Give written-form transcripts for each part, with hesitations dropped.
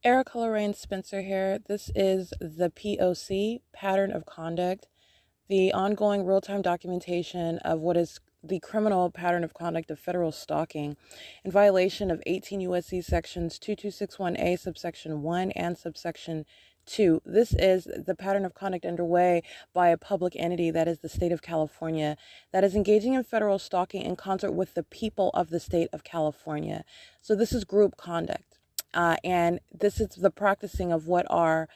Erica Lorraine Spencer here. This is the P.O.C. pattern of conduct, the ongoing real-time documentation of what is the criminal pattern of conduct of federal stalking in violation of 18 U.S.C. sections 2261A subsection 1 and subsection 2. This is the pattern of conduct underway by a public entity, that is the state of California, that is engaging in federal stalking in concert with the people of the state of California. So this is group conduct. And this is the practicing of what are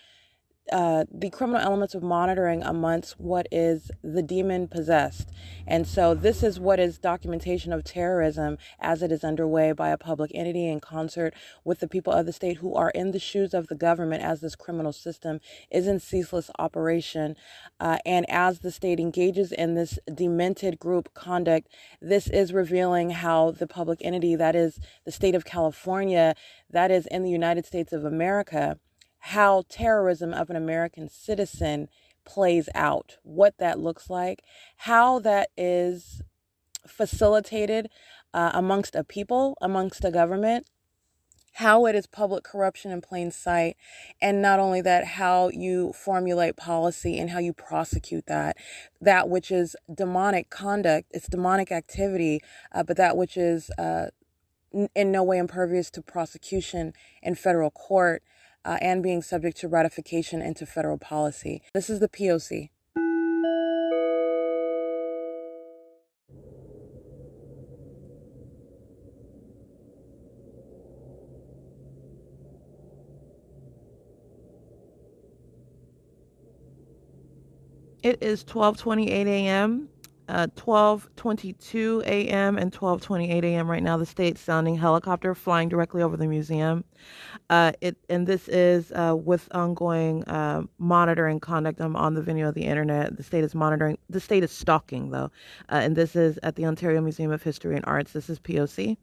the criminal elements of monitoring amongst what is the demon possessed. And so this is what is documentation of terrorism as it is underway by a public entity in concert with the people of the state who are in the shoes of the government as this criminal system is in ceaseless operation. And as the state engages in this demented group conduct, this is revealing how the public entity, that is the state of California, that is in the United States of America, how terrorism of an American citizen plays out, what that looks like, how that is facilitated amongst a people, amongst a government, how it is public corruption in plain sight, and not only that, how you formulate policy and how you prosecute that which is demonic conduct, it's demonic activity, but that which is in no way impervious to prosecution in federal court, and being subject to ratification into federal policy. This is the P.O.C. It is 12:28 a.m., 12:22 a.m. and 12:28 a.m. right now. The state's sounding helicopter flying directly over the museum. And this is with ongoing monitoring conduct. I'm on the video of the internet. The state is monitoring. The state is stalking, though. And this is at the Ontario Museum of History and Arts. This is P.O.C.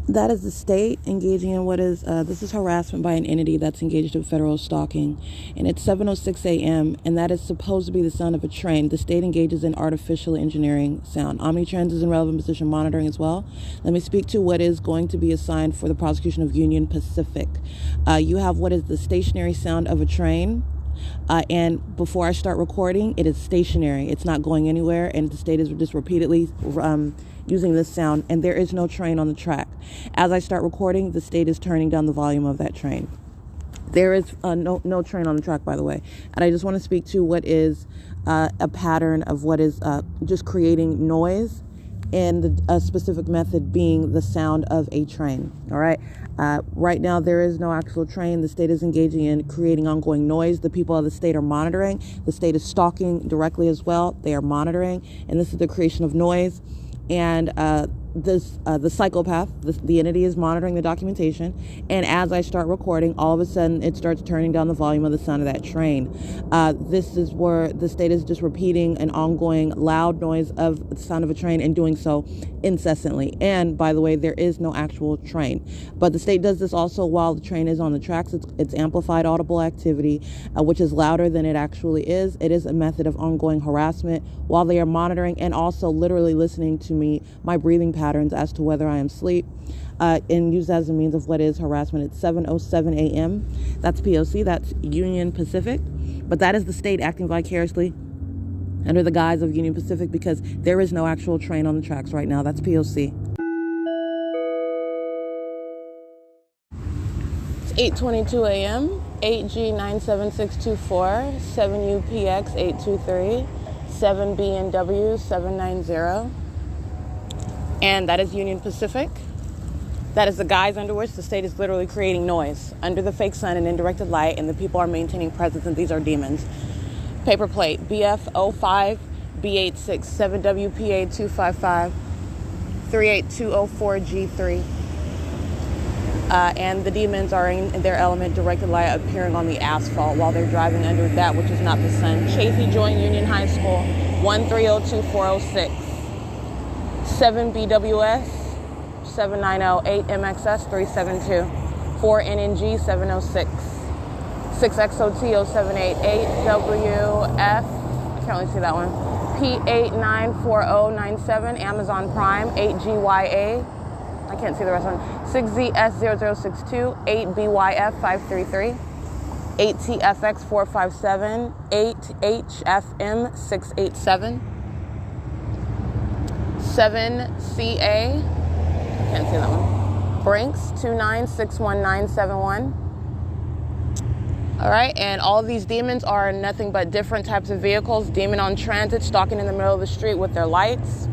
That is the state engaging in what is, this is harassment by an entity that's engaged in federal stalking. And it's 7:06 a.m., and that is supposed to be the sound of a train. The state engages in artificial engineering sound. Omnitrans is in relevant position monitoring as well. Let me speak to what is going to be assigned for the prosecution of Union Pacific. You have what is the stationary sound of a train. And before I start recording, it is stationary. It's not going anywhere, and the state is just repeatedly using this sound, and there is no train on the track. As I start recording, the state is turning down the volume of that train. There is no train on the track, by the way. And I just want to speak to what is a pattern of what is just creating noise, and a specific method being the sound of a train. All right. Right now, there is no actual train. The state is engaging in creating ongoing noise. The people of the state are monitoring. The state is stalking directly as well. They are monitoring. And this is the creation of noise. And the psychopath, the entity, is monitoring the documentation. And as I start recording, all of a sudden it starts turning down the volume of the sound of that train. This is where the state is just repeating an ongoing loud noise of the sound of a train, and doing so incessantly. And by the way, there is no actual train, but the state does this also while the train is on the tracks. It's amplified audible activity, which is louder than it actually is. It is a method of ongoing harassment while they are monitoring, and also literally listening to my breathing patterns as to whether I am asleep, and used as a means of what is harassment. It's 7:07 a.m. That's P.O.C. That's Union Pacific. But that is the state acting vicariously under the guise of Union Pacific, because there is no actual train on the tracks right now. That's P.O.C. It's 8:22 a.m. 8G97624, 7UPX823, 7BNW790. And that is Union Pacific. That is the guise under which the state is literally creating noise under the fake sun and indirected light, and the people are maintaining presence, and these are demons. Paper plate BF05 B86 7WPA 255 38204G3. And the demons are in their element, directed light appearing on the asphalt while they're driving under that which is not the sun. Chafee Joint Union High School 1302406 7BWS 7908 MXS 372 4NNG 706 6XOT 0788 WF, I can't really see that one, P894097 Amazon Prime 8GYA, I can't see the rest of them, 6ZS0062 8BYF533 8TFX457 8HFM687 7CA, can't see that one, Brinks 2961971. All right, and all of these demons are nothing but different types of vehicles. Demon on transit, stalking in the middle of the street with their lights.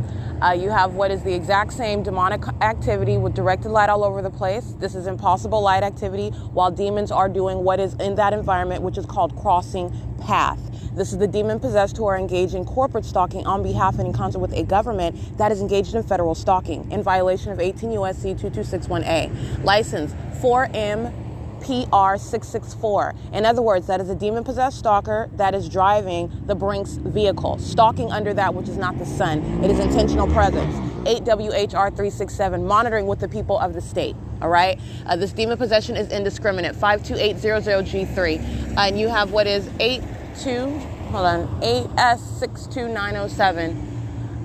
You have what is the exact same demonic activity with directed light all over the place. This is impossible light activity while demons are doing what is in that environment, which is called crossing path. This is the demon-possessed who are engaged in corporate stalking on behalf and in concert with a government that is engaged in federal stalking in violation of 18 U.S.C. 2261A. License 4M-PR664. In other words, that is a demon-possessed stalker that is driving the Brinks vehicle, stalking under that which is not the sun. It is intentional presence. 8WHR367, monitoring with the people of the state. All right? This demon possession is indiscriminate. 52800G3. And you have what is 8S62907.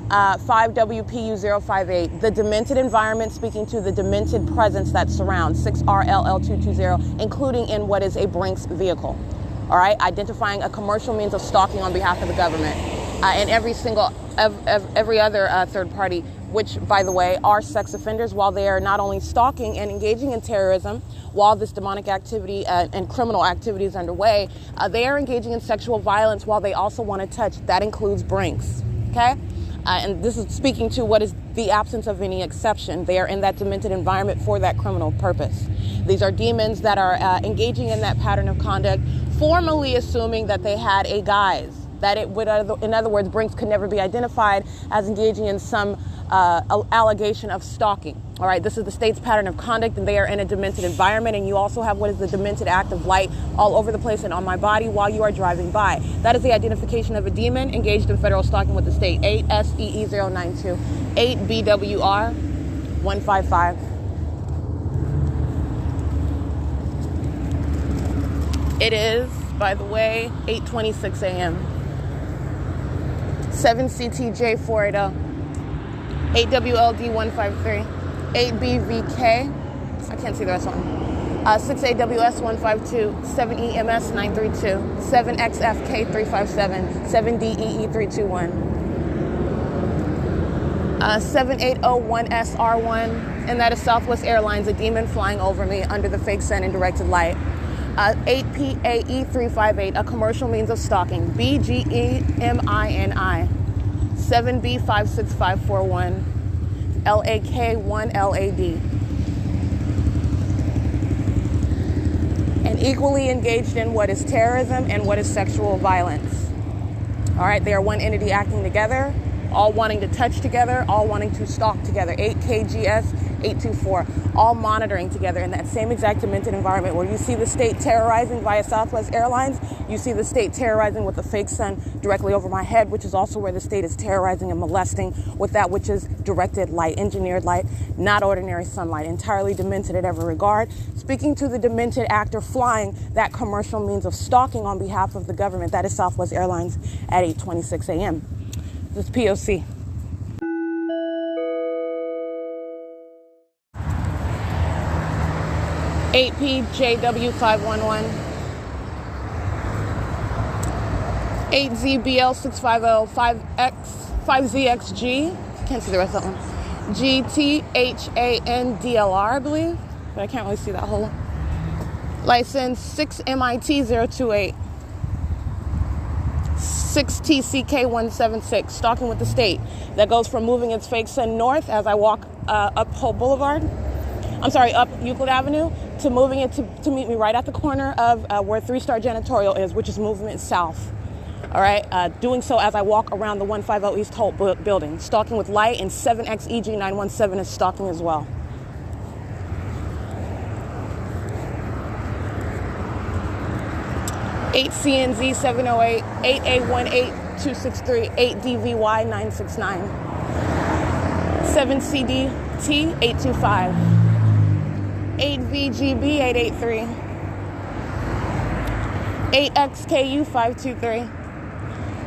5WPU058, the demented environment, speaking to the demented presence that surrounds 6RLL220, including in what is a Brinks vehicle. All right, identifying a commercial means of stalking on behalf of the government, and every other third party, which, by the way, are sex offenders, while they are not only stalking and engaging in terrorism, while this demonic activity and criminal activity is underway, they are engaging in sexual violence while they also want to touch. That includes Brinks. Okay. And this is speaking to what is the absence of any exception. They are in that demented environment for that criminal purpose. These are demons that are engaging in that pattern of conduct, formally assuming that they had a guise, that it would, in other words, Brinks could never be identified as engaging in some allegation of stalking. All right, this is the state's pattern of conduct, and they are in a demented environment. And you also have what is the demented act of light all over the place and on my body while you are driving by. That is the identification of a demon engaged in federal stalking with the state. 8SEE092, 8BWR155. It is, by the way, 8:26 a.m. 7CTJ480, 8WLD153. 8BVK, I can't see the rest of them, 6AWS152, 7EMS932, 7XFK357, 7DEE321, 7801SR1, and that is Southwest Airlines, a demon flying over me under the fake sun and directed light. 8PAE358, a commercial means of stalking, BGEMINI, 7B56541, LAK1LAD. And equally engaged in what is terrorism and what is sexual violence. All right, they are one entity acting together, all wanting to touch together, all wanting to stalk together. 8KGS824, all monitoring together in that same exact demented environment where you see the state terrorizing via Southwest Airlines, you see the state terrorizing with the fake sun directly over my head, which is also where the state is terrorizing and molesting with that which is directed light, engineered light, not ordinary sunlight, entirely demented at every regard. Speaking to the demented actor flying that commercial means of stalking on behalf of the government, that is Southwest Airlines at 8:26 a.m. This is P.O.C. $8PJW511, 8ZBL650, 5ZXG, can't see the rest of them, GTHANDLR, I believe, but I can't really see that whole. License 6MIT028, 6TCK176, stalking with the state. That goes from moving its fake sun north as I walk up Hope Boulevard, I'm sorry, up Euclid Avenue, to moving it to meet me right at the corner of where 3-Star Janitorial is, which is movement south. All right, doing so as I walk around the 150 East Holt building. Stalking with light, and 7XEG917 is stalking as well. CNZ 708, 8A18263, 8DVY969, 7CDT 825, 8VGB 883, 8XKU 523,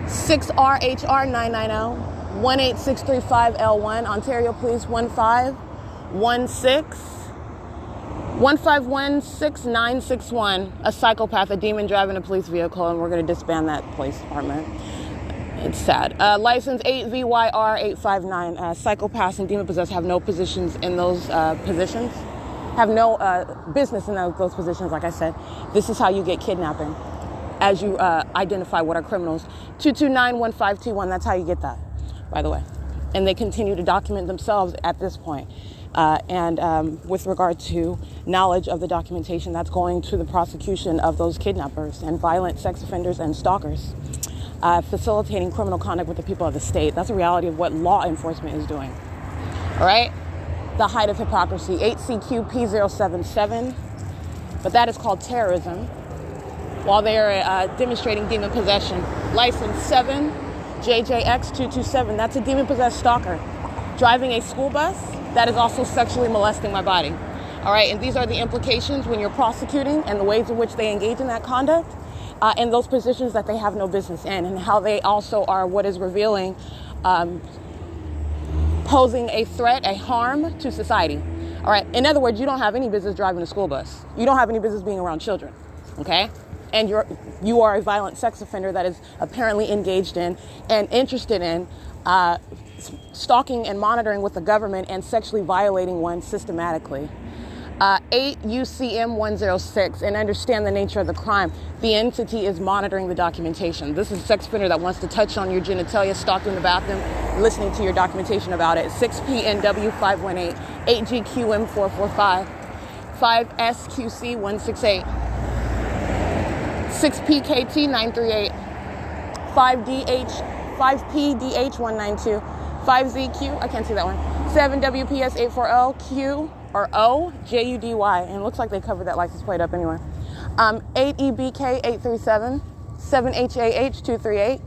6RHR 990, 18635L1, Ontario Police 1516961, a psychopath, a demon driving a police vehicle, and we're going to disband that police department. It's sad. License 8VYR859. Psychopaths and demon possessed have no positions in those positions, have no business in those positions, like I said. This is how you get kidnapping, as you identify what are criminals. 2291521, that's how you get that, by the way. And they continue to document themselves at this point. With regard to knowledge of the documentation, that's going to the prosecution of those kidnappers and violent sex offenders and stalkers, facilitating criminal conduct with the people of the state. That's a reality of what law enforcement is doing. All right? The height of hypocrisy, 8CQP077, but that is called terrorism, while they are demonstrating demon possession. License 7JJX227, that's a demon-possessed stalker, driving a school bus that is also sexually molesting my body. All right, and these are the implications when you're prosecuting and the ways in which they engage in that conduct and those positions that they have no business in, and how they also are what is revealing, posing a threat, a harm to society. All right, in other words, you don't have any business driving a school bus. You don't have any business being around children, okay? And you are a violent sex offender that is apparently engaged in and interested in stalking and monitoring with the government and sexually violating one systematically. 8UCM106, and understand the nature of the crime. The entity is monitoring the documentation. This is a sex offender that wants to touch on your genitalia, stalk you in the bathroom, listening to your documentation about it. 6PNW518, 8GQM445, 5SQC168, 6PKT938, 5PDH192, 5ZQ, I can't see that one, 7WPS840Q or OJUDY, and it looks like they covered that license plate up anyway. 8EBK837, 7HAH238,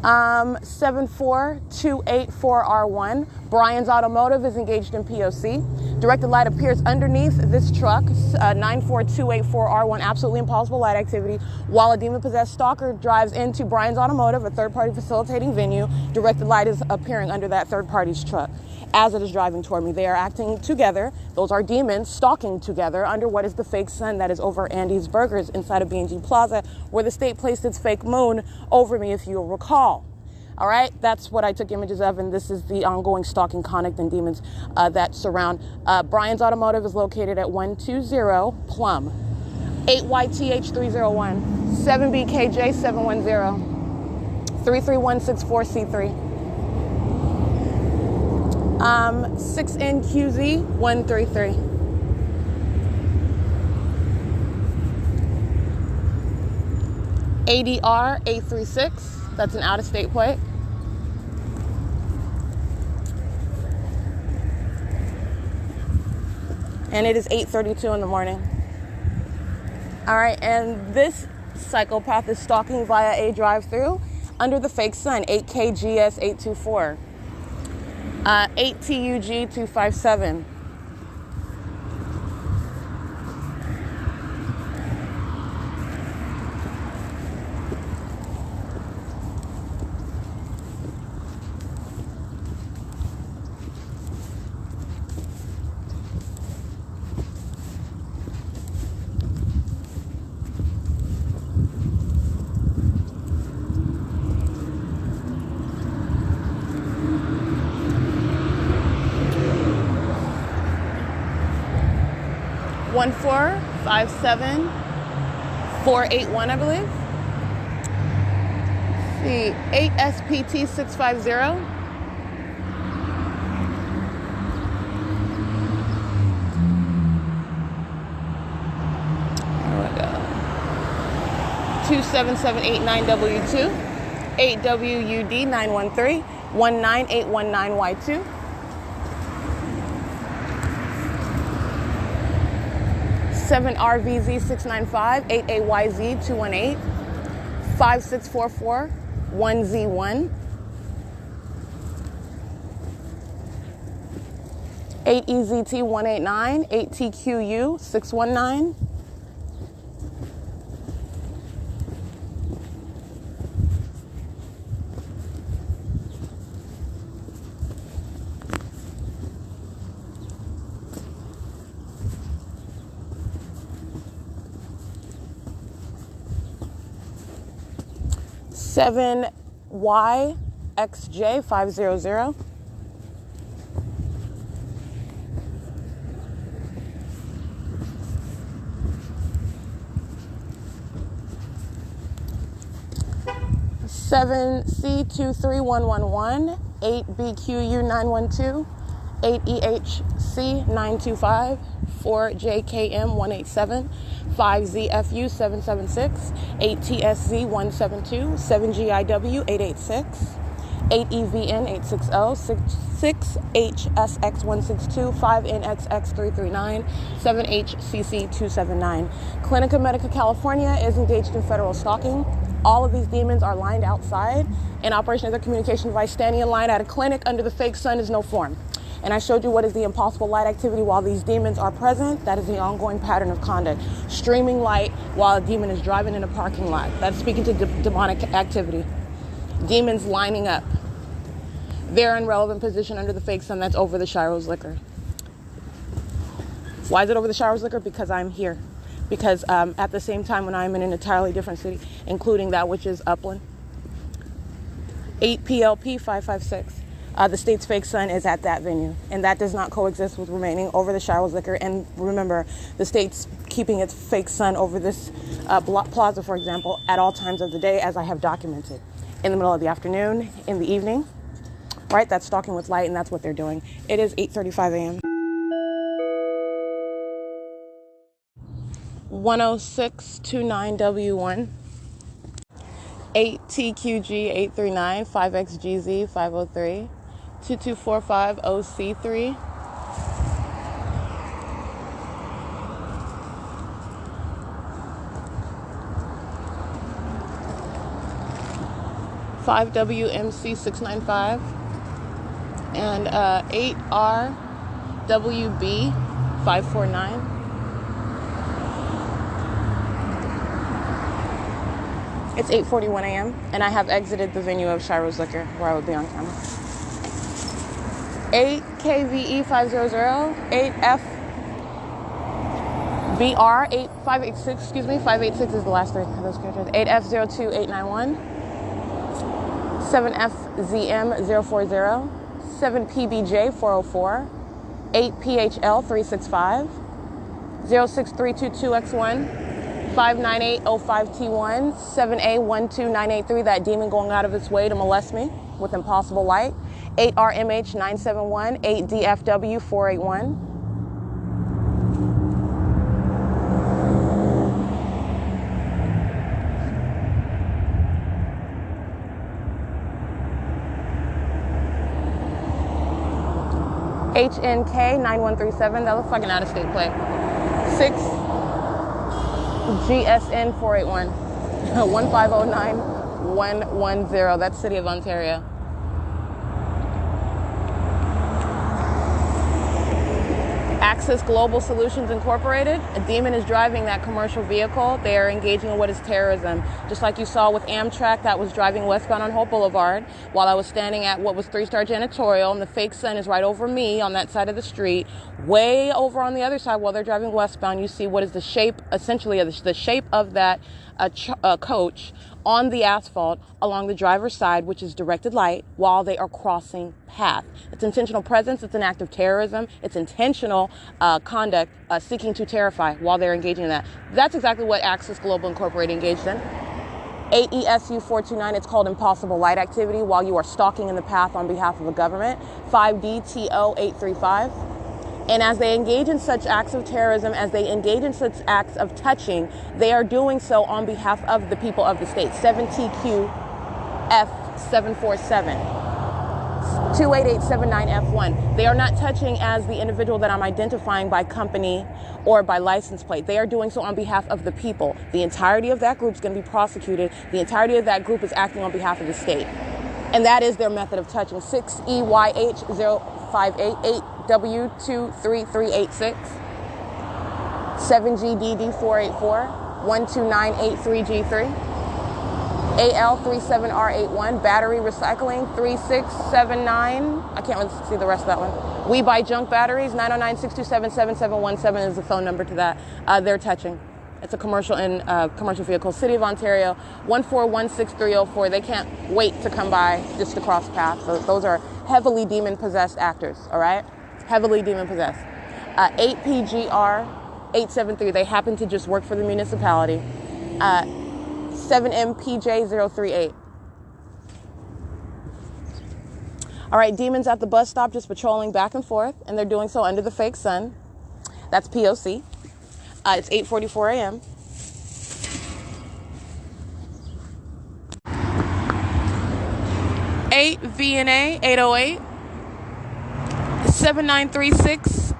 74284R1. Brian's Automotive is engaged in P.O.C. Directed light appears underneath this truck, 94284R1, absolutely impossible light activity, while a demon-possessed stalker drives into Brian's Automotive, a third-party facilitating venue. Directed light is appearing under that third party's truck as it is driving toward me. They are acting together. Those are demons stalking together under what is the fake sun that is over Andy's Burgers inside of B&G Plaza, where the state placed its fake moon over me, if you'll recall. All right, that's what I took images of, and this is the ongoing stalking conduct and demons that surround. Brian's Automotive is located at 120 Plum, 8YTH301, 7BKJ710, 33164C3, 6NQZ133. ADR 836. That's an out-of-state plate. And it is 8:32 in the morning. All right, and this psychopath is stalking via a drive-through under the fake sun, 8KGS824, 8TUG257. One 457-481, I believe. Let's see, 8SPT650. 27789W2, 8WUD913, 19819Y2. 7RVZ695, 8AYZ218, 5644, 1Z1, 8EZT189, 8TQU619, 7YXJ500, 7C23111, 8BQU912, 8EHC925, 4JKM187, 5ZFU776, 8TSZ172, 7GIW886, 8EVN860, 6HSX162, 5NXX339, 7HCC279. Clinica Medica California is engaged in federal stalking. All of these demons are lined outside in operation as a communication device. Standing in line at a clinic under the fake sun is no form. And I showed you what is the impossible light activity while these demons are present. That is the ongoing pattern of conduct. Streaming light while a demon is driving in a parking lot. That's speaking to demonic activity. Demons lining up. They're in relevant position under the fake sun. That's over the Shiro's liquor. Why is it over the Shiro's liquor? Because I'm here. Because at the same time when I'm in an entirely different city, including that which is Upland. 8 PLP 556. The state's fake sun is at that venue, and that does not coexist with remaining over the Shiro's liquor. And remember, the state's keeping its fake sun over this plaza, for example, at all times of the day, as I have documented. In the middle of the afternoon, in the evening, right? That's stalking with light, and that's what they're doing. It is 8:35 a.m. 10629W1, 8TQG839, 5XGZ503, 2245 OC3, 5WMC695, and 8RWB549. It's 8:41 a.m. and I have exited the venue of Shiro's Liquor, where I would be on camera. 8KVE500, 8FBR 586, 586 is the last three of those characters. 8F02891, 7FZM040, 7PBJ404, 8PHL365, 06322X1, 59805T1, 7A12983, that demon going out of its way to molest me with impossible light. 8RMH971, 8DFW481. HNK9137, that looks like an out-of-state plate. 6GSN481, 1509110, that's City of Ontario. Access Global Solutions Incorporated, a demon is driving that commercial vehicle. They are engaging in what is terrorism. Just like you saw with Amtrak that was driving westbound on Hope Boulevard while I was standing at what was 3-star janitorial, and the fake sun is right over me on that side of the street. Way over on the other side while they're driving westbound, you see what is the shape, essentially the shape of that coach on the asphalt along the driver's side, which is directed light, while they are crossing path. It's intentional presence. It's an act of terrorism. It's intentional conduct seeking to terrify while they're engaging in that. That's exactly what Access Global Incorporated engaged in. 8ESU429, it's called impossible light activity while you are stalking in the path on behalf of a government. 5DTO835, And as they engage in such acts of terrorism, as they engage in such acts of touching, they are doing so on behalf of the people of the state. 7TQF747. 28879F1. They are not touching as the individual that I'm identifying by company or by license plate. They are doing so on behalf of the people. The entirety of that group is going to be prosecuted. The entirety of that group is acting on behalf of the state. And that is their method of touching. 6EYH0588W23386. 7GDD484. 12983G3. AL37R81, battery recycling 3679. I can't really see the rest of that one. We buy junk batteries. 909-627-7717 is the phone number to that. They're touching. It's a commercial commercial vehicle. City of Ontario 1416304. They can't wait to come by just to cross paths. So those are heavily demon possessed actors. All right, heavily demon possessed. 8PGR 873. They happen to just work for the municipality. 7MPJ038. All right, demons at the bus stop just patrolling back and forth, and they're doing so under the fake sun. That's P.O.C. It's 8:44 a.m. Eight VNA 808 7936.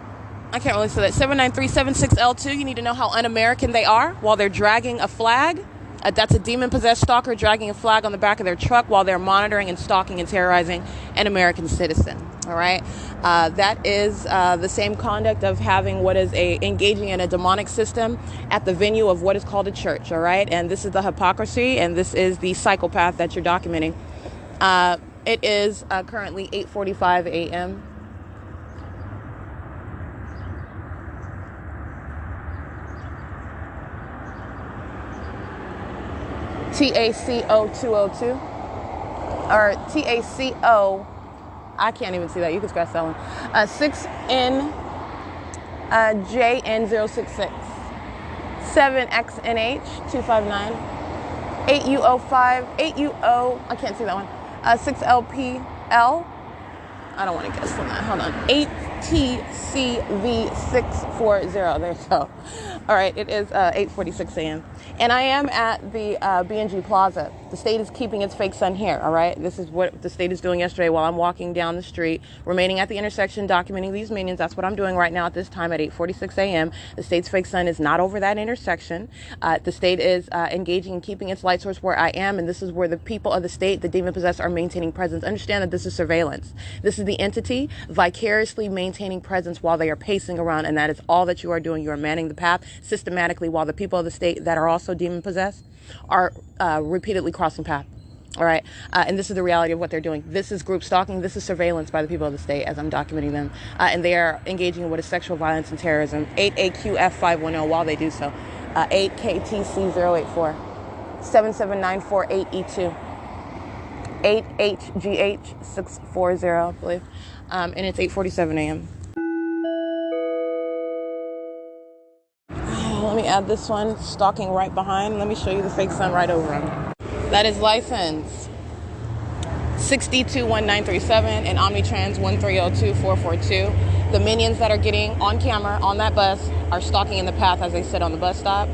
I can't really say that. 79376L2. You need to know how un-American they are while they're dragging a flag. That's a demon-possessed stalker dragging a flag on the back of their truck while they're monitoring and stalking and terrorizing an American citizen. All right, that is the same conduct of having engaging in a demonic system at the venue of what is called a church. All right, and this is the hypocrisy, and this is the psychopath that you're documenting. It is currently 8:45 a.m. TACO202 or TACO, I can't even see that. You can scratch that one. 6NJN066, 7XNH259, 8UO5, 8UO, I can't see that one. 6LPL, I don't want to guess from that. Hold on. 8TCV640. There you go. All right, it is 8:46 a.m. And I am at the B&G Plaza. The state is keeping its fake sun here, all right? This is what the state is doing yesterday while I'm walking down the street, remaining at the intersection, documenting these minions. That's what I'm doing right now at this time at 8:46 a.m. The state's fake sun is not over that intersection. The state is engaging in keeping its light source where I am, and this is where the people of the state, the demon-possessed, are maintaining presence. Understand that this is surveillance. This is the entity vicariously maintaining presence while they are pacing around, and that is all that you are doing. You are manning the path systematically while the people of the state that are also demon-possessed are repeatedly crossing path. All right. And this is the reality of what they're doing. This is group stalking. This is surveillance by the people of the state as I'm documenting them. And they are engaging in what is sexual violence and terrorism. 8AQF510 while they do so. 8KTC084. 77948E2. 8HGH640, I believe. And it's 8:47 a.m. Let me add this one, stalking right behind. Let me show you the fake sun right over him. That is license 6D21937 and Omnitrans 1302442. The minions that are getting on camera on that bus are stalking in the path as they sit on the bus stop.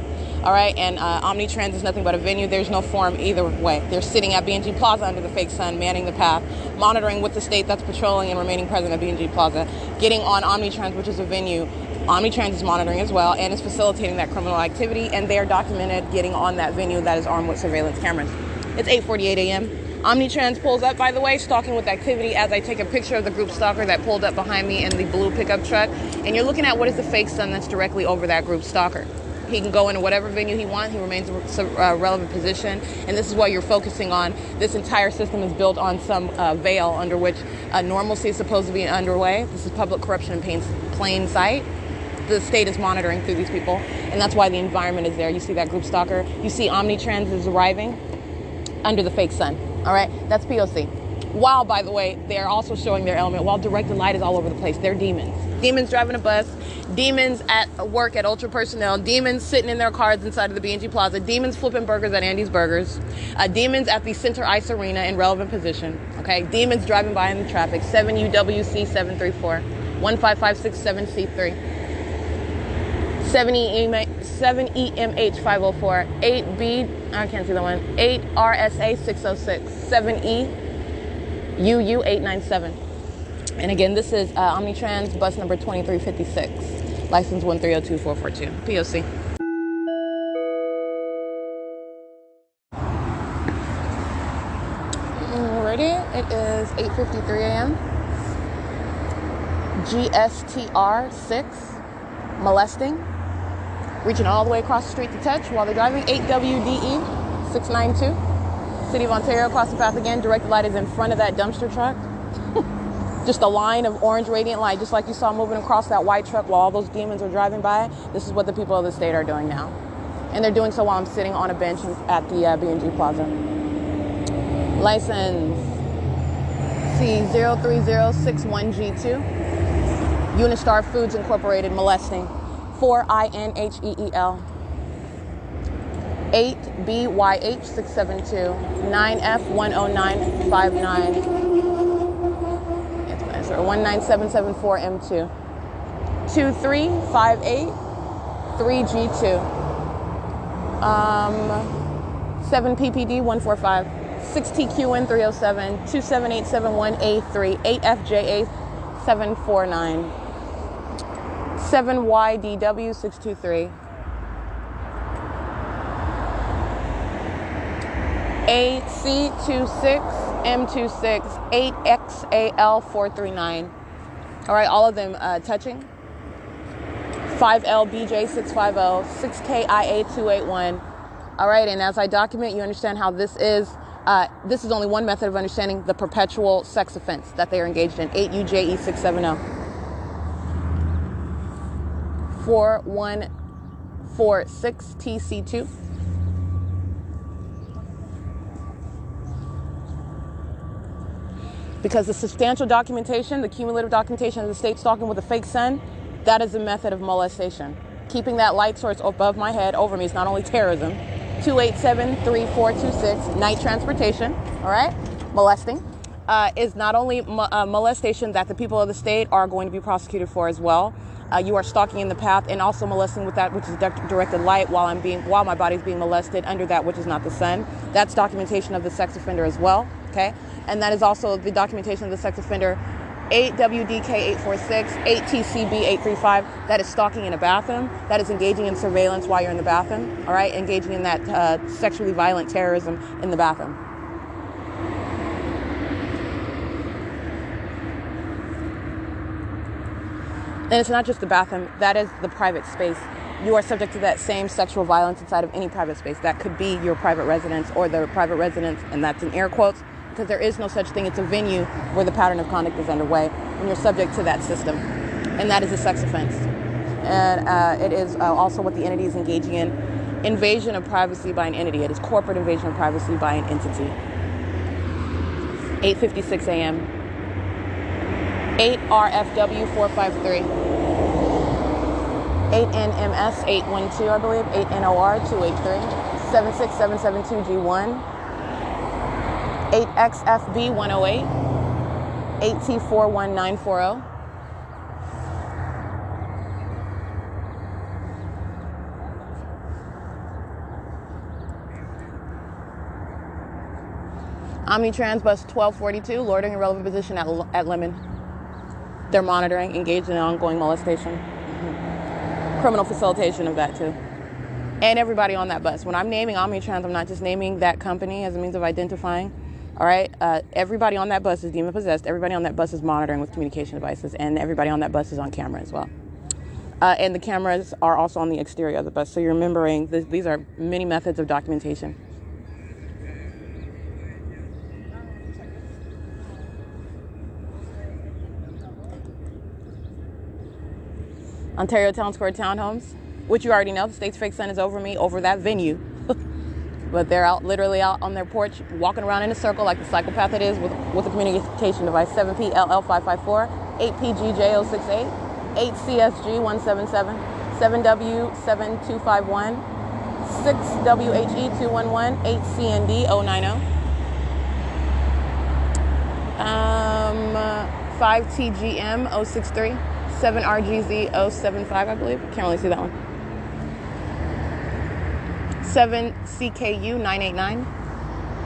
All right, and Omnitrans is nothing but a venue. There's no forum either way. They're sitting at B&G Plaza under the fake sun, manning the path, monitoring with the state that's patrolling and remaining present at B&G Plaza, getting on Omnitrans, which is a venue. Omnitrans is monitoring as well and is facilitating that criminal activity, and they are documented getting on that venue that is armed with surveillance cameras. It's 8:48 a.m. Omnitrans pulls up, by the way, stalking with activity as I take a picture of the group stalker that pulled up behind me in the blue pickup truck. And you're looking at what is the fake sun that's directly over that group stalker. He can go into whatever venue he wants. He remains a relevant position. And this is what you're focusing on. This entire system is built on some veil under which normalcy is supposed to be underway. This is public corruption in plain sight. The state is monitoring through these people. And that's why the environment is there. You see that group stalker. You see Omnitrans is arriving under the fake sun. All right, that's P.O.C. While, by the way, they're also showing their element while directed light is all over the place. They're demons. Demons driving a bus, demons at work at Ultra Personnel, demons sitting in their cars inside of the B&G Plaza, demons flipping burgers at Andy's Burgers, demons at the Center Ice Arena in relevant position, okay? Demons driving by in the traffic, 7UWC734. 15567C3. 7EMH504. 8B, I can't see the one. 8RSA 606. 7EUU897. And again, this is Omnitrans bus number 2356. License 1302442. P.O.C. Alrighty, it is 8:53 a.m. GSTR 6, molesting, reaching all the way across the street to touch while they're driving. 8WDE 692, City of Ontario, across the path again. Direct light is in front of that dumpster truck. Just a line of orange radiant light, just like you saw moving across that white truck while all those demons are driving by. This is what the people of the state are doing now. And they're doing so while I'm sitting on a bench at the B&G Plaza. License C03061G2. Unistar Foods Incorporated, molesting. 4INHEEL. 8BYH672. 9F10959. 19774M2. 2358 3G2. 7PPD 145. 6TQN 307. 27871A3. 8FJA 749. 7YDW 623. 8C26M26. 8XAL 439. All right, all of them touching. 5LBJ 650. 6KIA 281. All right, and as I document, you understand how this is only one method of understanding the perpetual sex offense that they are engaged in. 8UJE 670. 4146 TC2. Because the substantial documentation, the cumulative documentation of the state stalking with a fake sun, that is a method of molestation. Keeping that light source above my head over me is not only terrorism. 287-3426, night transportation, all right? Molesting is not only molestation that the people of the state are going to be prosecuted for as well. You are stalking in the path and also molesting with that which is directed light while my body's being molested under that which is not the sun. That's documentation of the sex offender as well, okay? And that is also the documentation of the sex offender 8WDK846, 8TCB835. That is stalking in a bathroom. That is engaging in surveillance while you're in the bathroom, all right? Engaging in that sexually violent terrorism in the bathroom. And it's not just the bathroom, that is the private space. You are subject to that same sexual violence inside of any private space. That could be your private residence or the private residence, and that's in air quotes, because there is no such thing. It's a venue where the pattern of conduct is underway, and you're subject to that system. And that is a sex offense. And it is also what the entity is engaging in. Invasion of privacy by an entity. It is corporate invasion of privacy by an entity. 8:56 a.m. 8RFW453. 8NMS 812, I believe. 8NOR 283. 76772G1. 8XFB 108. 8T41940. Omnitrans bus 1242, loitering in relevant position at Lemon. They're monitoring, engaged in ongoing molestation. Criminal facilitation of that too. And everybody on that bus. When I'm naming Omnitrans, I'm not just naming that company as a means of identifying. All right, everybody on that bus is demon possessed. Everybody on that bus is monitoring with communication devices, and everybody on that bus is on camera as well. And the cameras are also on the exterior of the bus. So you're remembering these are many methods of documentation. Ontario Town Square Townhomes, which you already know, the state's fake sun is over me, over that venue. But they're literally out on their porch, walking around in a circle like the psychopath it is with a communication device. 7PLL554, 8PGJ068, 8CSG177, 7W7251, 6WHE211, 8CND090, 5TGM063, 7RGZ075, I believe. Can't really see that one. 7CKU989.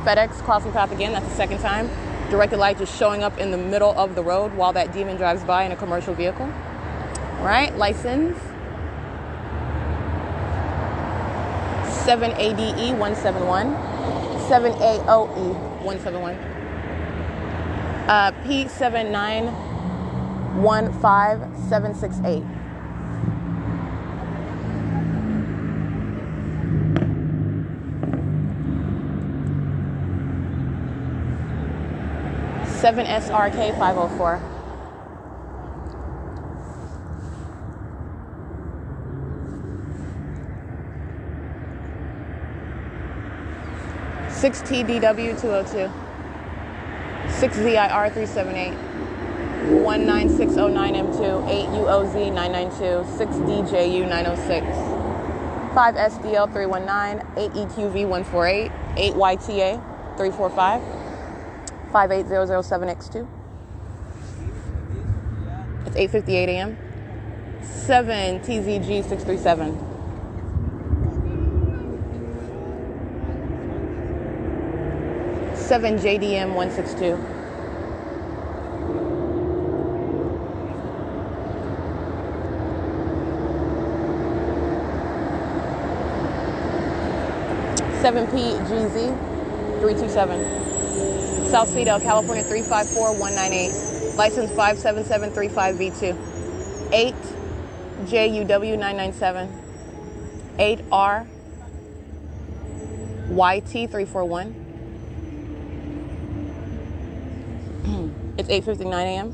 FedEx crossing path again. That's the second time. Directed light just showing up in the middle of the road while that demon drives by in a commercial vehicle. All right, license. 7ADE171. 7AOE171. P7915768. 7SRK504. 6TDW202. 6ZIR378. 19609M2. 8UOZ992. 6DJU906. 5SDL319. 8EQV148. 8YTA345. 58007X2. It's 8:58 a.m. 7TZG637. 7JDM162. 7PGZ327. South Cedar, California 354198. License 57735V2. 8JUW997. 8RYT341. It's 8:59 a.m.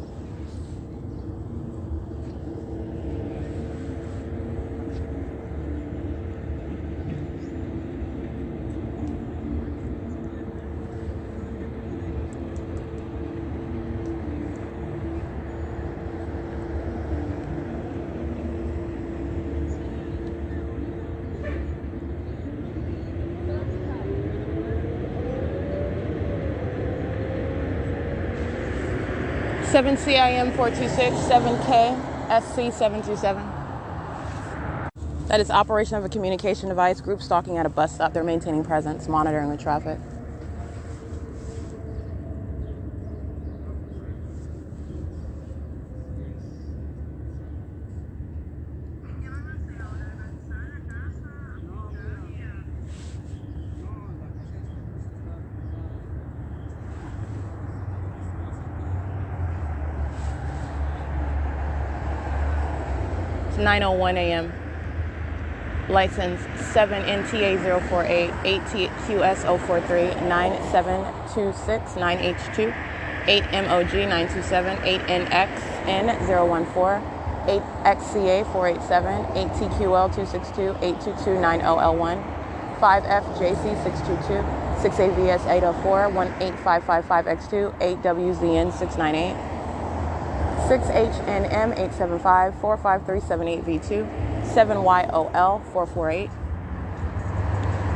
Seven CIM 426, 7K SC 727. That is operation of a communication device. Group stalking at a bus stop. They're maintaining presence, monitoring the traffic. It's 9:01 a.m. License 7NTA048, 8TQS043, 9726, 9H2, 8MOG927, 8NXN014, 8XCA487, 8TQL262, 82290L1, 5FJC622, 6AVS804, 18555X2, 8WZN698. 6HNM875, 45378V2, 7YOL448.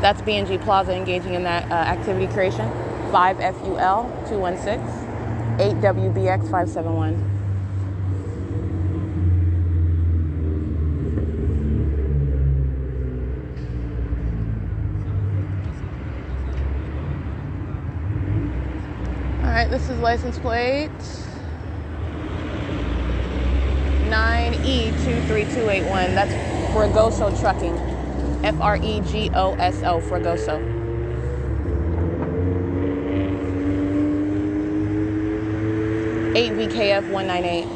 That's BNG Plaza engaging in that activity creation. 5FUL216, 8WBX571. All right, this is license plate 9E23281. That's Fregoso Trucking. FREGOSO, Fregoso. Eight VKF 198.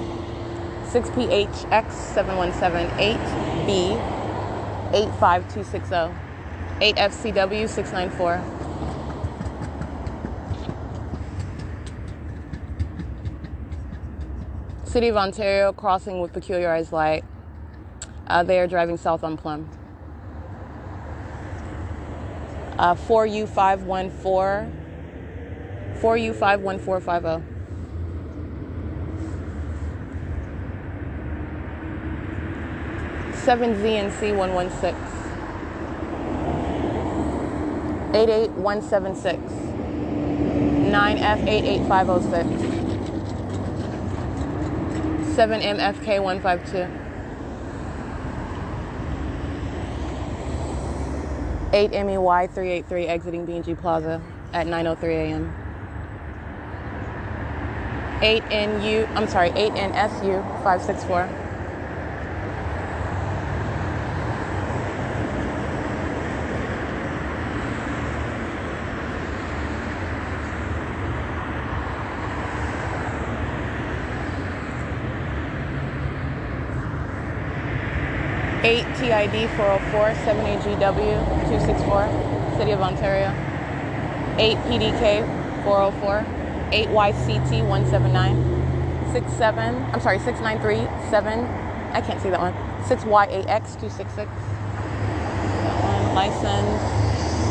6PHX 717. 8B 85260. 8FCW 694. City of Ontario, crossing with peculiarized light. They are driving south on Plum. 4U51450. 7ZNC116. 88176. 9F88506. 7MFK152. 8MEY383 exiting B&G Plaza at 9:03 a.m. 8NSU564. 8TID404 7AGW264 City of Ontario. 8PDK404 8YCT179 6937. I can't see that one. 6YAX266. That one. License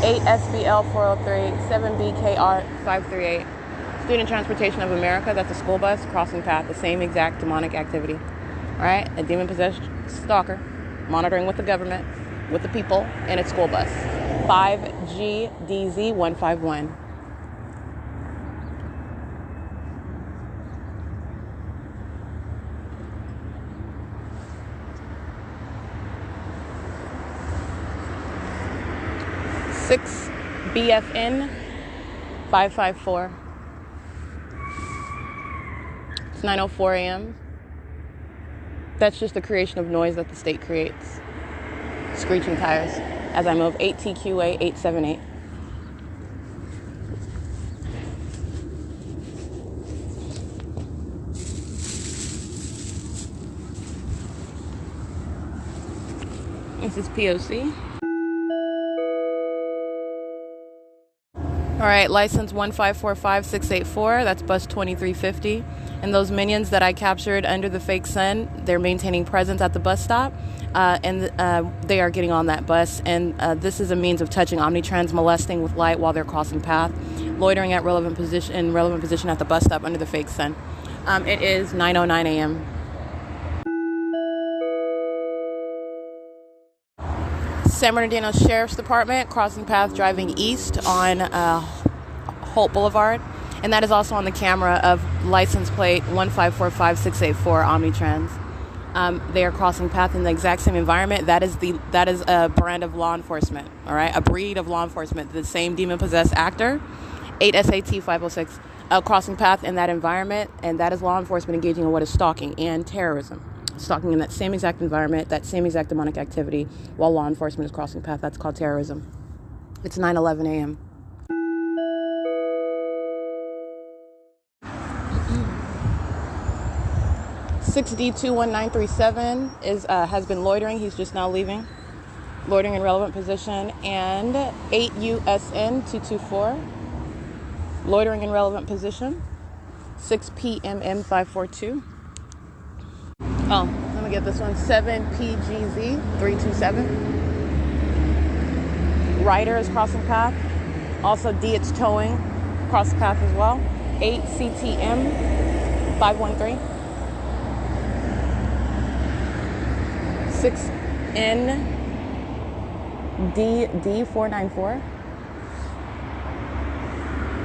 8SBL403 7BKR538. Student Transportation of America. That's a school bus crossing path. The same exact demonic activity. All right, a demon-possessed stalker monitoring with the government, with the people, in its school bus. 5GDZ151. Six BFN 554. It's 9:04 a.m. That's just the creation of noise that the state creates. Screeching tires. As I move 8TQA 878. This is P.O.C. All right, license 1545684. That's bus 2350. And those minions that I captured under the fake sun, they're maintaining presence at the bus stop, and they are getting on that bus. And this is a means of touching omnitrans, molesting with light while they're crossing path, loitering at relevant position at the bus stop under the fake sun. It is 9:09 a.m. San Bernardino Sheriff's Department, crossing path, driving east on Holt Boulevard. And that is also on the camera of license plate 1545684 Omnitrans. They are crossing path in the exact same environment. That is a brand of law enforcement, all right? A breed of law enforcement. The same demon-possessed actor, 8SAT506, crossing path in that environment, and that is law enforcement engaging in what is stalking and terrorism. Stalking in that same exact environment, that same exact demonic activity, while law enforcement is crossing path. That's called terrorism. It's 9:11 a.m. 6D21937 has been loitering. He's just now leaving. Loitering in relevant position. And 8USN224. Loitering in relevant position. 6PMM542. Oh, let me get this one. 7PGZ327. Rider is crossing path. Also D, it's towing. Cross path as well. 8CTM513. 6NDD494.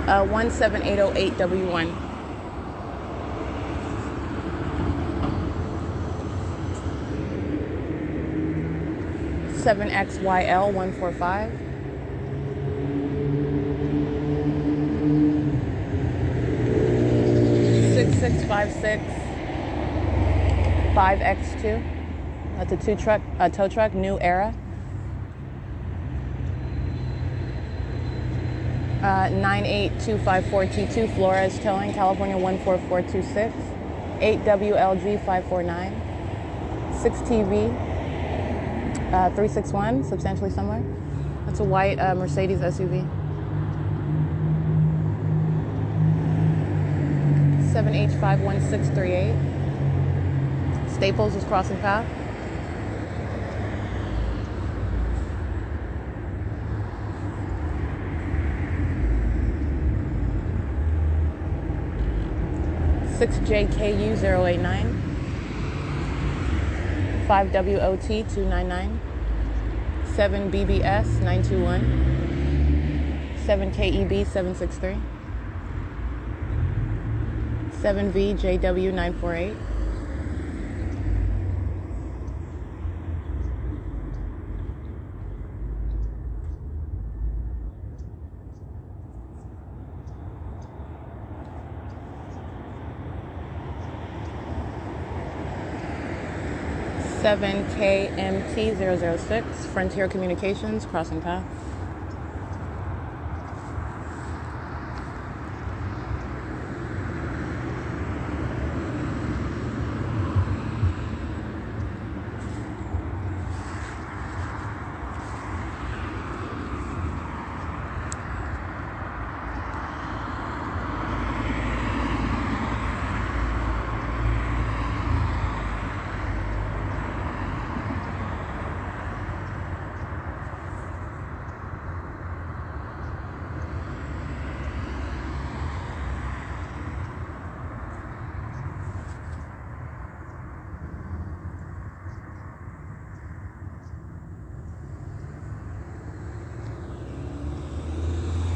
17808W1. 7XYL145. 6656. 5X2. That's a tow truck, new era. 98254T2, Flores Towing, California 14426. 8WLG549. 6TV 361, substantially similar. That's a white Mercedes SUV. 7H51638. Staples is crossing path. 6JKU089. 5WOT299. 7BBS921. 7KEB763. 7VJW948. 7KMT006, Frontier Communications, crossing path.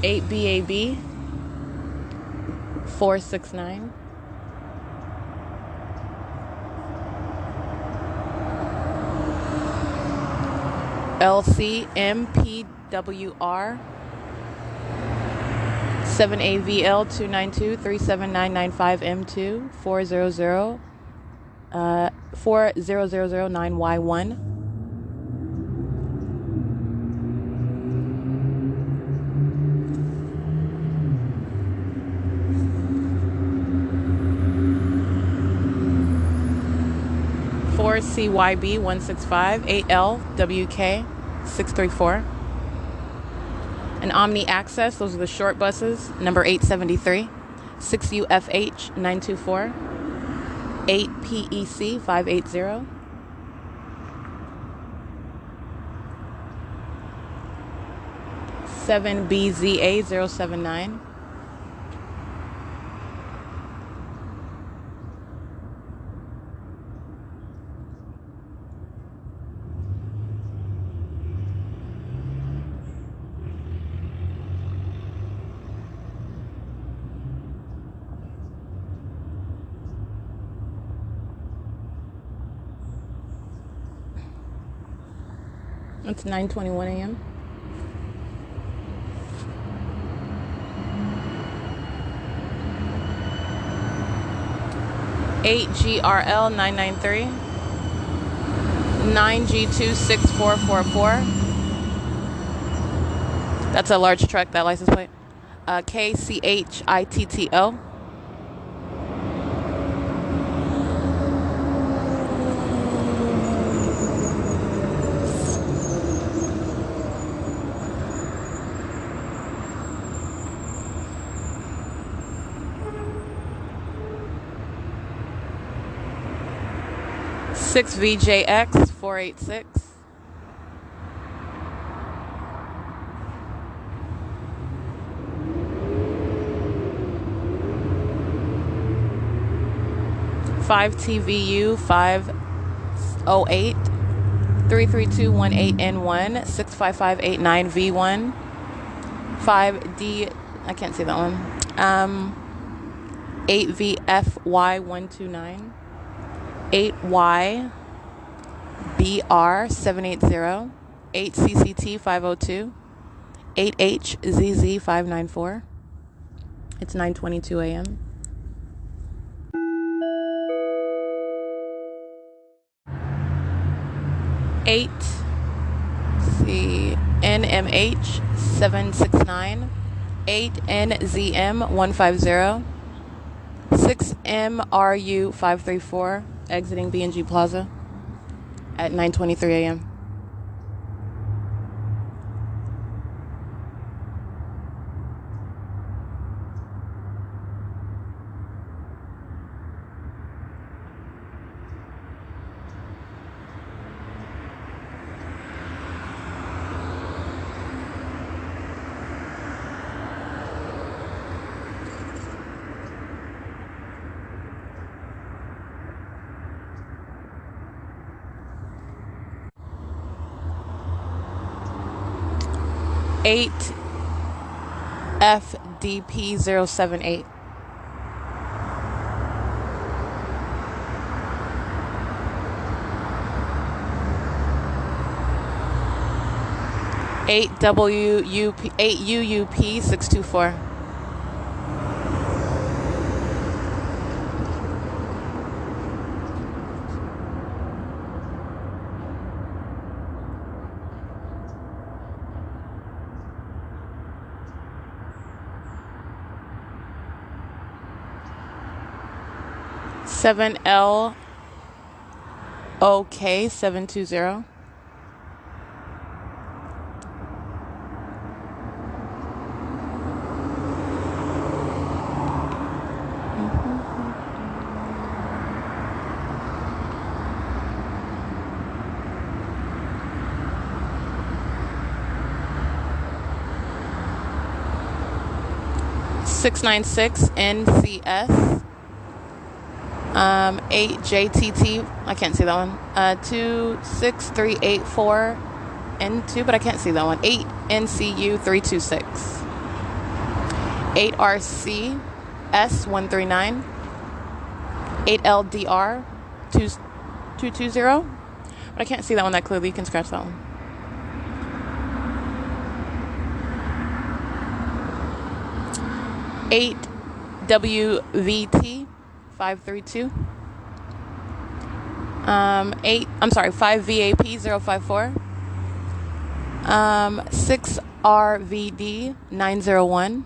BAB 469. LCMPWR 7AVL 292 37995M2 40009Y1. CYB 165 8LWK 634. And Omni Access, those are the short buses, number 873, 6UFH 924, 8PEC 580. Seven BZA 079. It's 9:21 a.m. GRL 993 9G26444. That's a large truck, that license plate. KCHITTO. Six VJX 486. Five TVU 508 33218N1 65589V1 5D, I can't see that one. 8VFY129 8Y BR 780 8CCT 502 8HZZ 594. It's 9:22 a.m. NMH 769 8NZM 150 6MRU 534, exiting B&G Plaza at 9:23 a.m. Eight FDP 078. Eight UUP 624. 7LOK 720. .696 NCS 8JTT. I can't see that one. 26384 N2, but I can't see that one. 8 NCU 326. 8 RC S139. 8 LDR 220. But I can't see that one that clearly. You can scratch that one. 8 WVT 532. 5 VAP 054. 6 RVD 901.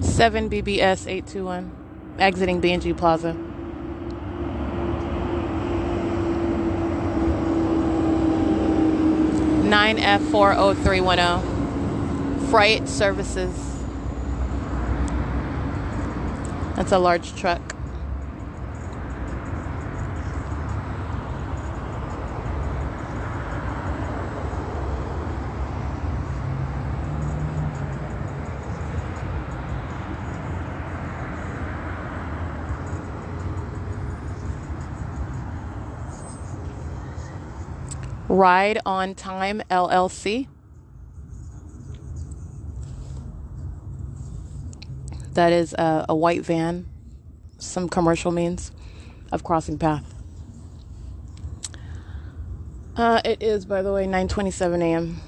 7 BBS 821, exiting B&G Plaza. 9F40310, Freight Services. That's a large truck. Ride on Time LLC. That is a white van, some commercial means of crossing path. It is, by the way, 9:27 a.m.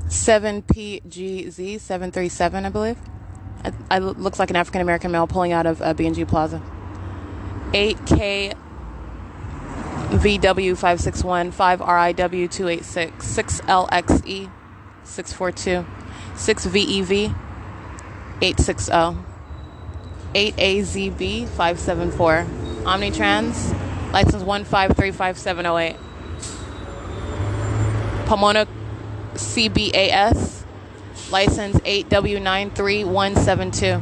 7PGZ 737, I believe. It looks like an African American male pulling out of B&G Plaza. 8K VW 561, 5 RIW 286, 6 LXE 642, 6 VEV 860, 8 AZB 574, Omnitrans, license 1535708, Pomona CBAS, license 8W93172,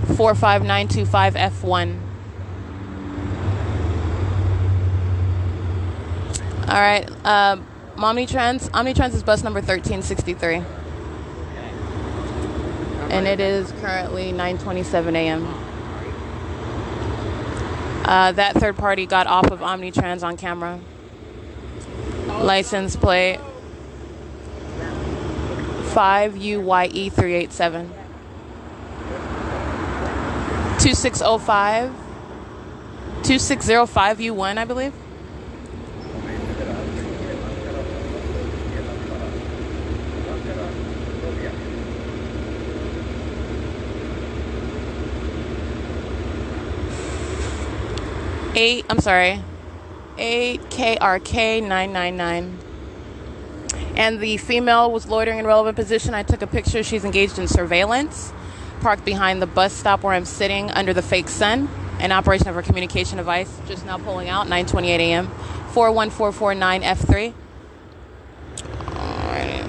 45925F1. All right, Omnitrans is bus number 1363, and it is currently 9:27 a.m. That third party got off of Omnitrans on camera. License plate 5UYE 387, 2605 2605 U1, I believe. Eight KRK 999. And the female was loitering in relevant position. I took a picture. She's engaged in surveillance, parked behind the bus stop where I'm sitting under the fake sun. An operation of her communication device, just now pulling out, 9:28 a.m. 41449F3. Alright.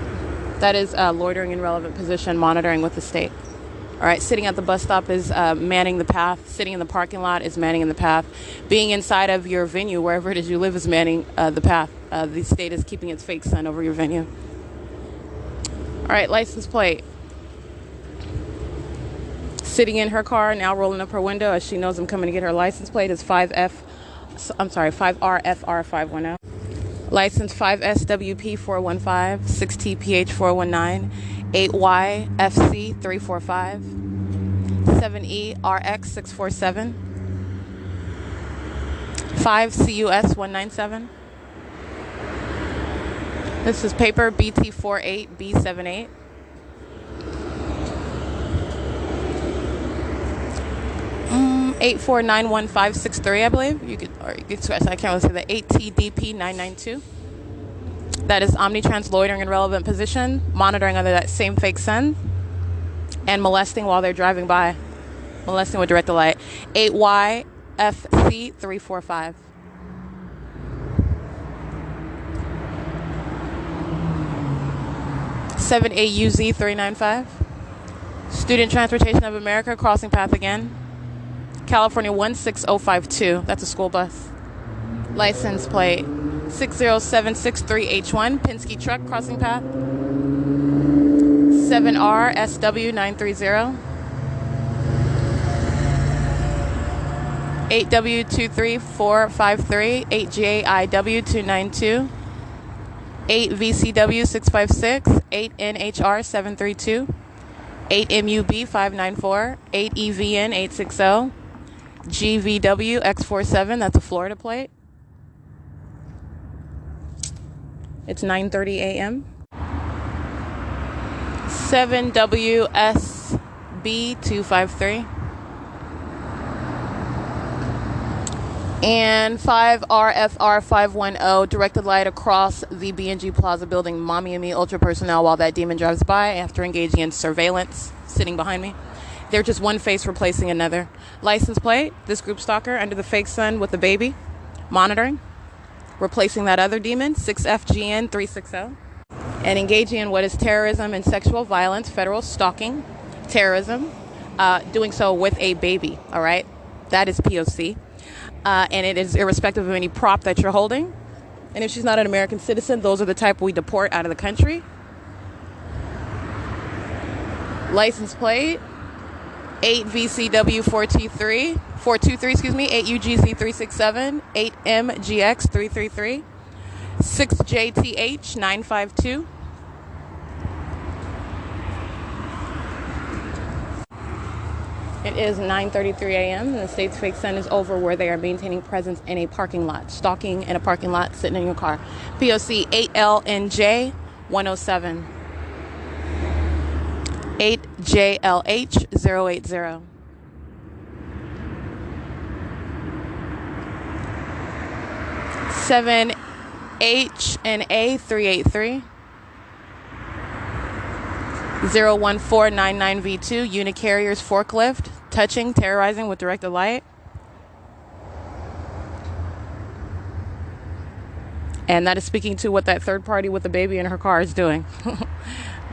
That is loitering in relevant position, monitoring with the state. All right, sitting at the bus stop is manning the path. Sitting in the parking lot is manning in the path. Being inside of your venue, wherever it is you live, is manning the path. The state is keeping its fake sun over your venue. All right, license plate. Sitting in her car, now rolling up her window as she knows I'm coming to get her license plate, is 5RFR510. License 5SWP 415, 6TPH 419, 8YFC 345, 7ERX 647, 5CUS 197. This is paper BT48B78. 8491563, I believe. You could scratch that. I can't really say that. 8TDP992. That is omnitrans loitering in relevant position, monitoring under that same fake sun, and molesting while they're driving by. Molesting with direct light. 8YFC345. 7AUZ395. Student Transportation of America, crossing path again. California 16052. That's a school bus. License plate 60763H1. Penske truck, crossing path. 7RSW930. 8W23453. 8JIW292. 8VCW656. 8NHR732. 8MUB594. 8EVN860. GVWX47. That's a Florida plate. It's 9:30 a.m. 7WSB253. And 5RFR510, directed light across the B&G Plaza building, Mommy and Me Ultra personnel, while that demon drives by after engaging in surveillance, sitting behind me. They're just one face replacing another. License plate, this group stalker under the fake sun with the baby, monitoring, replacing that other demon, 6FGN360, and engaging in what is terrorism and sexual violence, federal stalking, terrorism, doing so with a baby, all right? That is P.O.C. And it is irrespective of any prop that you're holding. And if she's not an American citizen, those are the type we deport out of the country. License plate 8VCW423, 8UGZ367, 8MGX333, 6JTH952. It is 9:33 a.m. and the state's fake sun is over where they are maintaining presence in a parking lot, stalking in a parking lot, sitting in your car. P.O.C. 8LNJ107. 8JLH080. 7HNA383. 01499V2, Unicarriers forklift, touching, terrorizing with directed light. And that is speaking to what that third party with the baby in her car is doing.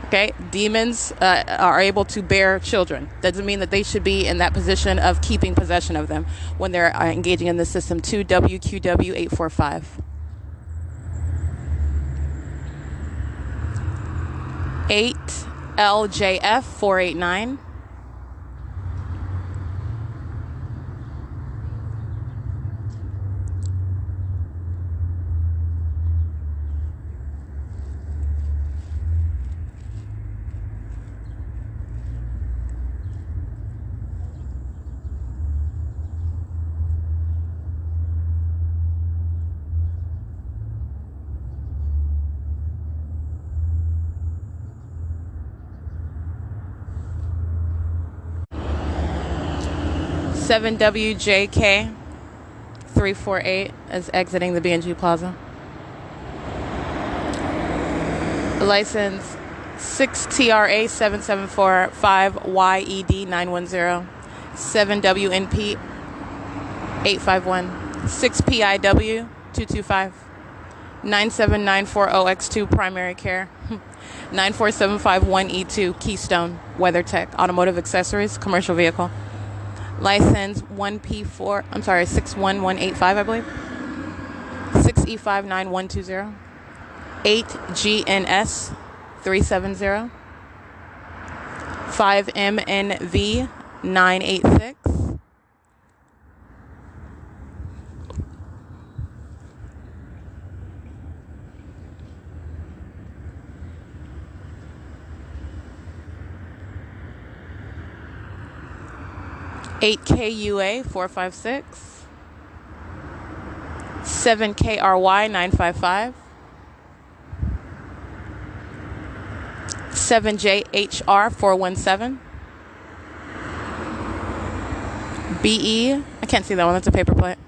Okay, demons are able to bear children. Doesn't mean that they should be in that position of keeping possession of them when they're engaging in the system. 2WQW845. 8LJF489. 7WJK348 is exiting the B&G Plaza. License 6TRA7745YED910. 7WNP851. 6PIW225. 97940X2 primary care. 94751E2 Keystone WeatherTech automotive accessories commercial vehicle. License 61185, I believe. 6E59120. 8GNS 370. 5MNV 986. 8KUA 456. 7KRY 955. 7JHR 417. BE, I can't see that one, that's a paper plate.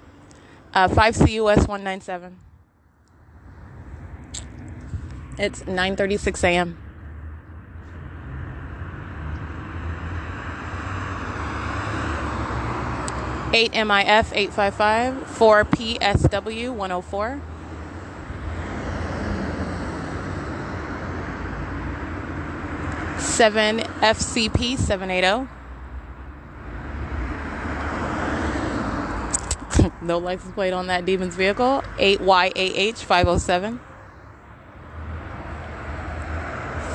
5CUS 197. It's 9:36 a.m. Eight MIF 855, 4 PSW 104. Seven FCP 780. No license plate on that demon's vehicle. 8YAH 507.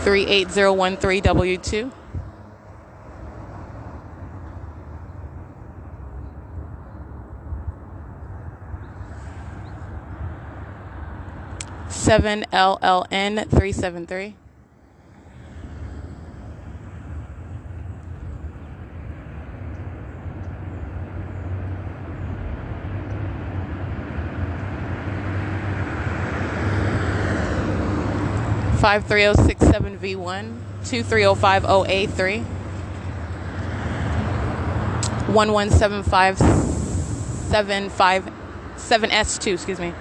38013W2. Seven LLN 373. 53067V1 23050A3 1175757S2, excuse me,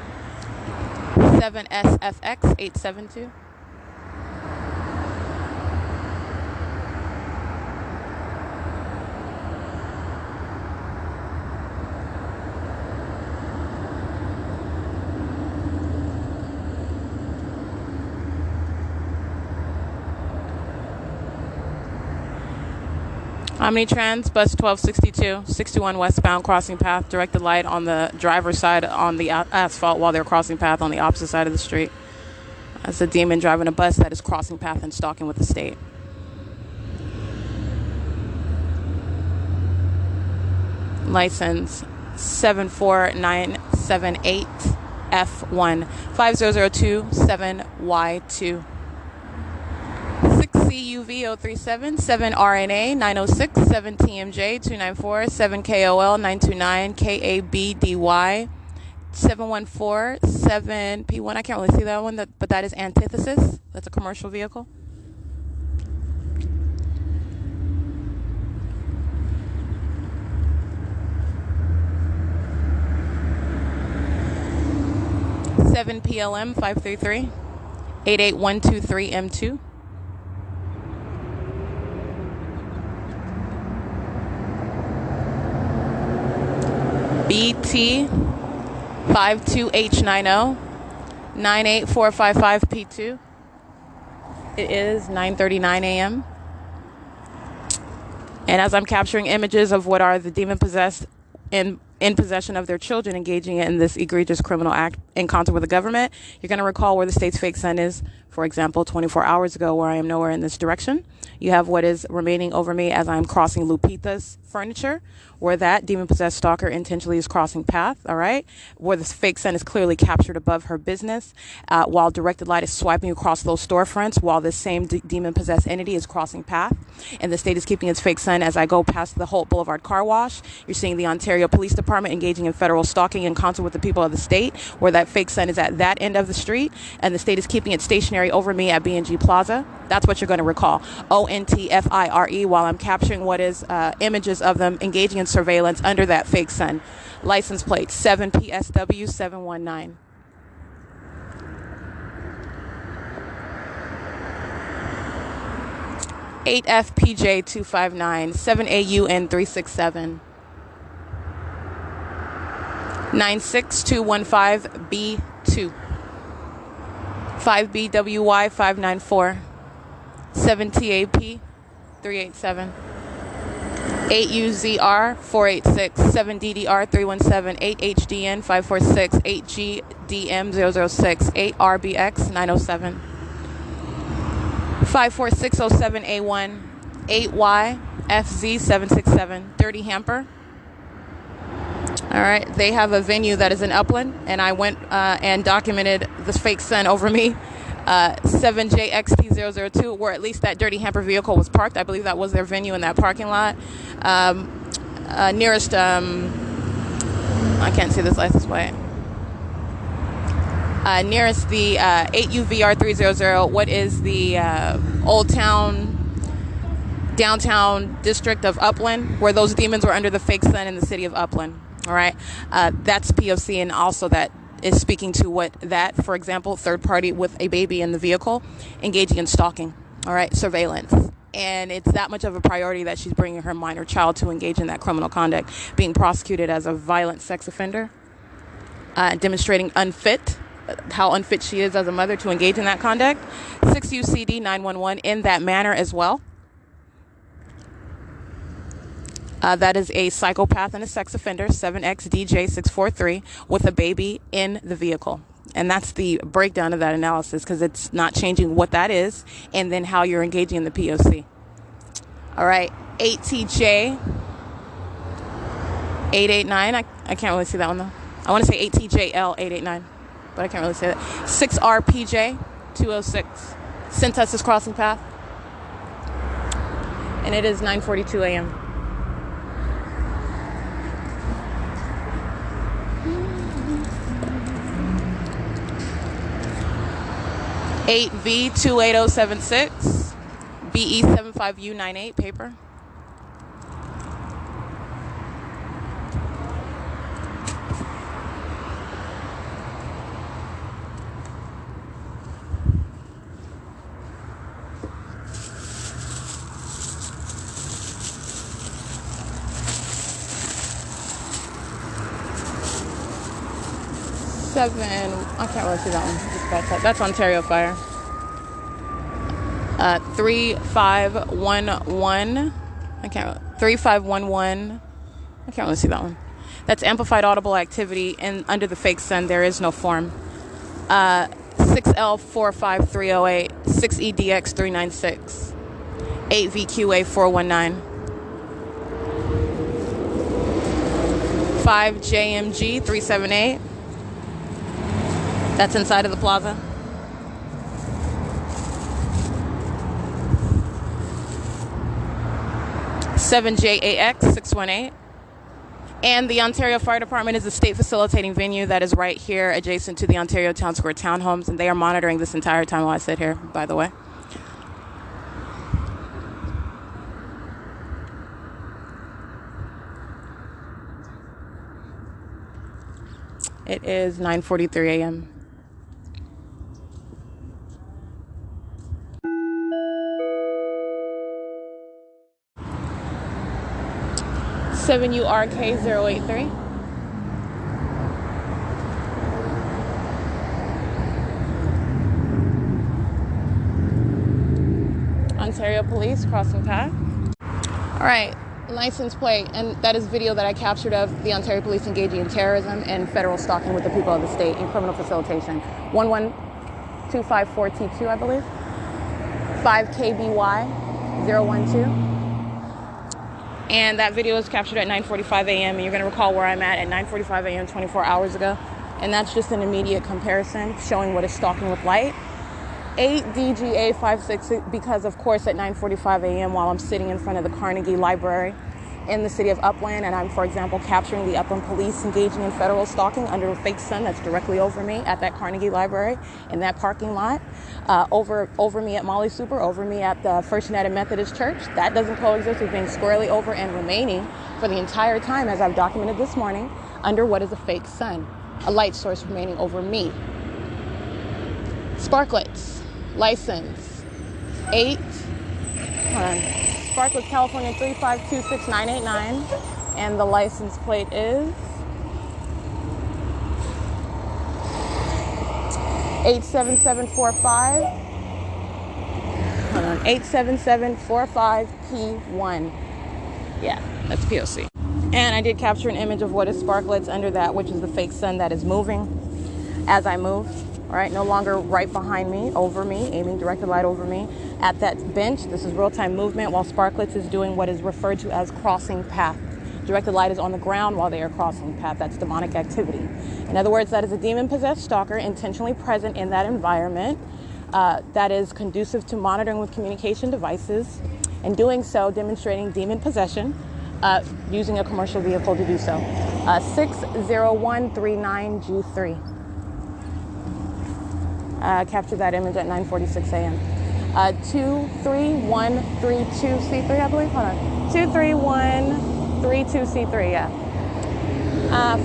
7SFX 872. Omnitrans, bus 1262, 61 westbound, crossing path, directed light on the driver's side on the asphalt while they're crossing path on the opposite side of the street. That's a demon driving a bus that is crossing path and stalking with the state. License 74978F1 50027Y2. CUV037, 7 RNA 906, 7 TMJ 294, 7 KOL 929, KABDY 714, 7 P1. I can't really see that one, but that is Antithesis. That's a commercial vehicle. Seven PLM 533, 88123M2. BT 52H90 98455P2. It is 9:39 a.m. And as I'm capturing images of what are the demon possessed in possession of their children engaging in this egregious criminal act in concert with the government, you're going to recall where the state's fake sun is. For example, 24 hours ago, where I am nowhere in this direction. You have what is remaining over me as I'm crossing Lupita's furniture, where that demon-possessed stalker intentionally is crossing path, all right? Where the fake sun is clearly captured above her business, while directed light is swiping across those storefronts, while this same demon-possessed entity is crossing path. And the state is keeping its fake sun as I go past the Holt Boulevard car wash. You're seeing the Ontario Police Department engaging in federal stalking in concert with the people of the state, where that fake sun is at that end of the street, and the state is keeping it stationary over me at B&G Plaza. That's what you're going to recall. ONTFIRE, while I'm capturing what is images of them engaging in surveillance under that fake sun. License plate 7 PSW 719. Eight FPJ 259, 7 AUN 367. 96215 B2. 5 BWY 594. 7 TAP 387. 8 UZR 486, 7 DDR 317, 8 HDN 546, 8 GDM 006, 8 RBX 907, 54607A1, 8Y FZ 767, 30 Hamper. All right, they have a venue that is in Upland, and I went and documented this fake sun over me. 7JXT002, where at least that dirty hamper vehicle was parked. I believe that was their venue in that parking lot. Nearest, I can't see this license plate. Nearest the 8UVR300, what is the Old Town downtown district of Upland, where those demons were under the fake sun in the city of Upland. All right, that's P.O.C, and also that is speaking to what that, for example, third party with a baby in the vehicle engaging in stalking. All right, surveillance. And it's that much of a priority that she's bringing her minor child to engage in that criminal conduct, being prosecuted as a violent sex offender, demonstrating how unfit she is as a mother to engage in that conduct. 6 UCD 911 in that manner as well. That is a psychopath and a sex offender, 7XDJ643, with a baby in the vehicle. And that's the breakdown of that analysis, because it's not changing what that is and then how you're engaging in the P.O.C. All right, 8TJ 889. I can't really see that one, though. I want to say 8TJL 889, but I can't really say that. 6RPJ 206. Synthesis crossing path. And it is 9:42 a.m. 8V28076, BE75U98 paper. I can't really see that one. That's Ontario Fire. 3511. 3511. I can't really see that one. That's amplified audible activity, and under the fake sun there is no form. 6L45308, 6EDX396, 8VQA419, 5JMG378. That's inside of the plaza. (7JAX618), and the Ontario Fire Department is a state facilitating venue that is right here adjacent to the Ontario Town Square townhomes, and they are monitoring this entire time while I sit here, by the way. It is 9:43 a.m. 7URK083. Ontario Police crossing path. All right, license plate, and that is video that I captured of the Ontario Police engaging in terrorism and federal stalking with the people of the state in criminal facilitation. 11254T2, I believe. 5KBY012. And that video was captured at 9:45 a.m. And you're going to recall where I'm at 9:45 a.m. 24 hours ago. And that's just an immediate comparison showing what is stalking with light. 8DGA56, because of course at 9:45 a.m. while I'm sitting in front of the Carnegie Library in the city of Upland, and I'm, for example, capturing the Upland Police engaging in federal stalking under a fake sun that's directly over me at that Carnegie Library in that parking lot, over me at Molly Super, over me at the First United Methodist Church. That doesn't coexist with being squarely over and remaining for the entire time, as I've documented this morning, under what is a fake sun, a light source remaining over me. Sparklets, license 8, Sparklets, California 3526989, and the license plate is 87745. 87745P1. Yeah, that's P.O.C. And I did capture an image of what is Sparklets under that, which is the fake sun that is moving as I move. All right, no longer right behind me, over me, aiming directed light over me at that bench. This is real-time movement while Sparklets is doing what is referred to as crossing path. Directed light is on the ground while they are crossing path. That's demonic activity. In other words, that is a demon-possessed stalker intentionally present in that environment that is conducive to monitoring with communication devices, and doing so demonstrating demon possession using a commercial vehicle to do so. 60139G3. Captured that image at 9:46 a.m. 23132C3, I believe. Hold on. 23132C3, yeah.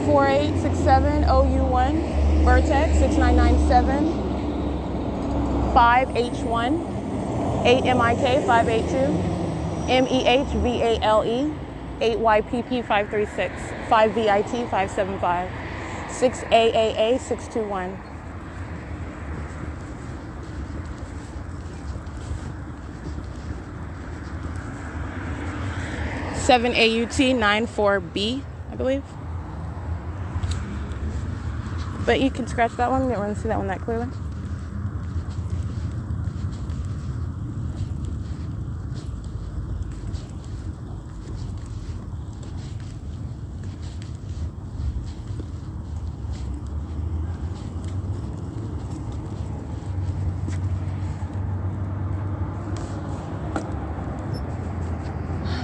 4867 OU1, Vertex 6997, 5H1, 8MIK 582, MEHVALE 8YPP 536, 5VIT 575, 6AAA 621. 7AUT 94B, I believe. But you can scratch that one. You didn't really see that one that clearly.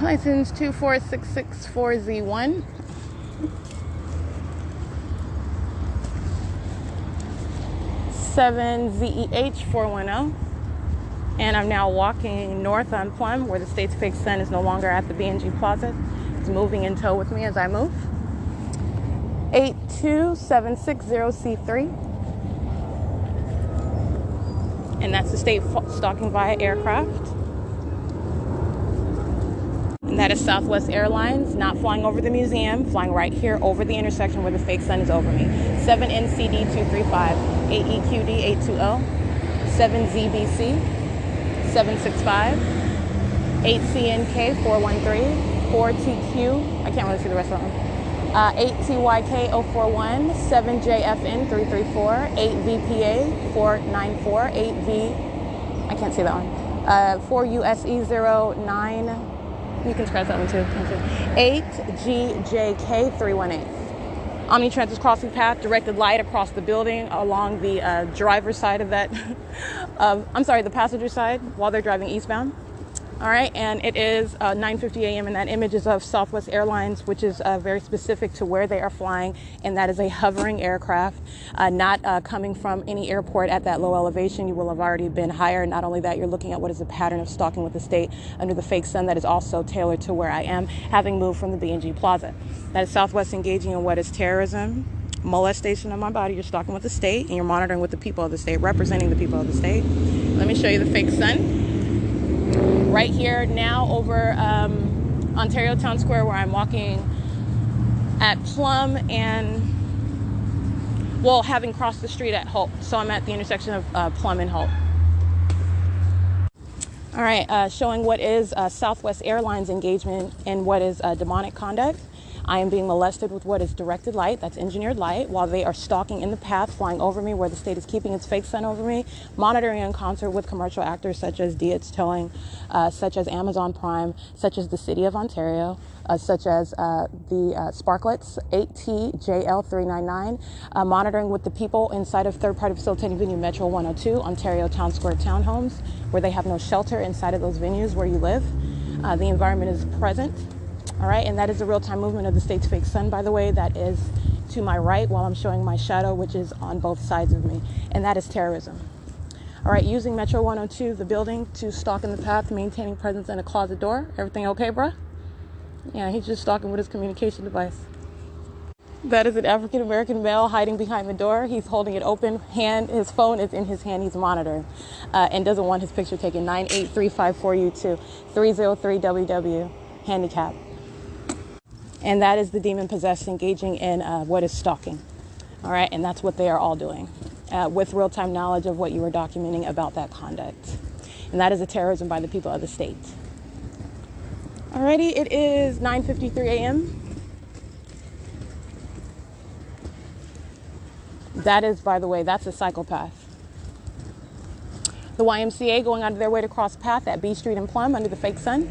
License 24664Z1. ZEH 410, and I'm now walking north on Plum, where the state's fake sun is no longer at the B&G Plaza. It's moving in tow with me as I move. 82760C3, and that's the state stalking via aircraft. And that is Southwest Airlines, not flying over the museum, flying right here over the intersection where the fake sun is over me. 7NCD 235, 8EQD 820, 7ZBC 765, 8CNK 413, 4TQ, I can't really see the rest of them, 8TYK 041, 7JFN 334, 8VPA 494, 8V, I can't see that one, 4U.S.C 09, you can scratch that one too. 8GJK 318. Omnitrans is crossing path, directed light across the building along the driver's side of that, the passenger side while they're driving eastbound. All right, and it is 9:50 a.m. and that image is of Southwest Airlines, which is very specific to where they are flying, and that is a hovering aircraft, not coming from any airport at that low elevation. You will have already been higher. Not only that, you're looking at what is a pattern of stalking with the state under the fake sun that is also tailored to where I am, having moved from the B&G Plaza. That is Southwest engaging in what is terrorism, molestation of my body. You're stalking with the state, and you're monitoring with the people of the state, representing the people of the state. Let me show you the fake sun. Right here now over Ontario Town Square, where I'm walking at Plum and, well, having crossed the street at Holt. So I'm at the intersection of Plum and Holt. All right, showing what is Southwest Airlines engagement in what is demonic conduct. I am being molested with what is directed light, that's engineered light, while they are stalking in the path, flying over me where the state is keeping its fake sun over me, monitoring in concert with commercial actors such as Dietz Towing, such as Amazon Prime, such as the City of Ontario, such as the Sparklets, 8TJL399, monitoring with the people inside of third-party facilitating venue Metro 102, Ontario Town Square Townhomes, where they have no shelter inside of those venues where you live. The environment is present. All right, and that is the real-time movement of the state's fake sun, by the way. That is to my right while I'm showing my shadow, which is on both sides of me, and that is terrorism. All right, using Metro 102, the building, to stalk in the path, maintaining presence in a closet door. Everything okay, bruh? Yeah, he's just stalking with his communication device. That is an African-American male hiding behind the door. He's holding it open. His phone is in his hand. He's monitoring and doesn't want his picture taken. 98354U2, 303WW, handicap. And that is the demon possessed engaging in what is stalking. All right, and that's what they are all doing with real-time knowledge of what you are documenting about that conduct. And that is a terrorism by the people of the state. Alrighty, it is 9:53 a.m. That is, by the way, that's a psychopath. The YMCA going out of their way to cross path at B Street and Plum under the fake sun.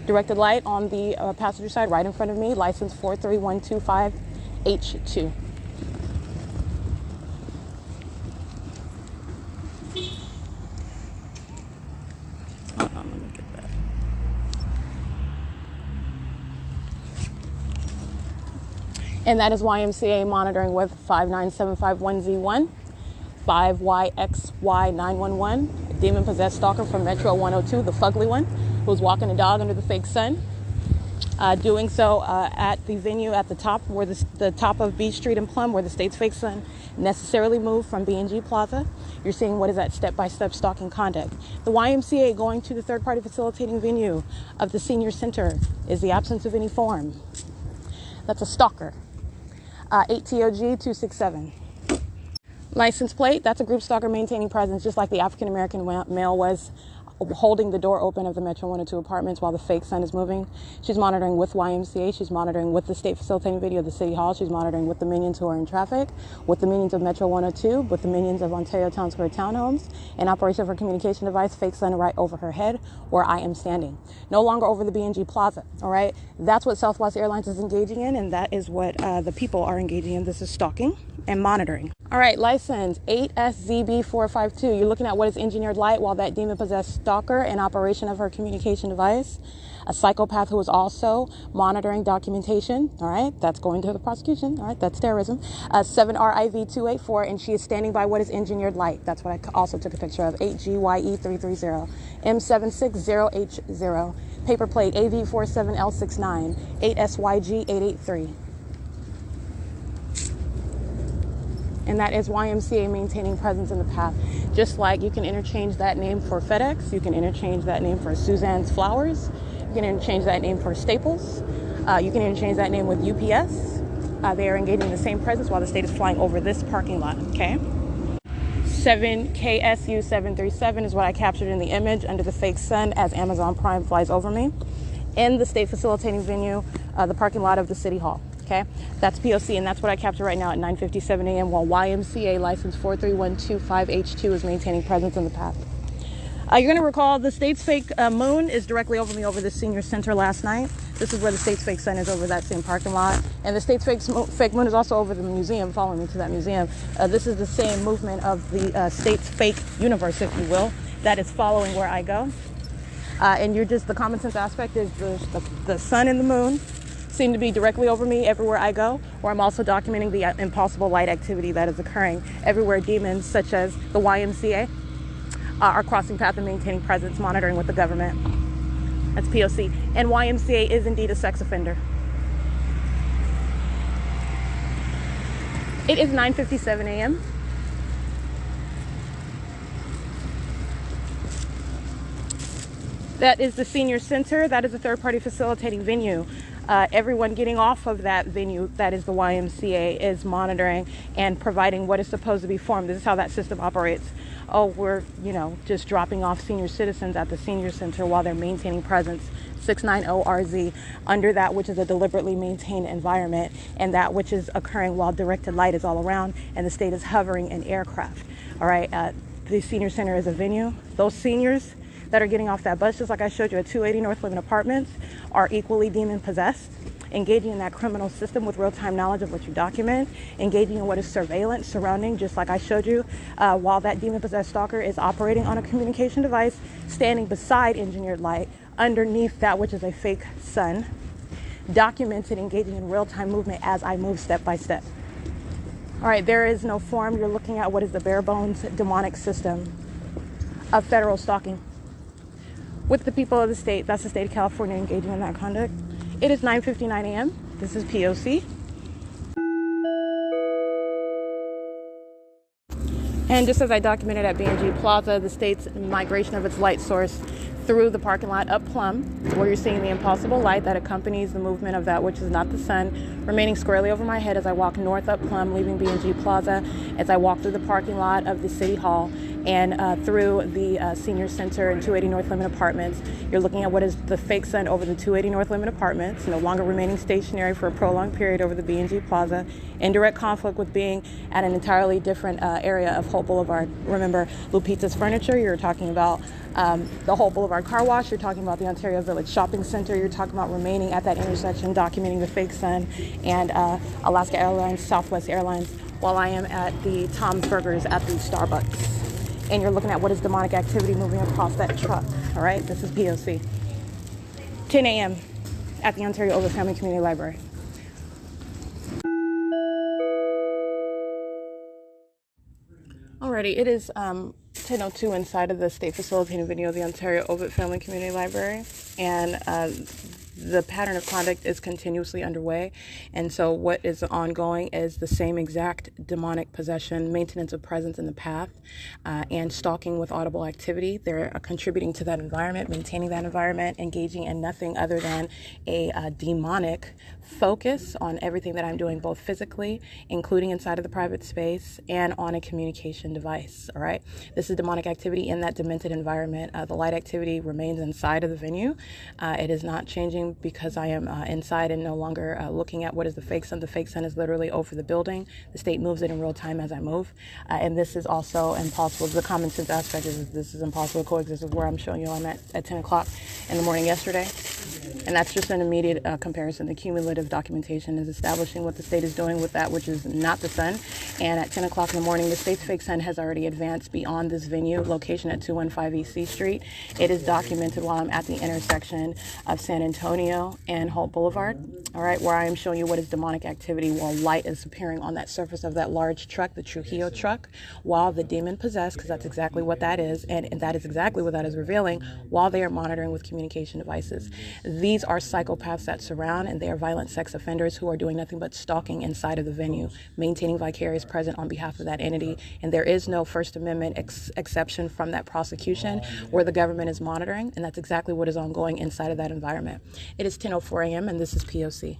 Directed light on the passenger side right in front of me, license 43125H2. Hold on, let me get that. And that is YMCA monitoring with 59751Z1, 5YXY911, a demon-possessed stalker from Metro 102, the fugly one, who was walking a dog under the fake sun. Doing so at the venue at the top, where the top of Beach Street and Plum, where the state's fake sun necessarily moved from B&G Plaza. You're seeing what is that step-by-step stalking conduct. The YMCA going to the third-party facilitating venue of the senior center is the absence of any form. That's a stalker. 8TOG267. License plate, that's a group stalker maintaining presence, just like the African-American male was holding the door open of the Metro 102 apartments while the fake sun is moving. She's monitoring with YMCA. She's monitoring with the state facilitating video of the City Hall. She's monitoring with the minions who are in traffic, with the minions of Metro 102, with the minions of Ontario Town Square Townhomes, in operation of her communication device, fake sun right over her head where I am standing. No longer over the B&G Plaza, all right? That's what Southwest Airlines is engaging in, and that is what the people are engaging in. This is stalking and monitoring. All right, license 8SZB452. You're looking at what is engineered light while that demon-possessed stalker in operation of her communication device. A psychopath who is also monitoring documentation. All right, that's going to the prosecution. All right, that's terrorism. 7RIV284, and she is standing by what is engineered light. That's what I also took a picture of. 8GYE330, M760H0, paper plate AV47L69, 8SYG883. And that is YMCA maintaining presence in the path. Just like you can interchange that name for FedEx, you can interchange that name for Suzanne's Flowers, you can interchange that name for Staples, you can interchange that name with UPS. They are engaging the same presence while the state is flying over this parking lot, okay? 7KSU737 is what I captured in the image under the fake sun as Amazon Prime flies over me in the state facilitating venue, the parking lot of the City Hall. Okay, that's P.O.C, and that's what I capture right now at 9:57 a.m. while YMCA license 43125H2 is maintaining presence in the path. You're going to recall the state's fake moon is directly over me over the senior center last night. This is where the state's fake sun is, over that same parking lot. And the state's fake moon is also over the museum, following me to that museum. This is the same movement of the state's fake universe, if you will, that is following where I go. And the common sense aspect is the sun and the moon seem to be directly over me everywhere I go, where I'm also documenting the impossible light activity that is occurring everywhere demons such as the YMCA are crossing path and maintaining presence, monitoring with the government. That's P.O.C. And YMCA is indeed a sex offender. It is 9:57 a.m. That is the senior center. That is a third-party facilitating venue. Everyone getting off of that venue, that is the YMCA, is monitoring and providing what is supposed to be formed. This is how that system operates. Oh, we're, just dropping off senior citizens at the senior center while they're maintaining presence. 690RZ under that which is a deliberately maintained environment, and that which is occurring while directed light is all around and the state is hovering an aircraft. All right, the senior center is a venue. Those seniors that are getting off that bus, just like I showed you at 280 North Living Apartments, are equally demon possessed, engaging in that criminal system with real-time knowledge of what you document, engaging in what is surveillance surrounding, just like I showed you, while that demon-possessed stalker is operating on a communication device, standing beside engineered light, underneath that which is a fake sun, documented, engaging in real-time movement as I move step by step. All right, there is no form. You're looking at what is the bare bones demonic system of federal stalking with the people of the state. That's the state of California engaging in that conduct. It is 9:59 a.m. This is P.O.C. And just as I documented at B&G Plaza, the state's migration of its light source through the parking lot up Plum, where you're seeing the impossible light that accompanies the movement of that which is not the sun, remaining squarely over my head as I walk north up Plum, leaving B&G Plaza, as I walk through the parking lot of the City Hall and through the Senior Center and 280 North Lemon Apartments. You're looking at what is the fake sun over the 280 North Lemon Apartments, no longer remaining stationary for a prolonged period over the B&G Plaza, in direct conflict with being at an entirely different area of Hope Boulevard. Remember, Lupita's Furniture, you're talking about the Hope Boulevard Car Wash, you're talking about the Ontario Village Shopping Center, you're talking about remaining at that intersection, documenting the fake sun, and Alaska Airlines, Southwest Airlines, while I am at the Tom's Burgers at the Starbucks. And you're looking at what is demonic activity moving across that truck. All right, this is P.O.C. 10 a.m. at the Ontario Over Family Community Library. Alrighty, it is 10:02 inside of the state facilitating venue of the Ontario Ovitt Family Community Library, and the pattern of conduct is continuously underway. And so what is ongoing is the same exact demonic possession, maintenance of presence in the path, and stalking with audible activity. They're contributing to that environment, maintaining that environment, engaging in nothing other than a demonic focus on everything that I'm doing, both physically, including inside of the private space, and on a communication device. All right, this is demonic activity in that demented environment. The light activity remains inside of the venue. It is not changing because I am inside and no longer looking at what is the fake sun. The fake sun is literally over the building. The state moves it in real time as I move, and this is also impossible. The common sense aspect is this is impossible to coexist with where I'm showing you I'm at 10 o'clock in the morning yesterday. And that's just an immediate comparison. The cumulative documentation is establishing what the state is doing with that which is not the sun. And at 10 o'clock in the morning, the state's fake sun has already advanced beyond this venue location at 215 E.C. Street. It is documented while I'm at the intersection of San Antonio and Holt Boulevard, all right, where I am showing you what is demonic activity while light is appearing on that surface of that large truck, the Trujillo truck, while the demon possessed, because that's exactly what that is, and that is exactly what that is revealing, while they are monitoring with communication devices. These are psychopaths that surround, and they are violent sex offenders who are doing nothing but stalking inside of the venue, maintaining vicarious presence on behalf of that entity. And there is no First Amendment exception from that prosecution where the government is monitoring, and that's exactly what is ongoing inside of that environment. It is 10:04 a.m. and this is P.O.C.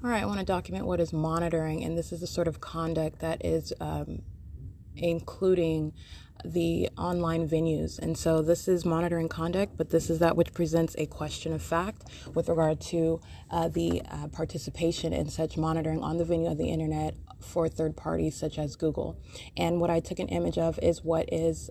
All right, I want to document what is monitoring, and this is the sort of conduct that is including the online venues. And so this is monitoring conduct, but this is that which presents a question of fact with regard to the participation in such monitoring on the venue of the internet for third parties such as Google. And what I took an image of is what is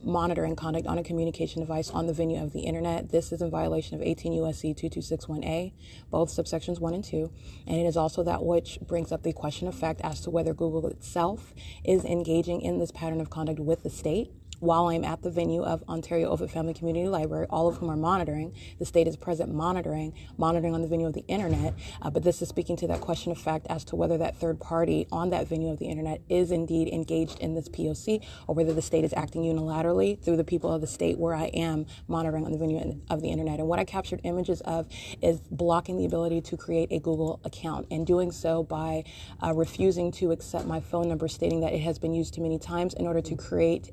monitoring conduct on a communication device on the venue of the internet. This is in violation of 18 U.S.C. 2261A, both subsections 1 and 2. And it is also that which brings up the question of fact as to whether Google itself is engaging in this pattern of conduct with the state. While I'm at the venue of Ontario Ovitt Family Community Library, all of whom are monitoring, the state is present monitoring on the venue of the internet, but this is speaking to that question of fact as to whether that third party on that venue of the internet is indeed engaged in this P.O.C. or whether the state is acting unilaterally through the people of the state where I am monitoring on the venue of the internet. And what I captured images of is blocking the ability to create a Google account, and doing so by refusing to accept my phone number, stating that it has been used too many times in order to create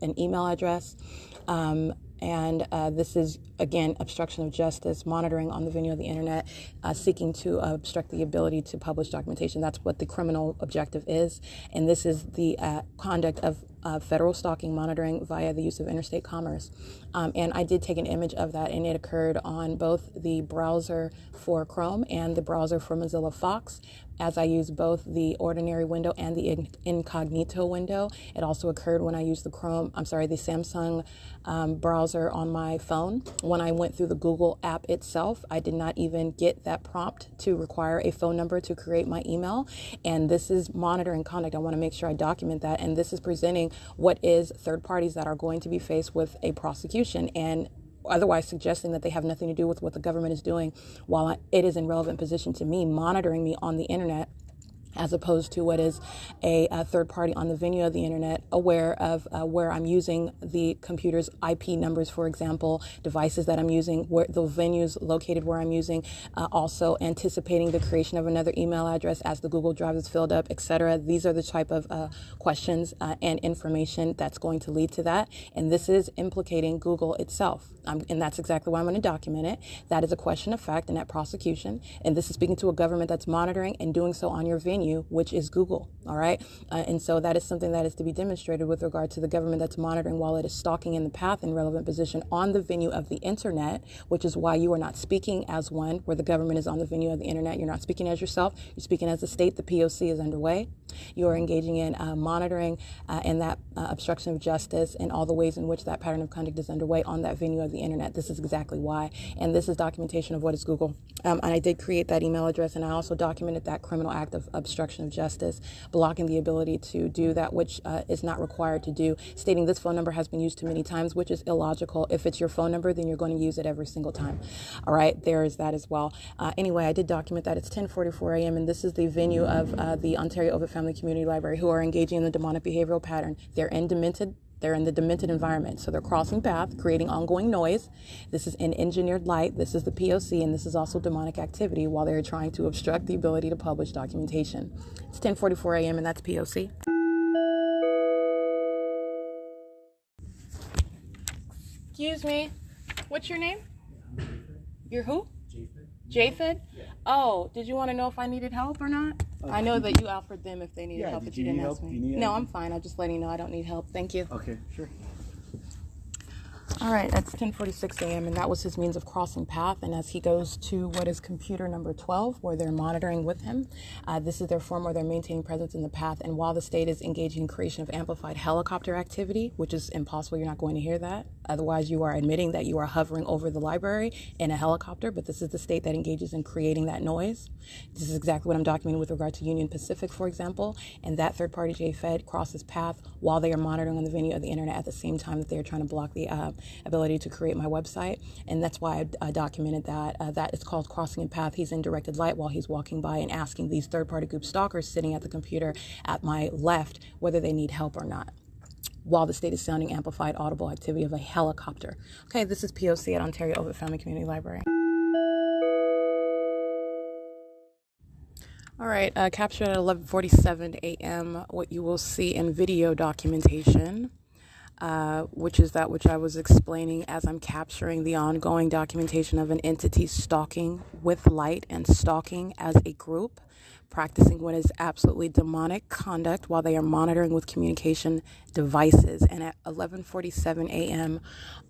an email address. And this is, again, obstruction of justice, monitoring on the venue of the internet, seeking to obstruct the ability to publish documentation. That's what the criminal objective is. And this is the conduct of federal stalking, monitoring via the use of interstate commerce. And I did take an image of that, and it occurred on both the browser for Chrome and the browser for Mozilla Fox, as I use both the ordinary window and the incognito window. It also occurred when I used the Samsung browser on my phone. When I went through the Google app itself, I did not even get that prompt to require a phone number to create my email. And this is monitoring conduct. I want to make sure I document that. And this is presenting what is third parties that are going to be faced with a prosecution, and otherwise suggesting that they have nothing to do with what the government is doing, while it is in relevant position to me, monitoring me on the internet, as opposed to what is a third party on the venue of the internet, aware of where I'm using the computer's IP numbers, for example, devices that I'm using, where the venues located where I'm using, also anticipating the creation of another email address as the Google Drive is filled up, etc. These are the type of questions and information that's going to lead to that. And this is implicating Google itself. And that's exactly why I'm going to document it. That is a question of fact in that prosecution. And this is speaking to a government that's monitoring and doing so on your venue, which is Google. All right. And so that is something that is to be demonstrated with regard to the government that's monitoring while it is stalking in the path in relevant position on the venue of the internet, which is why you are not speaking as one where the government is on the venue of the internet. You're not speaking as yourself. You're speaking as the state. The P.O.C. is underway. You are engaging in monitoring and that obstruction of justice and all the ways in which that pattern of conduct is underway on that venue of the internet. This is exactly why. And this is documentation of what is Google. And I did create that email address, and I also documented that criminal act of obstruction of justice, blocking the ability to do that which is not required to do, stating this phone number has been used too many times, which is illogical. If it's your phone number, then you're going to use it every single time. All right, there is that as well. Anyway, I did document that. It's 10:44 a.m. and this is the venue of the Ontario Ovitt Family Community Library, who are engaging in the demonic behavioral pattern. They're in the demented environment. So they're crossing path, creating ongoing noise. This is an engineered light. This is the P.O.C. and this is also demonic activity while they're trying to obstruct the ability to publish documentation. It's 10:44 a.m. and that's P.O.C. Excuse me. What's your name? You're who? Japheth? Yeah. Oh, did you want to know if I needed help or not? I know that you offered them if they needed help, but you didn't ask me. No, I'm fine. I'm just letting you know I don't need help. Thank you. Okay, sure. All right, that's 10:46 a.m. and that was his means of crossing path. And as he goes to what is computer number 12, where they're monitoring with him, this is their form where they're maintaining presence in the path. And while the state is engaging in creation of amplified helicopter activity, which is impossible, you're not going to hear that. Otherwise, you are admitting that you are hovering over the library in a helicopter, but this is the state that engages in creating that noise. This is exactly what I'm documenting with regard to Union Pacific, for example, and that third-party JFed crosses path while they are monitoring on the venue of the internet at the same time that they're trying to block the ability to create my website, and that's why I documented that. That is called crossing a path. He's in directed light while he's walking by and asking these third-party group stalkers sitting at the computer at my left whether they need help or not, while the state is sounding amplified audible activity of a helicopter. Okay, this is P.O.C. at Ontario Ovitt Family Community Library. All right, captured at 11:47 a.m. what you will see in video documentation, which is that which I was explaining as I'm capturing the ongoing documentation of an entity stalking with light and stalking as a group, practicing what is absolutely demonic conduct while they are monitoring with communication devices. And at 11:47 a.m.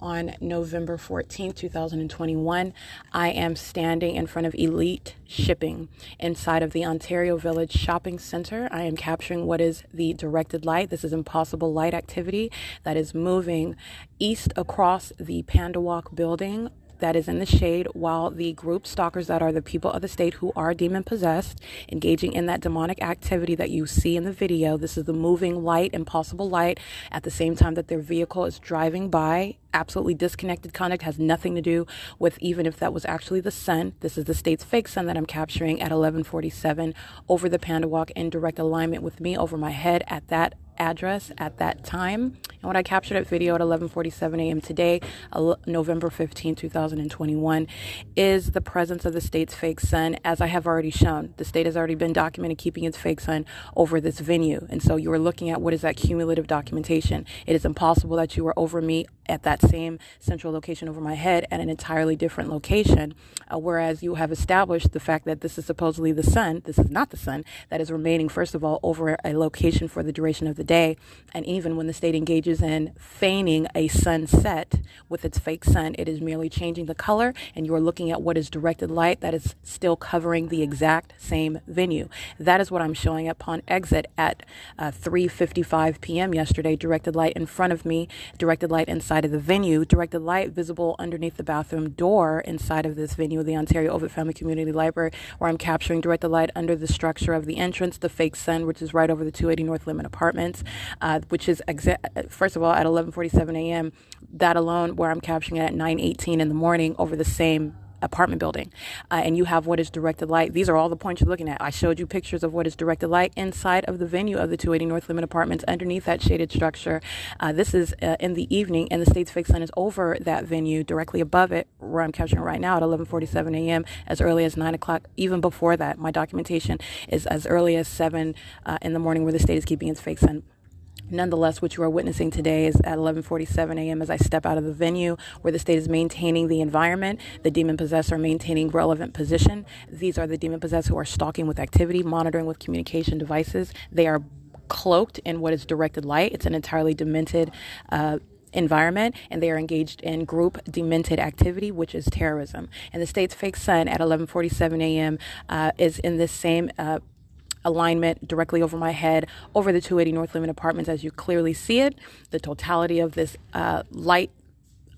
on November 14, 2021, I am standing in front of Elite Shipping inside of the Ontario Village Shopping Center. I am capturing what is the directed light. This is impossible light activity that is moving east across the Panda Walk building that is in the shade, while the group stalkers that are the people of the state who are demon possessed, engaging in that demonic activity that you see in the video. This is the moving light, impossible light, at the same time that their vehicle is driving by. Absolutely disconnected conduct, has nothing to do with even if that was actually the sun. This is the state's fake sun that I'm capturing at 11:47 over the Panda Walk in direct alignment with me over my head at that address at that time. And what I captured at video at 11:47 a.m. today, November 15, 2021, is the presence of the state's fake sun. As I have already shown, the state has already been documented keeping its fake sun over this venue. And so you are looking at what is that cumulative documentation. It is impossible that you are over me at that same central location over my head at an entirely different location, whereas you have established the fact that this is supposedly the sun. This is not the sun that is remaining, first of all, over a location for the duration of the day. And even when the state engages in feigning a sunset with its fake sun, it is merely changing the color, and you are looking at what is directed light that is still covering the exact same venue. That is what I'm showing upon exit at 3:55 p.m. yesterday. Directed light in front of me, directed light inside of the venue, directed light visible underneath the bathroom door inside of this venue, the Ontario Ovitt Family Community Library, where I'm capturing directed light under the structure of the entrance, the fake sun, which is right over the 280 North Limit Apartments, which is, first of all, at 11:47 a.m., that alone, where I'm capturing it at 9:18 in the morning over the same apartment building, and you have what is directed light. These are all the points you're looking at. I showed you pictures of what is directed light inside of the venue of the 280 North Limit Apartments underneath that shaded structure. This is in the evening, and the state's fake sun is over that venue, directly above it, where I'm capturing right now at 11:47 a.m. as early as 9 o'clock. Even before that, my documentation is as early as 7 in the morning, where the state is keeping its fake sun. Nonetheless, what you are witnessing today is at 11:47 a.m. as I step out of the venue where the state is maintaining the environment. The demon possessed are maintaining relevant position. These are the demon possessed who are stalking with activity, monitoring with communication devices. They are cloaked in what is directed light. It's an entirely demented environment, and they are engaged in group demented activity, which is terrorism. And the state's fake sun at 11:47 a.m. Is in this same alignment directly over my head, over the 280 North Lehman Apartments, as you clearly see it. The totality of this light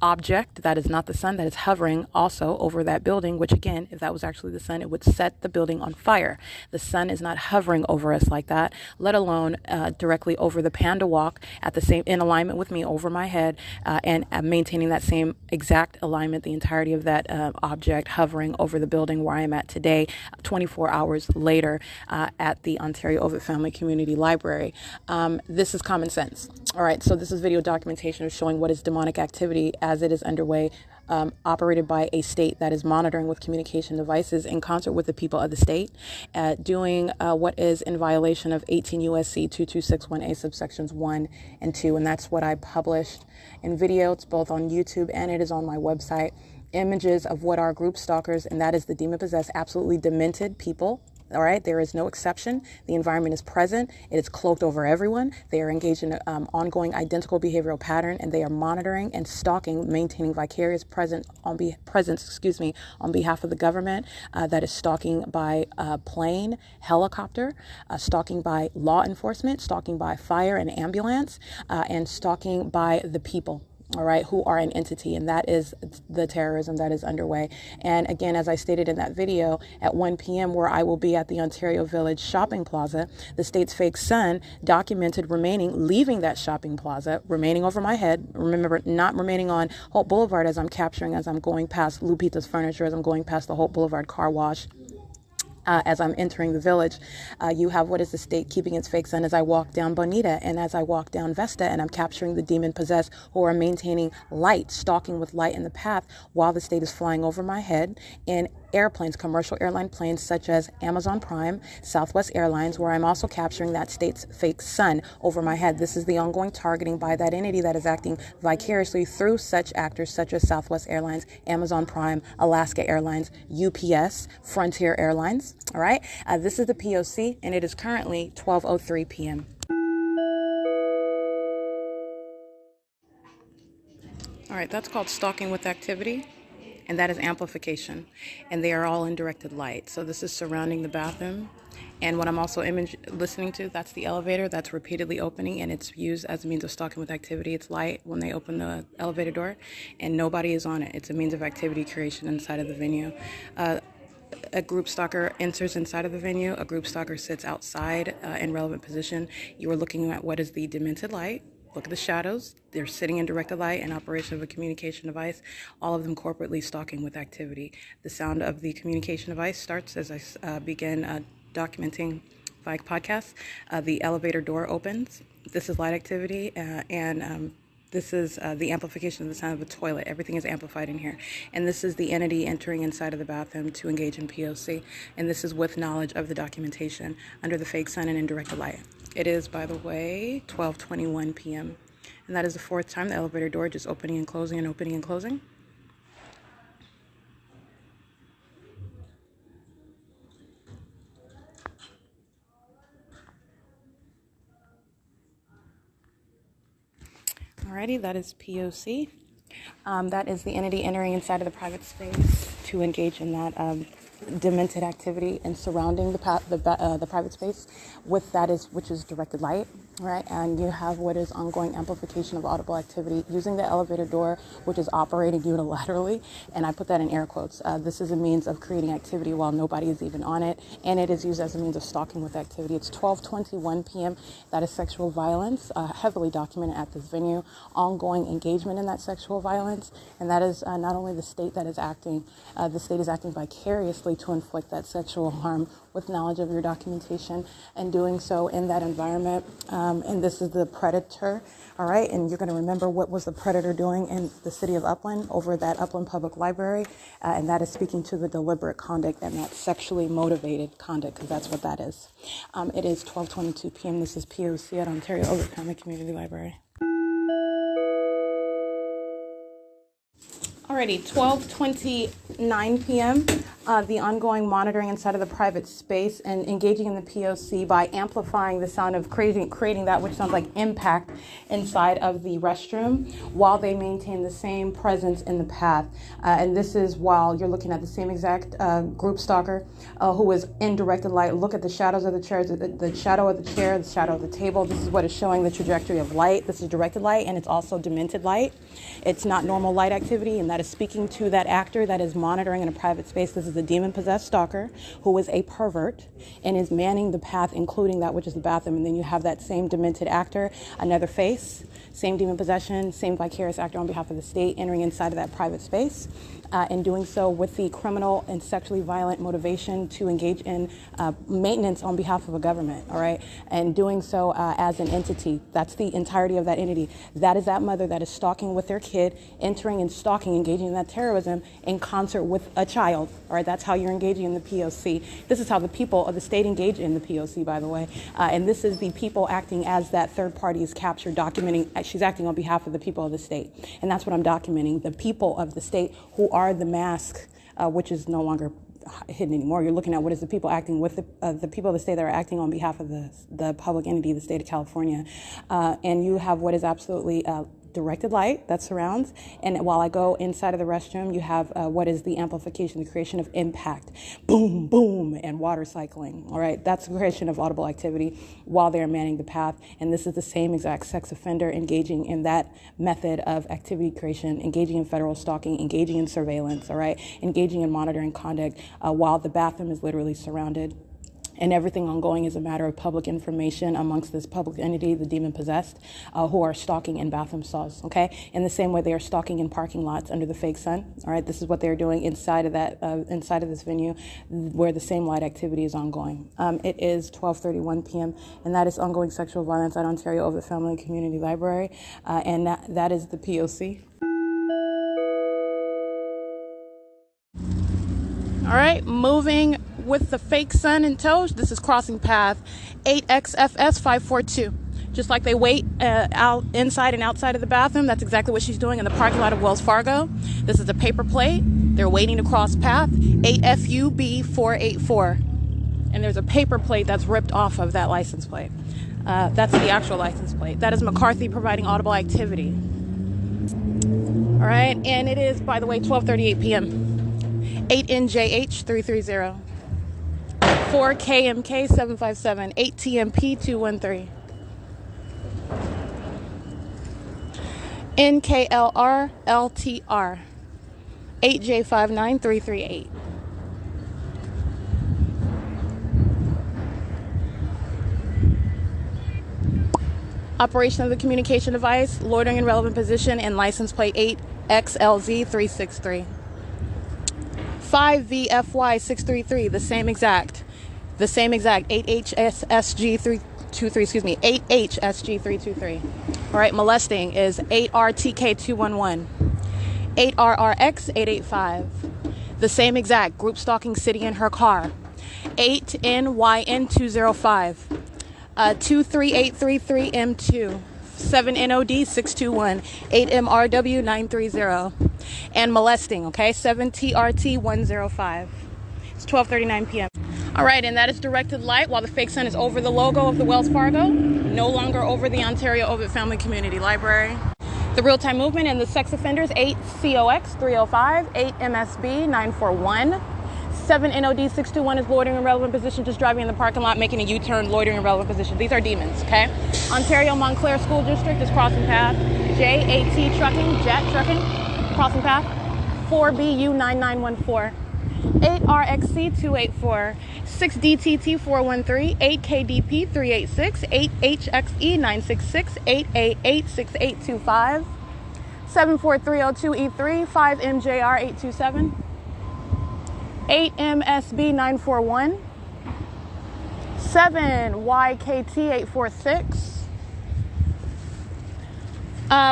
object that is not the sun, that is hovering also over that building, which again, if that was actually the sun, it would set the building on fire. The sun is not hovering over us like that, let alone directly over the Panda Walk at the same, in alignment with me over my head, and maintaining that same exact alignment, the entirety of that object hovering over the building where I am at today, 24 hours later, at the Ontario Ovitt Family Community Library. This is common sense. All right, so this is video documentation of showing what is demonic activity as it is underway, operated by a state that is monitoring with communication devices in concert with the people of the state, doing what is in violation of 18 U.S.C. 2261A subsections 1 and 2. And that's what I published in video. It's both on YouTube and it is on my website. Images of what are group stalkers, and that is the demon-possessed, absolutely demented people. All right, there is no exception. The environment is present. It is cloaked over everyone. They are engaged in an ongoing identical behavioral pattern, and they are monitoring and stalking, maintaining vicarious presence on behalf of the government. That is stalking by plane, helicopter, stalking by law enforcement, stalking by fire and ambulance, and stalking by the people. All right, who are an entity, and that is the terrorism that is underway. And again, as I stated in that video, at 1 p.m., where I will be at the Ontario Village Shopping Plaza, the state's fake sun documented leaving that shopping plaza, remaining over my head. Remember, not remaining on Hope Boulevard as I'm capturing, as I'm going past Lupita's Furniture, as I'm going past the Hope Boulevard car wash. As I'm entering the village, you have what is the state keeping its fake sun as I walk down Bonita and as I walk down Vesta, and I'm capturing the demon-possessed who are maintaining light, stalking with light in the path while the state is flying over my head in airplanes, commercial airline planes such as Amazon Prime, Southwest Airlines, where I'm also capturing that state's fake sun over my head. This is the ongoing targeting by that entity that is acting vicariously through such actors such as Southwest Airlines, Amazon Prime, Alaska Airlines, UPS, Frontier Airlines. All right. This is the P.O.C. and it is currently 12:03 p.m. All right. That's called stalking with activity. And that is amplification. And they are all in directed light. So this is surrounding the bathroom. And what I'm also listening to, that's the elevator that's repeatedly opening, and it's used as a means of stalking with activity. It's light when they open the elevator door, and nobody is on it. It's a means of activity creation inside of the venue. A group stalker enters inside of the venue. A group stalker sits outside in relevant position. You are looking at what is the demented light. Look at the shadows. They're sitting in directed light and operation of a communication device, all of them corporately stalking with activity. The sound of the communication device starts as I begin documenting via podcast. The elevator door opens. This is light activity, and this is the amplification of the sound of a toilet. Everything is amplified in here. And this is the entity entering inside of the bathroom to engage in P.O.C. And this is with knowledge of the documentation under the fake sun and in directed light. It is, by the way, 12:21 p.m. And that is the fourth time the elevator door just opening and closing and opening and closing. Alrighty, that is P.O.C. That is the entity entering inside of the private space to engage in that demented activity and surrounding the private space with which is directed light. Right, and you have what is ongoing amplification of audible activity using the elevator door, which is operating unilaterally, and I put that in air quotes. This is a means of creating activity while nobody is even on it, and it is used as a means of stalking with activity. It's 12:21 p.m. That is sexual violence, heavily documented at this venue, ongoing engagement in that sexual violence, and that is not only the state that is acting, the state is acting vicariously to inflict that sexual harm with knowledge of your documentation and doing so in that environment. And this is the predator, all right? And you're going to remember what was the predator doing in the city of Upland over at that Upland Public Library, and that is speaking to the deliberate conduct and that sexually motivated conduct, because that's what that is. It is 12:22 p.m. This is P.O.C. at Ontario Ovitt Family Community Library. All Alrighty, 12:29 p.m. The ongoing monitoring inside of the private space and engaging in the P.O.C. by amplifying the sound of creating that which sounds like impact inside of the restroom while they maintain the same presence in the path. And this is while you're looking at the same exact group stalker who is in directed light. Look at the shadows of the chairs, the shadow of the chair, the shadow of the table. This is what is showing the trajectory of light. This is directed light, and it's also demented light. It's not normal light activity, and that is speaking to that actor that is monitoring in a private space. This is a demon-possessed stalker who is a pervert and is manning the path, including that which is the bathroom. And then you have that same demented actor, another face, same demon possession, same vicarious actor on behalf of the state entering inside of that private space and doing so with the criminal and sexually violent motivation to engage in maintenance on behalf of a government, all right? And doing so as an entity. That's the entirety of that entity. That is that mother that is stalking with their kid, entering and stalking, engaging in that terrorism in concert with a child, all right? That's how you're engaging in the P.O.C. This is how the people of the state engage in the P.O.C., by the way. And this is the people acting as that third party is captured, documenting, she's acting on behalf of the people of the state. And that's what I'm documenting, the people of the state who are the mask, which is no longer hidden anymore. You're looking at what is the people acting with the people of the state that are acting on behalf of the public entity, the state of California. And you have what is absolutely directed light that surrounds. And while I go inside of the restroom, you have what is the amplification, the creation of impact, boom, boom, and water cycling. All right, that's the creation of audible activity while they're manning the path. And this is the same exact sex offender engaging in that method of activity creation, engaging in federal stalking, engaging in surveillance, all right, engaging in monitoring conduct while the bathroom is literally surrounded. And everything ongoing is a matter of public information amongst this public entity, the demon-possessed, who are stalking in bathroom stalls, okay? In the same way they are stalking in parking lots under the fake sun, all right? This is what they're doing inside of that, inside of this venue where the same light activity is ongoing. It is 12:31 p.m., and that is ongoing sexual violence at Ontario Ovitt Family and Community Library, and that is the P.O.C. All right, moving with the fake sun in tow. This is crossing path 8XFS 542. Just like they wait out inside and outside of the bathroom, that's exactly what she's doing in the parking lot of Wells Fargo. This is a paper plate. They're waiting to cross path 8FUB 484. And there's a paper plate that's ripped off of that license plate. That's the actual license plate. That is McCarthy providing audible activity. All right, and it is, by the way, 12:38 p.m. 8NJH 330, 4KMK 757, 8TMP 213, NKLR LTR 8J59 338. Operation of the communication device, loitering in relevant position, and license plate 8XLZ 363. 5VFY 633, the same exact 8HSG 323, 8HSG 323. All right, molesting is 8RTK 211, 8RRX 885, the same exact group stalking city in her car, 8NYN 205, 23833M2, 7NOD 621, 8MRW 930. And molesting, okay, 7TRT 105. It's 12:39 p.m. All right, and that is directed light while the fake sun is over the logo of the Wells Fargo, no longer over the Ontario Ovitt Family Community Library. The real-time movement and the sex offenders, 8COX 305, 8MSB 941. 7NOD 621 is loitering in relevant position, just driving in the parking lot, making a U-turn, loitering in relevant position. These are demons, okay? Ontario Montclair School District is crossing path. JAT Trucking, JAT Trucking, crossing path. 4BU9914. 8RXC284. 6DTT 413. 8KDP 386. 8HXE 966. 8A86825. 74302E3. 5MJR 827. 8MSB 941, 7YKT 846,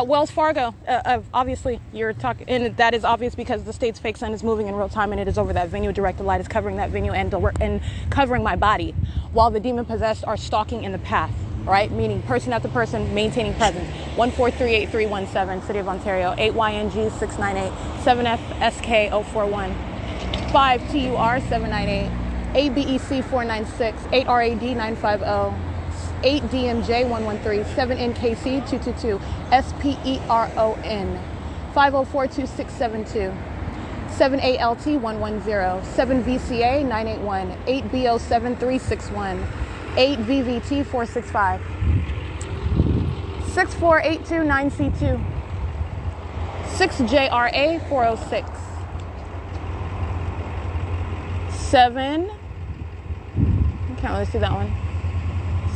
Wells Fargo. Obviously, you're talking, and that is obvious because the state's fake sun is moving in real time, and it is over that venue. Directed light is covering that venue and covering my body, while the demon possessed are stalking in the path. right? Meaning person after person, maintaining presence. 1438317, City of Ontario. 8YNG698, 7FSK041, 5TUR798, 8BEC496, 8RAD950, 8DMJ113, 7NKC222, SPERON, 5042672, 7ALT110, 7VCA981, 8BO7361, 8VVT465, 64829C2, 6JRA406, 7, I can't really see that one,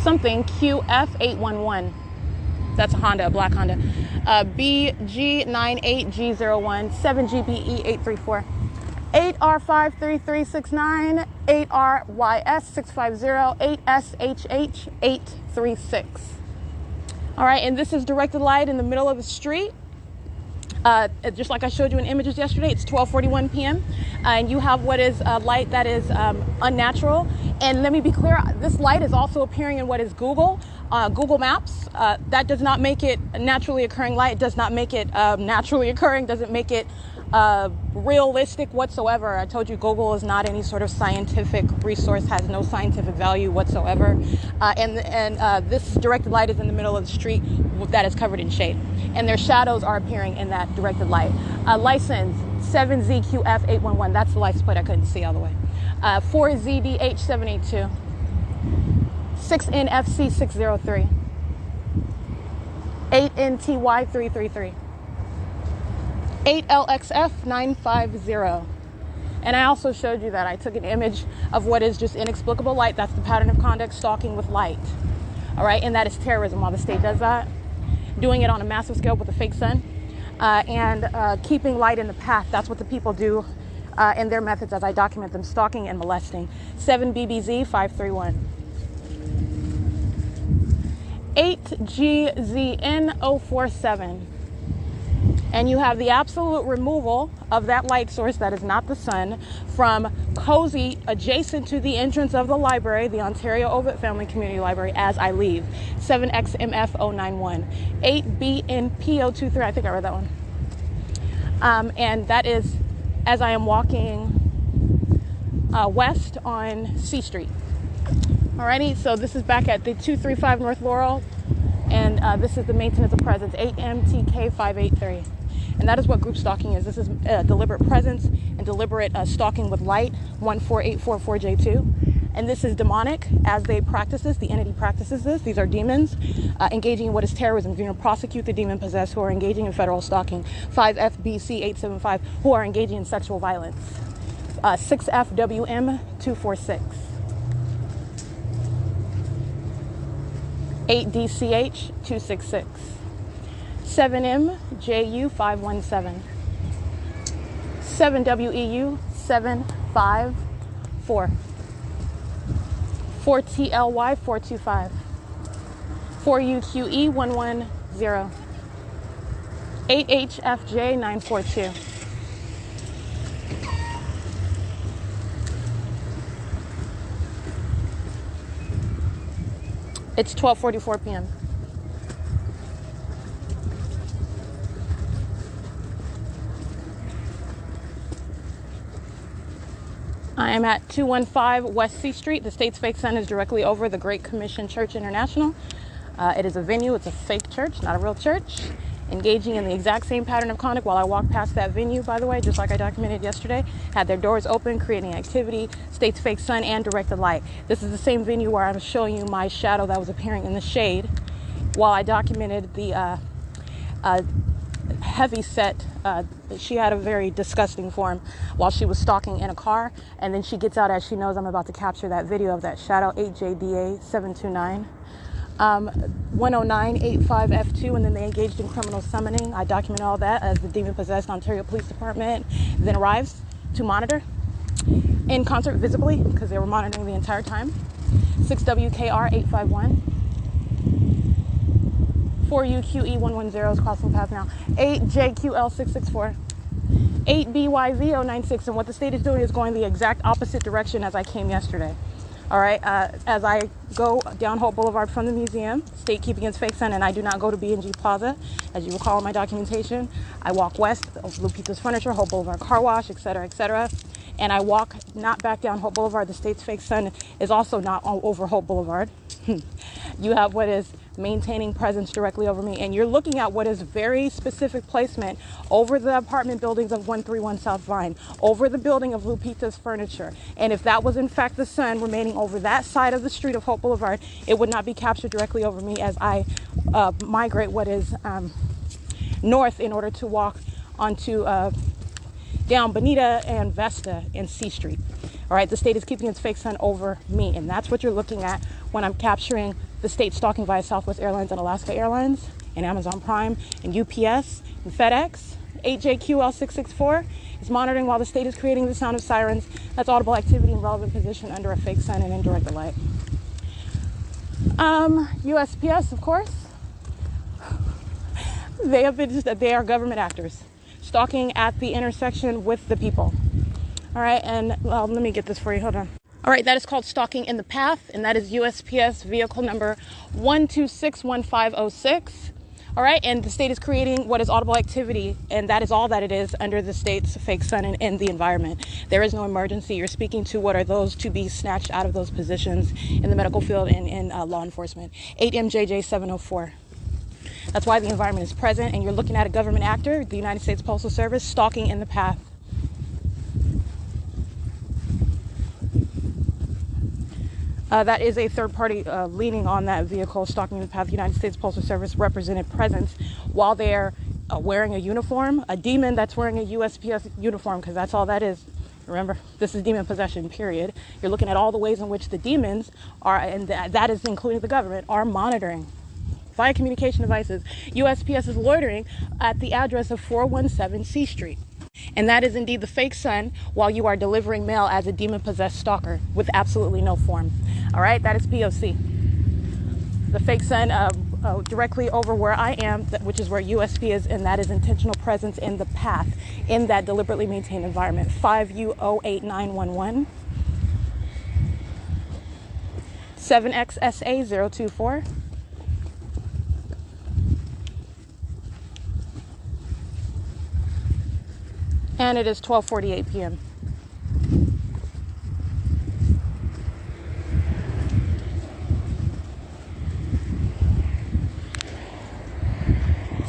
something QF811. That's a Honda, a black Honda. BG98G01, 7GBE834, 8R53369, 8RYS650, 8SHH836. All right, and this is directed light in the middle of the street. Just like I showed you in images yesterday, it's 12:41 p.m. And you have what is light that is unnatural. And let me be clear, this light is also appearing in what is Google Maps. That does not make it naturally occurring light. It does not make it naturally occurring, doesn't make it realistic whatsoever. I told you Google is not any sort of scientific resource, has no scientific value whatsoever. And this directed light is in the middle of the street that is covered in shade. And their shadows are appearing in that directed light. License 7ZQF811. That's the license plate I couldn't see all the way. 4ZDH782. 6NFC603. 8NTY333. 8LXF950. And I also showed you that I took an image of what is just inexplicable light. That's the pattern of conduct, stalking with light. All right, and that is terrorism while the state does that. Doing it on a massive scale with a fake sun, and keeping light in the path. That's what the people do in their methods as I document them, stalking and molesting. 7BBZ531. 8GZN047. And you have the absolute removal of that light source that is not the sun from cozy adjacent to the entrance of the library, the Ontario Ovid Family Community Library, as I leave. 7XMF091. 8BNPO23, I think I read that one. And that is as I am walking west on C Street. Alrighty, so this is back at the 235 North Laurel, and this is the maintenance of presence, 8MTK583. And that is what group stalking is. This is deliberate presence and deliberate stalking with light, 14844J2. And this is demonic as they practice this. The entity practices this. These are demons engaging in what is terrorism. You're going to prosecute the demon possessed who are engaging in federal stalking. 5FBC875 who are engaging in sexual violence. 6FWM246. 8DCH266. 7MJU517, 7WEU754, 4TLY425, 4UQE110, 8HFJ942. It's 12:44 p.m. I am at 215 West C Street. The State's Fake Sun is directly over the Great Commission Church International. It is a venue. It's a fake church, not a real church. Engaging in the exact same pattern of conduct while I walked past that venue, by the way, just like I documented yesterday. Had their doors open, creating activity, State's Fake Sun, and directed light. This is the same venue where I'm showing you my shadow that was appearing in the shade while I documented the heavy set. She had a very disgusting form while she was stalking in a car, and then she gets out as she knows I'm about to capture that video of that shadow. 8JDA729, 10985F2, and then they engaged in criminal summoning. I document all that as the demon-possessed Ontario Police Department then arrives to monitor in concert visibly, because they were monitoring the entire time. 6WKR851. 4UQE110 is crossing path now. 8JQL664. 8BYV096. And what the state is doing is going the exact opposite direction as I came yesterday. All right, as I go down Hope Boulevard from the museum, state keeping its fake sun, and I do not go to B&G Plaza, as you recall in my documentation. I walk west of Lupita's Furniture, Hope Boulevard Car Wash, etc., and I walk not back down Hope Boulevard. The state's fake sun is also not over Hope Boulevard. You have what is maintaining presence directly over me, and you're looking at what is very specific placement over the apartment buildings of 131 South Vine, over the building of Lupita's Furniture. And if that was in fact the sun remaining over that side of the street of Hope Boulevard, it would not be captured directly over me as I migrate what is north in order to walk onto down Bonita and Vesta and C Street. All right, the state is keeping its fake sun over me, and that's what you're looking at when I'm capturing the state stalking via Southwest Airlines and Alaska Airlines and Amazon Prime and UPS and FedEx. 8JQL664 is monitoring while the state is creating the sound of sirens. That's audible activity in relevant position under a fake sun and indirect light. USPS, of course, they are government actors stalking at the intersection with the people. All right, and let me get this for you. Hold on. All right, that is called stalking in the path, and that is USPS vehicle number 1261506. All right, and the state is creating what is audible activity, and that is all that it is under the state's fake sun and the environment. There is no emergency. You're speaking to what are those to be snatched out of those positions in the medical field and in law enforcement. 8MJJ704. That's why the environment is present, and you're looking at a government actor, the United States Postal Service, stalking in the path. That is a third party leaning on that vehicle, stalking the path. United States Postal Service represented presence while they're wearing a uniform, a demon that's wearing a USPS uniform, because that's all that is. Remember, this is demon possession, period. You're looking at all the ways in which the demons are, and that is including the government, are monitoring via communication devices. USPS is loitering at the address of 417 C Street. And that is indeed the fake sun while you are delivering mail as a demon-possessed stalker with absolutely no form. All right, that is P.O.C. The fake sun directly over where I am, which is where U.S.P. is, and that is intentional presence in the path in that deliberately maintained environment. 5U08911. 7XSA024. And it is 12:48 p.m.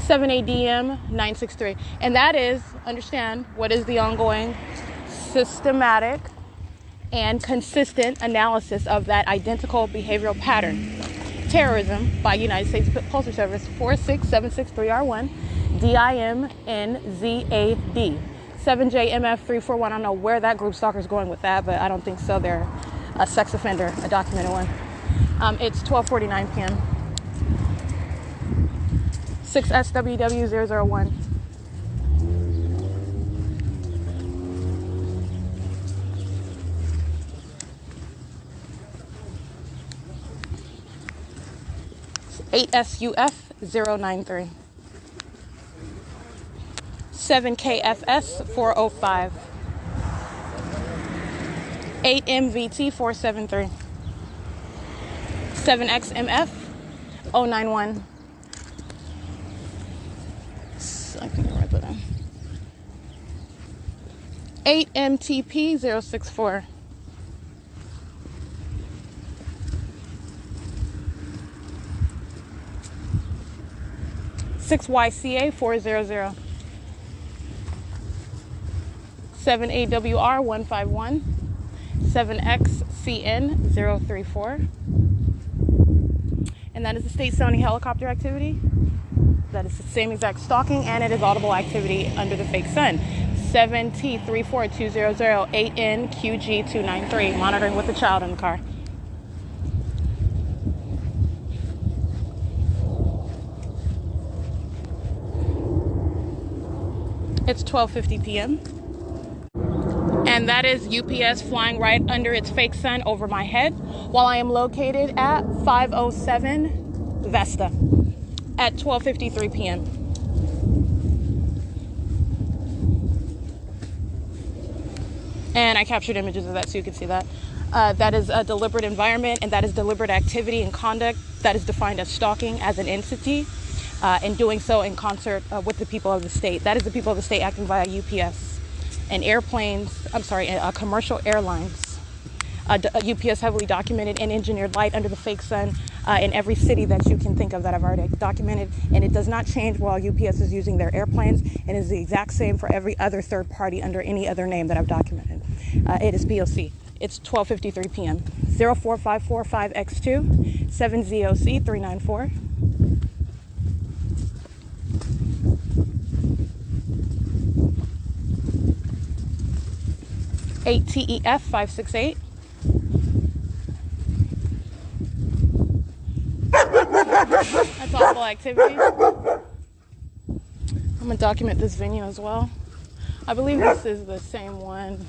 (7ADM 963), and that is, understand, what is the ongoing, systematic, and consistent analysis of that identical behavioral pattern. Terrorism by United States Postal Service 46763R1 DIMNZAD. 7JMF341. I don't know where that group stalker is going with that, but I don't think so. They're a sex offender, a documented one. It's 12:49 p.m. 6SWW001. It's 8SUF093. 7KFS 405. 8MVT 473. 7XMF 091. I can write that down. 8MTP 064. 6YCA 400. 7AWR 151. 7XCN 034. And that is the state Sony helicopter activity. That is the same exact stalking, and it is audible activity under the fake sun. 7T34200 8NQG293, monitoring with the child in the car. It's 12:50 p.m. And that is UPS flying right under its fake sun over my head while I am located at 507 Vesta at 12:53 p.m. And I captured images of that so you can see that. That is a deliberate environment, and that is deliberate activity and conduct that is defined as stalking as an entity, and doing so in concert with the people of the state. That is the people of the state acting via UPS and commercial airlines. UPS heavily documented and engineered light under the fake sun in every city that you can think of that I've already documented, and it does not change while UPS is using their airplanes, and is the exact same for every other third party under any other name that I've documented. It is P.O.C. It's 12:53 p.m. 04545X2 7ZOC 394. TEF 568. That's audible activity. I'm gonna document this venue as well. I believe this is the same one.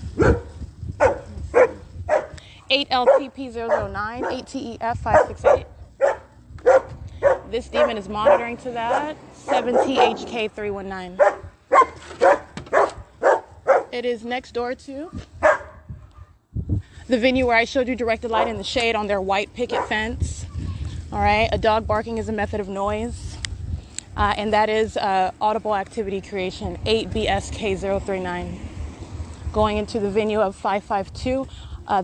8LTP009, 8TEF 568. This demon is monitoring to that. 7THK 319. It is next door to the venue where I showed you directed light in the shade on their white picket fence. All right, a dog barking is a method of noise, and that is audible activity creation, 8BSK039. Going into the venue of 552,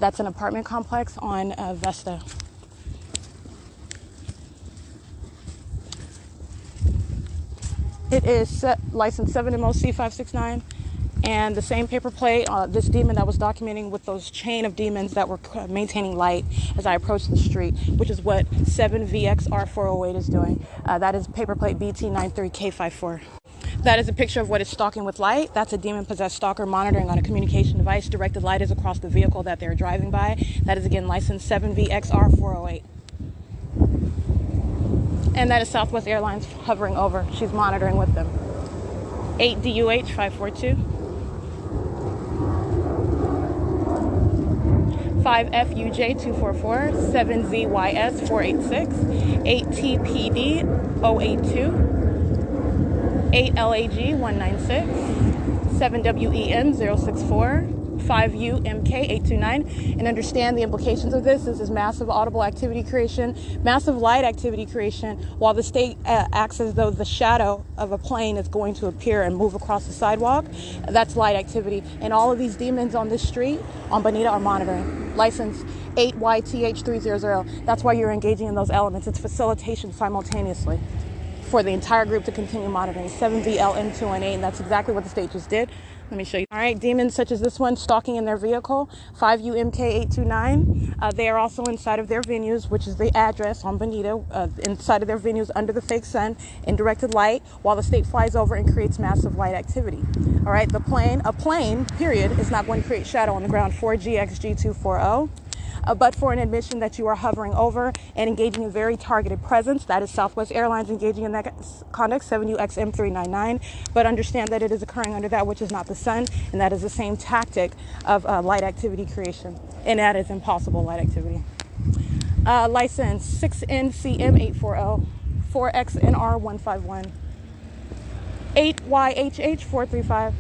that's an apartment complex on Vesta. It is license 7MOC569. And the same paper plate, this demon that was documenting with those chain of demons that were maintaining light as I approached the street, which is what 7VXR408 is doing. That is paper plate BT93K54. That is a picture of what is stalking with light. That's a demon-possessed stalker monitoring on a communication device. Directed light is across the vehicle that they're driving by. That is, again, license 7VXR408. And that is Southwest Airlines hovering over. She's monitoring with them. 8DUH542. 5FUJ244, 7ZYS486, 8TPD082, 8LAG196, 7WEM064, 5UMK829, and understand the implications of this. This is massive audible activity creation, massive light activity creation, while the state acts as though the shadow of a plane is going to appear and move across the sidewalk. That's light activity. And all of these demons on this street, on Bonita, are monitoring. License 8YTH300. That's why you're engaging in those elements. It's facilitation simultaneously for the entire group to continue monitoring. 7VLM218, and that's exactly what the state just did. Let me show you. All right, demons such as this one stalking in their vehicle, 5UMK829. They are also inside of their venues, which is the address on Bonita, inside of their venues under the fake sun in directed light, while the state flies over and creates massive light activity. All right, a plane, period, is not going to create shadow on the ground. 4GXG240. But for an admission that you are hovering over and engaging in very targeted presence. That is Southwest Airlines engaging in that conduct, 7UXM399. But understand that it is occurring under that which is not the sun, and that is the same tactic of light activity creation, and that is impossible light activity. License 6NCM840, 4XNR151, 8YHH435.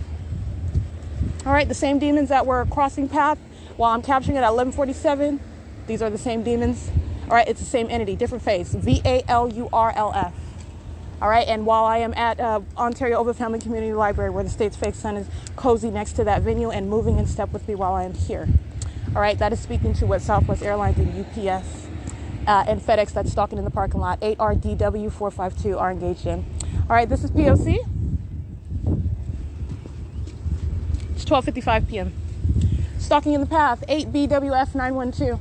All right, the same demons that were crossing path while I'm capturing it at 11:47, these are the same demons. All right, it's the same entity, different face, VALURLF. All right, and while I am at Ontario Ovitt Family Community Library, where the state's fake sun is cozy next to that venue and moving in step with me while I am here. All right, that is speaking to what Southwest Airlines and UPS and FedEx that's stalking in the parking lot, 8RDW452 are engaged in. All right, this is P.O.C. It's 12:55 p.m. Stalking in the path, 8BWF912,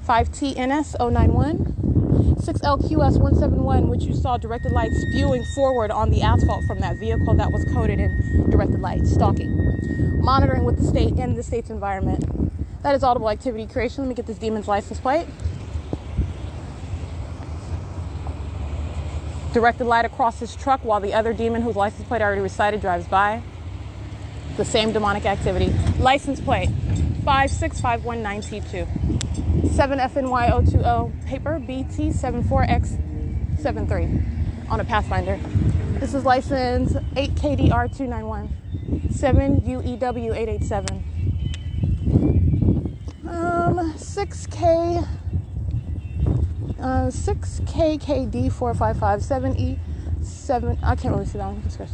5TNS091, 6LQS171, which you saw directed light spewing forward on the asphalt from that vehicle that was coated in directed light, stalking. Monitoring with the state and the state's environment. That is audible activity creation. Let me get this demon's license plate. Directed light across his truck while the other demon, whose license plate I already recited, drives by. The same demonic activity. License plate 56519T2, 7FNY020, paper BT74X73 on a Pathfinder. This is license 8KDR291, 7UEW887. 6K 6KKD 4557E7. I can't really see that one. Let's go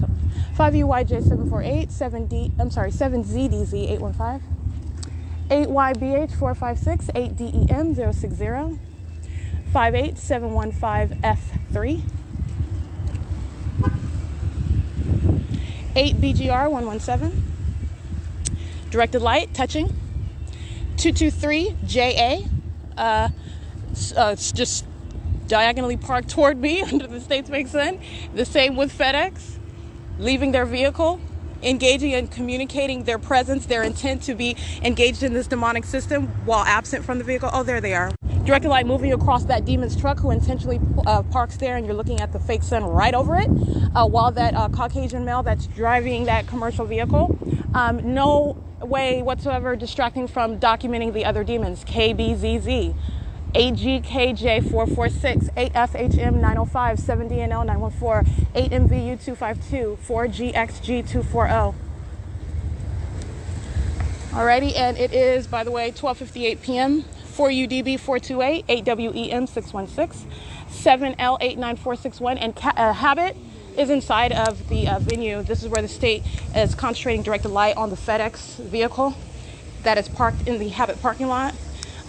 5UYJ748 7ZDZ 815 8YBH 456 8DEM 060 58715F3 8BGR 117. Directed light touching 223JA. It's just diagonally parked toward me under the States Bank Sun. The same with FedEx, leaving their vehicle, engaging and communicating their presence, their intent to be engaged in this demonic system while absent from the vehicle. Oh, there they are. Directed light moving across that demon's truck who intentionally parks there, and you're looking at the fake sun right over it, while that Caucasian male that's driving that commercial vehicle, no way whatsoever distracting from documenting the other demons. KBZZ, 8GKJ446, 8FHM905, 7DNL914, 8MVU252, 4GXG240. Alrighty, and it is, by the way, 12:58 p.m. 4UDB428, 8WEM616, 7L89461, and Habit is inside of the venue. This is where the state is concentrating directed light on the FedEx vehicle that is parked in the Habit parking lot.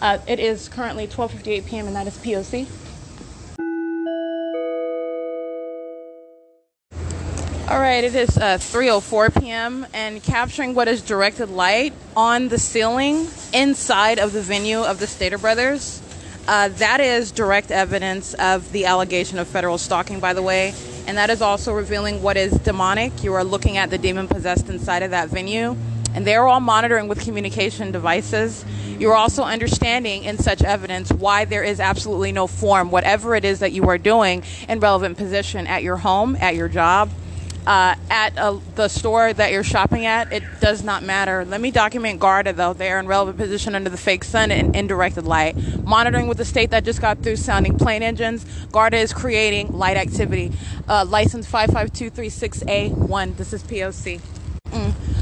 It is currently 12:58 p.m. and that is P.O.C. All right, it is 3:04 p.m. and capturing what is directed light on the ceiling inside of the venue of the Stater Brothers. That is direct evidence of the allegation of federal stalking, by the way, and that is also revealing what is demonic. You are looking at the demon possessed inside of that venue, and they are all monitoring with communication devices. You're also understanding in such evidence why there is absolutely no form, whatever it is that you are doing in relevant position at your home, at your job, at the store that you're shopping at. It does not matter. Let me document Garda, though. They are in relevant position under the fake sun and in directed light. Monitoring with the state that just got through sounding plane engines. Garda is creating light activity. License 55236A1. This is P.O.C.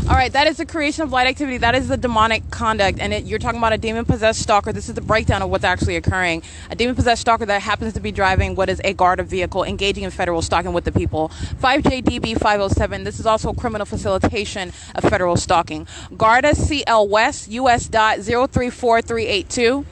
All right, that is the creation of light activity. That is the demonic conduct. And you're talking about a demon-possessed stalker. This is the breakdown of what's actually occurring. A demon-possessed stalker that happens to be driving what is a Garda vehicle, engaging in federal stalking with the people. 5JDB507. This is also criminal facilitation of federal stalking. Garda CL West, US.034382.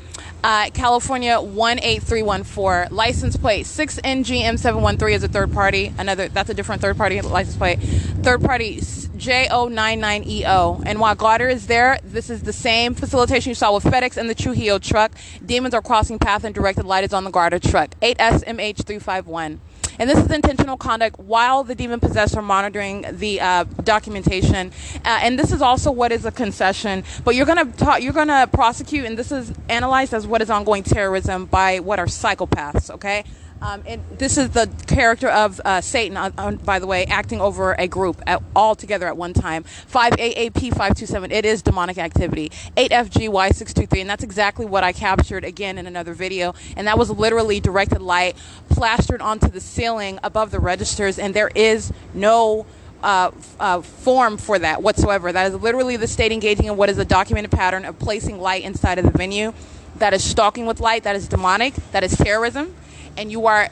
California 18314. License plate 6NGM713 is a third party. That's a different third party license plate. Third party J099EO. And while Garda is there, this is the same facilitation you saw with FedEx and the Trujillo truck. Demons are crossing path and directed light is on the Garda truck. 8SMH351. And this is intentional conduct while the demon-possessed are monitoring the documentation. And this is also what is a concession. But you're gonna prosecute, and this is analyzed as what is ongoing terrorism by what are psychopaths, okay? And this is the character of Satan, by the way, acting over a group all together at one time. 5AAP527, it is demonic activity. 8FGY623, and that's exactly what I captured again in another video. And that was literally directed light plastered onto the ceiling above the registers, and there is no form for that whatsoever. That is literally the state engaging in what is a documented pattern of placing light inside of the venue. That is stalking with light. That is demonic. That is terrorism. And you are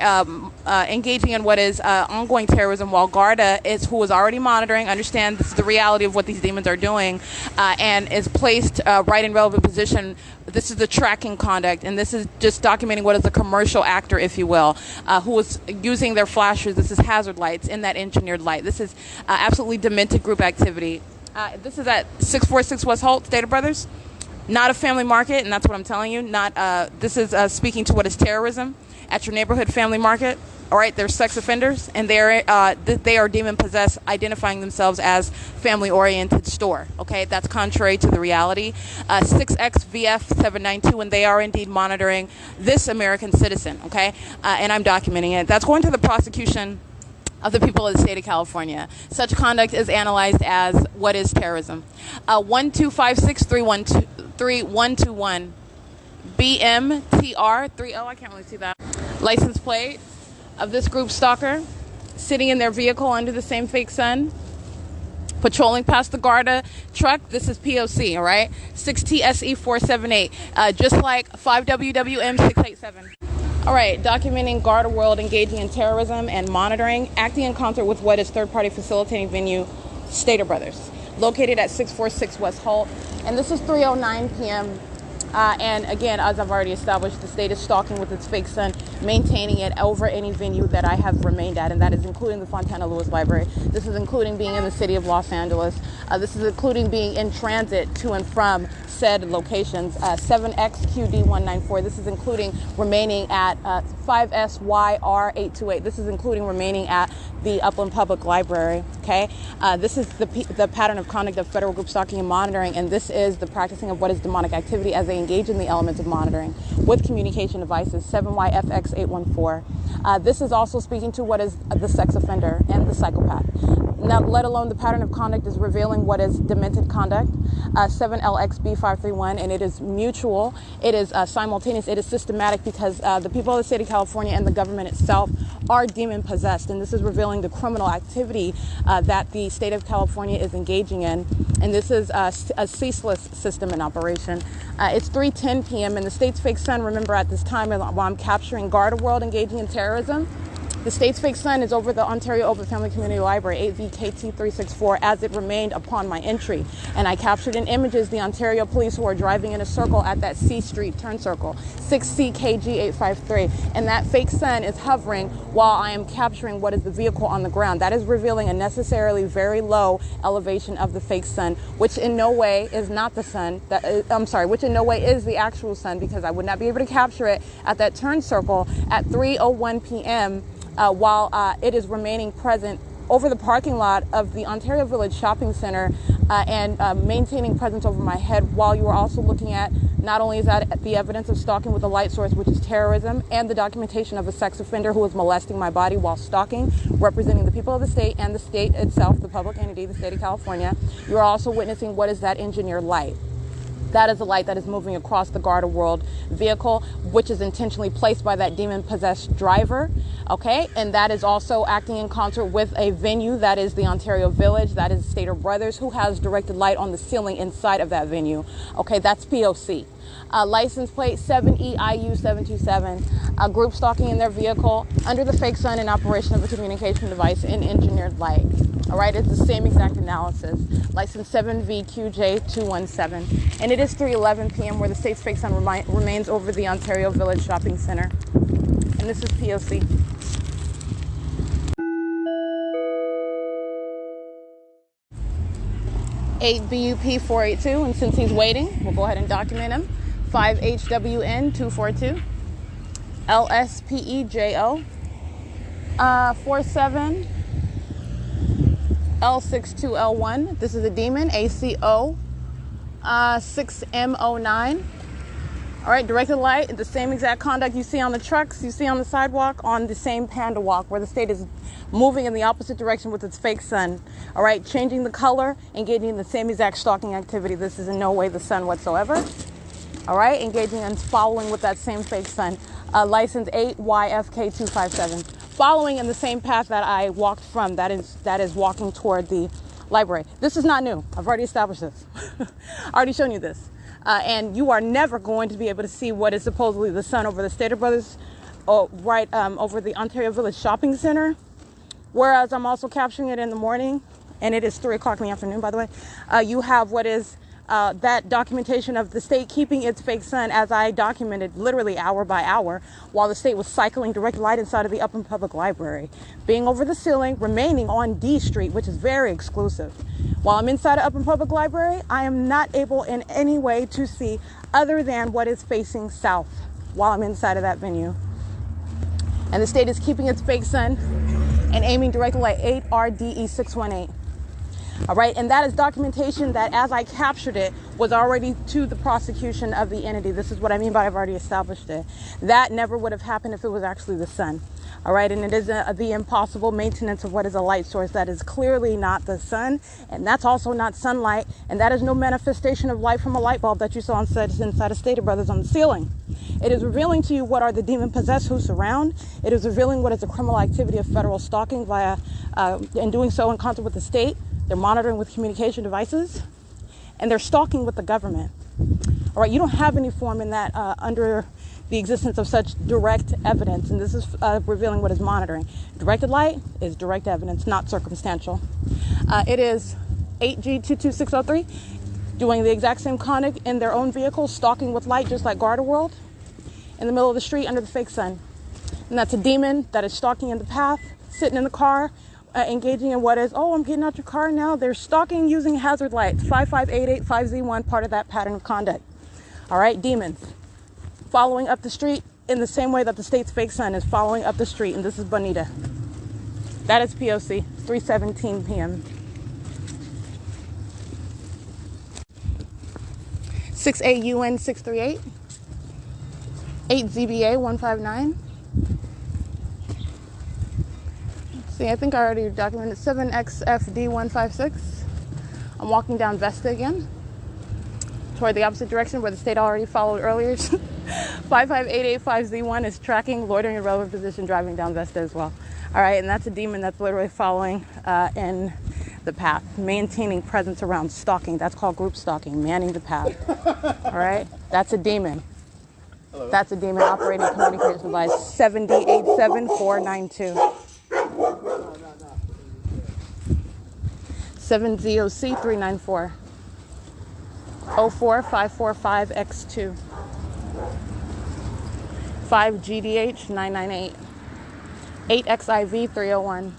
engaging in what is ongoing terrorism while Garda is, who is already monitoring, understand this is the reality of what these demons are doing, and is placed right in relevant position. This is the tracking conduct, and this is just documenting what is a commercial actor, if you will, who is using their flashers. This is hazard lights in that engineered light. This is absolutely demented group activity. This is at 646 West Holt, Stater Brothers. Not a family market, and that's what I'm telling you. This is speaking to what is terrorism. At your neighborhood family market, all right, they're sex offenders, and they are demon-possessed, identifying themselves as family-oriented store, okay? That's contrary to the reality. 6XVF792, and they are indeed monitoring this American citizen, okay? And I'm documenting it. That's going to the prosecution of the people of the state of California. Such conduct is analyzed as what is terrorism. 12563123121. BMTR30, I can't really see that. License plate of this group stalker sitting in their vehicle under the same fake sun, patrolling past the Garda truck. This is P.O.C, all right? 6TSE478, just like 5WWM687. All right, documenting Garda World engaging in terrorism and monitoring, acting in concert with what is third-party facilitating venue, Stater Brothers, located at 646 West Holt. And this is 3:09 p.m. And again, as I've already established, the state is stalking with its fake son, maintaining it over any venue that I have remained at, and that is including the Fontana Lewis Library. This is including being in the city of Los Angeles. This is including being in transit to and from said locations. 7XQD194. This is including remaining at 5SYR828. This is including remaining at the Upland Public Library. Okay, this is the pattern of conduct of federal group stalking and monitoring, and this is the practicing of what is demonic activity as they engage in the elements of monitoring with communication devices. 7YFX814. This is also speaking to what is the sex offender and the psychopath. Now, let alone the pattern of conduct is revealing what is demented conduct. 7LXB531, and it is mutual, it is simultaneous, it is systematic, because the people of the state of California and the government itself are demon possessed, and this is revealing the criminal activity that the state of California is engaging in, and this is a ceaseless system in operation. It's 3:10 p.m. and the state's fake son, remember at this time while I'm capturing Garda World engaging in terrorism, the state's fake son is over the Ontario Open Family Community Library, 8VKT364, as it remained upon my entry. And I captured in images the Ontario police who are driving in a circle at that C Street turn circle, 6CKG853. And that fake son is hovering while I am capturing what is the vehicle on the ground. That is revealing a necessarily very low elevation of the fake sun, which in no way is not the sun. Which in no way is the actual sun, because I would not be able to capture it at that turn circle at 3:01 p.m. While it is remaining present over the parking lot of the Ontario Village Shopping Center and maintaining presence over my head, while you are also looking at, not only is that the evidence of stalking with a light source, which is terrorism, and the documentation of a sex offender who was molesting my body while stalking, representing the people of the state and the state itself, the public entity, the state of California. You are also witnessing what is that engineered light. That is a light that is moving across the Garda World vehicle, which is intentionally placed by that demon-possessed driver, okay? And that is also acting in concert with a venue that is the Ontario Village, that is Stater Brothers, who has directed light on the ceiling inside of that venue, okay? That's P.O.C. License plate 7EIU727, group stalking in their vehicle under the fake sun in operation of a communication device in engineered light. All right, it's the same exact analysis. License 7VQJ217. And it is 3:11 p.m. where the state's fake sun remains over the Ontario Village Shopping Center. And this is P.O.C. (8BUP482), and since he's waiting, we'll go ahead and document him. 5HWN242, LSPEJO, 47 L62L1. This is a demon, ACO 6M09. All right, directed light, the same exact conduct you see on the trucks, you see on the sidewalk, on the same panda walk, where the state is moving in the opposite direction with its fake sun. All right, changing the color, engaging in the same exact stalking activity. This is in no way the sun whatsoever. All right, engaging and following with that same fake sun. License 8YFK257. Following in the same path that I walked from, that is walking toward the library. This is not new. I've already established this. Already shown you this. And you are never going to be able to see what is supposedly the sun over the Stater Brothers, over the Ontario Village Shopping Center. Whereas I'm also capturing it in the morning, and it is 3 o'clock in the afternoon, by the way. You have what is that documentation of the state keeping its fake sun, as I documented literally hour by hour, while the state was cycling direct light inside of the Upland Public Library, being over the ceiling, remaining on D Street, which is very exclusive. While I'm inside of Upland Public Library, I am not able in any way to see other than what is facing south while I'm inside of that venue. And the state is keeping its fake sun and aiming directly at 8RDE618. All right, and that is documentation that, as I captured it, was already to the prosecution of the entity. This is what I mean by I've already established it. That never would have happened if it was actually the sun. All right, and it is the impossible maintenance of what is a light source that is clearly not the sun, and that's also not sunlight, and that is no manifestation of light from a light bulb that you saw inside of Stater Brothers on the ceiling. It is revealing to you what are the demon-possessed who surround. It is revealing what is the criminal activity of federal stalking via, and doing so in concert with the state, they're monitoring with communication devices, and they're stalking with the government. All right, you don't have any form in that under the existence of such direct evidence, and this is revealing what is monitoring. Directed light is direct evidence, not circumstantial. It is 8G22603, doing the exact same conduct in their own vehicle, stalking with light, just like Gardaworld, in the middle of the street under the fake sun. And that's a demon that is stalking in the path, sitting in the car, engaging in what is, oh, I'm getting out your car now. They're stalking using hazard lights, 55885Z1, part of that pattern of conduct. All right, demons following up the street in the same way that the state's fake sun is following up the street, and this is Bonita. That is P.O.C, 3:17 p.m. 6AUN 638, 8ZBA 159. See, I think I already documented 7XFD 156. I'm walking down Vesta again, toward the opposite direction where the state already followed earlier. 55885Z1 is tracking, loitering in relevant position, driving down Vesta as well. All right, and that's a demon that's literally following in the path, maintaining presence around, stalking. That's called group stalking, manning the path. All right, that's a demon. Hello. That's a demon operating communication device 7087492. 7ZOC 394. 04545X2. 5GDH 998. 8XIV 301.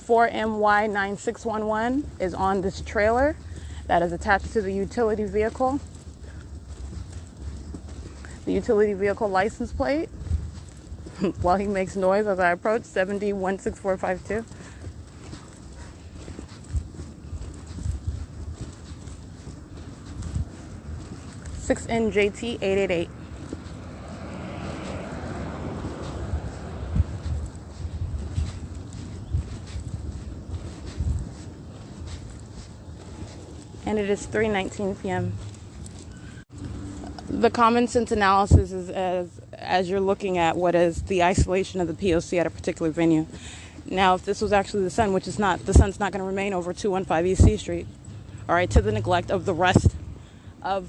4MY 9611 is on this trailer that is attached to the utility vehicle. The utility vehicle license plate, while he makes noise as I approach, 7016452. NJT 888. And it is 3:19 p.m. The common sense analysis is as you're looking at what is the isolation of the P.O.C. at a particular venue. Now, if this was actually the sun, which is not, the sun's not going to remain over 215 East C Street, all right, to the neglect of the rest of,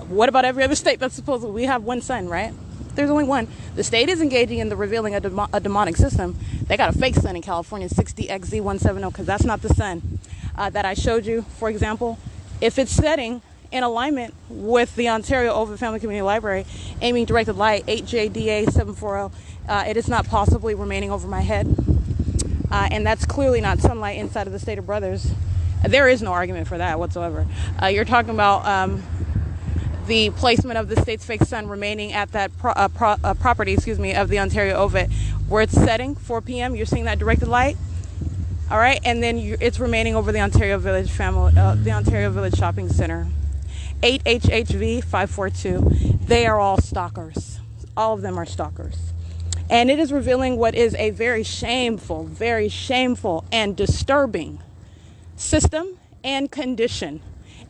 what about every other state that's supposedly, we have one sun, right? There's only one. The state is engaging in the revealing of a demonic system. They got a fake sun in California, 60XZ170, because that's not the sun that I showed you. For example, if it's setting in alignment with the Ontario Ovid Family Community Library, aiming directed light, 8JDA 740, it is not possibly remaining over my head. And that's clearly not sunlight inside of the State of Brothers. There is no argument for that whatsoever. You're talking about the placement of the state's fake sun remaining at that property, of the Ontario Ovid, where it's setting 4 p.m. You're seeing that directed light, all right, and then it's remaining over the Ontario Village the Ontario Village Shopping Center. 8HHV 542. They are all stalkers. All of them are stalkers, and it is revealing what is a very shameful and disturbing system and condition,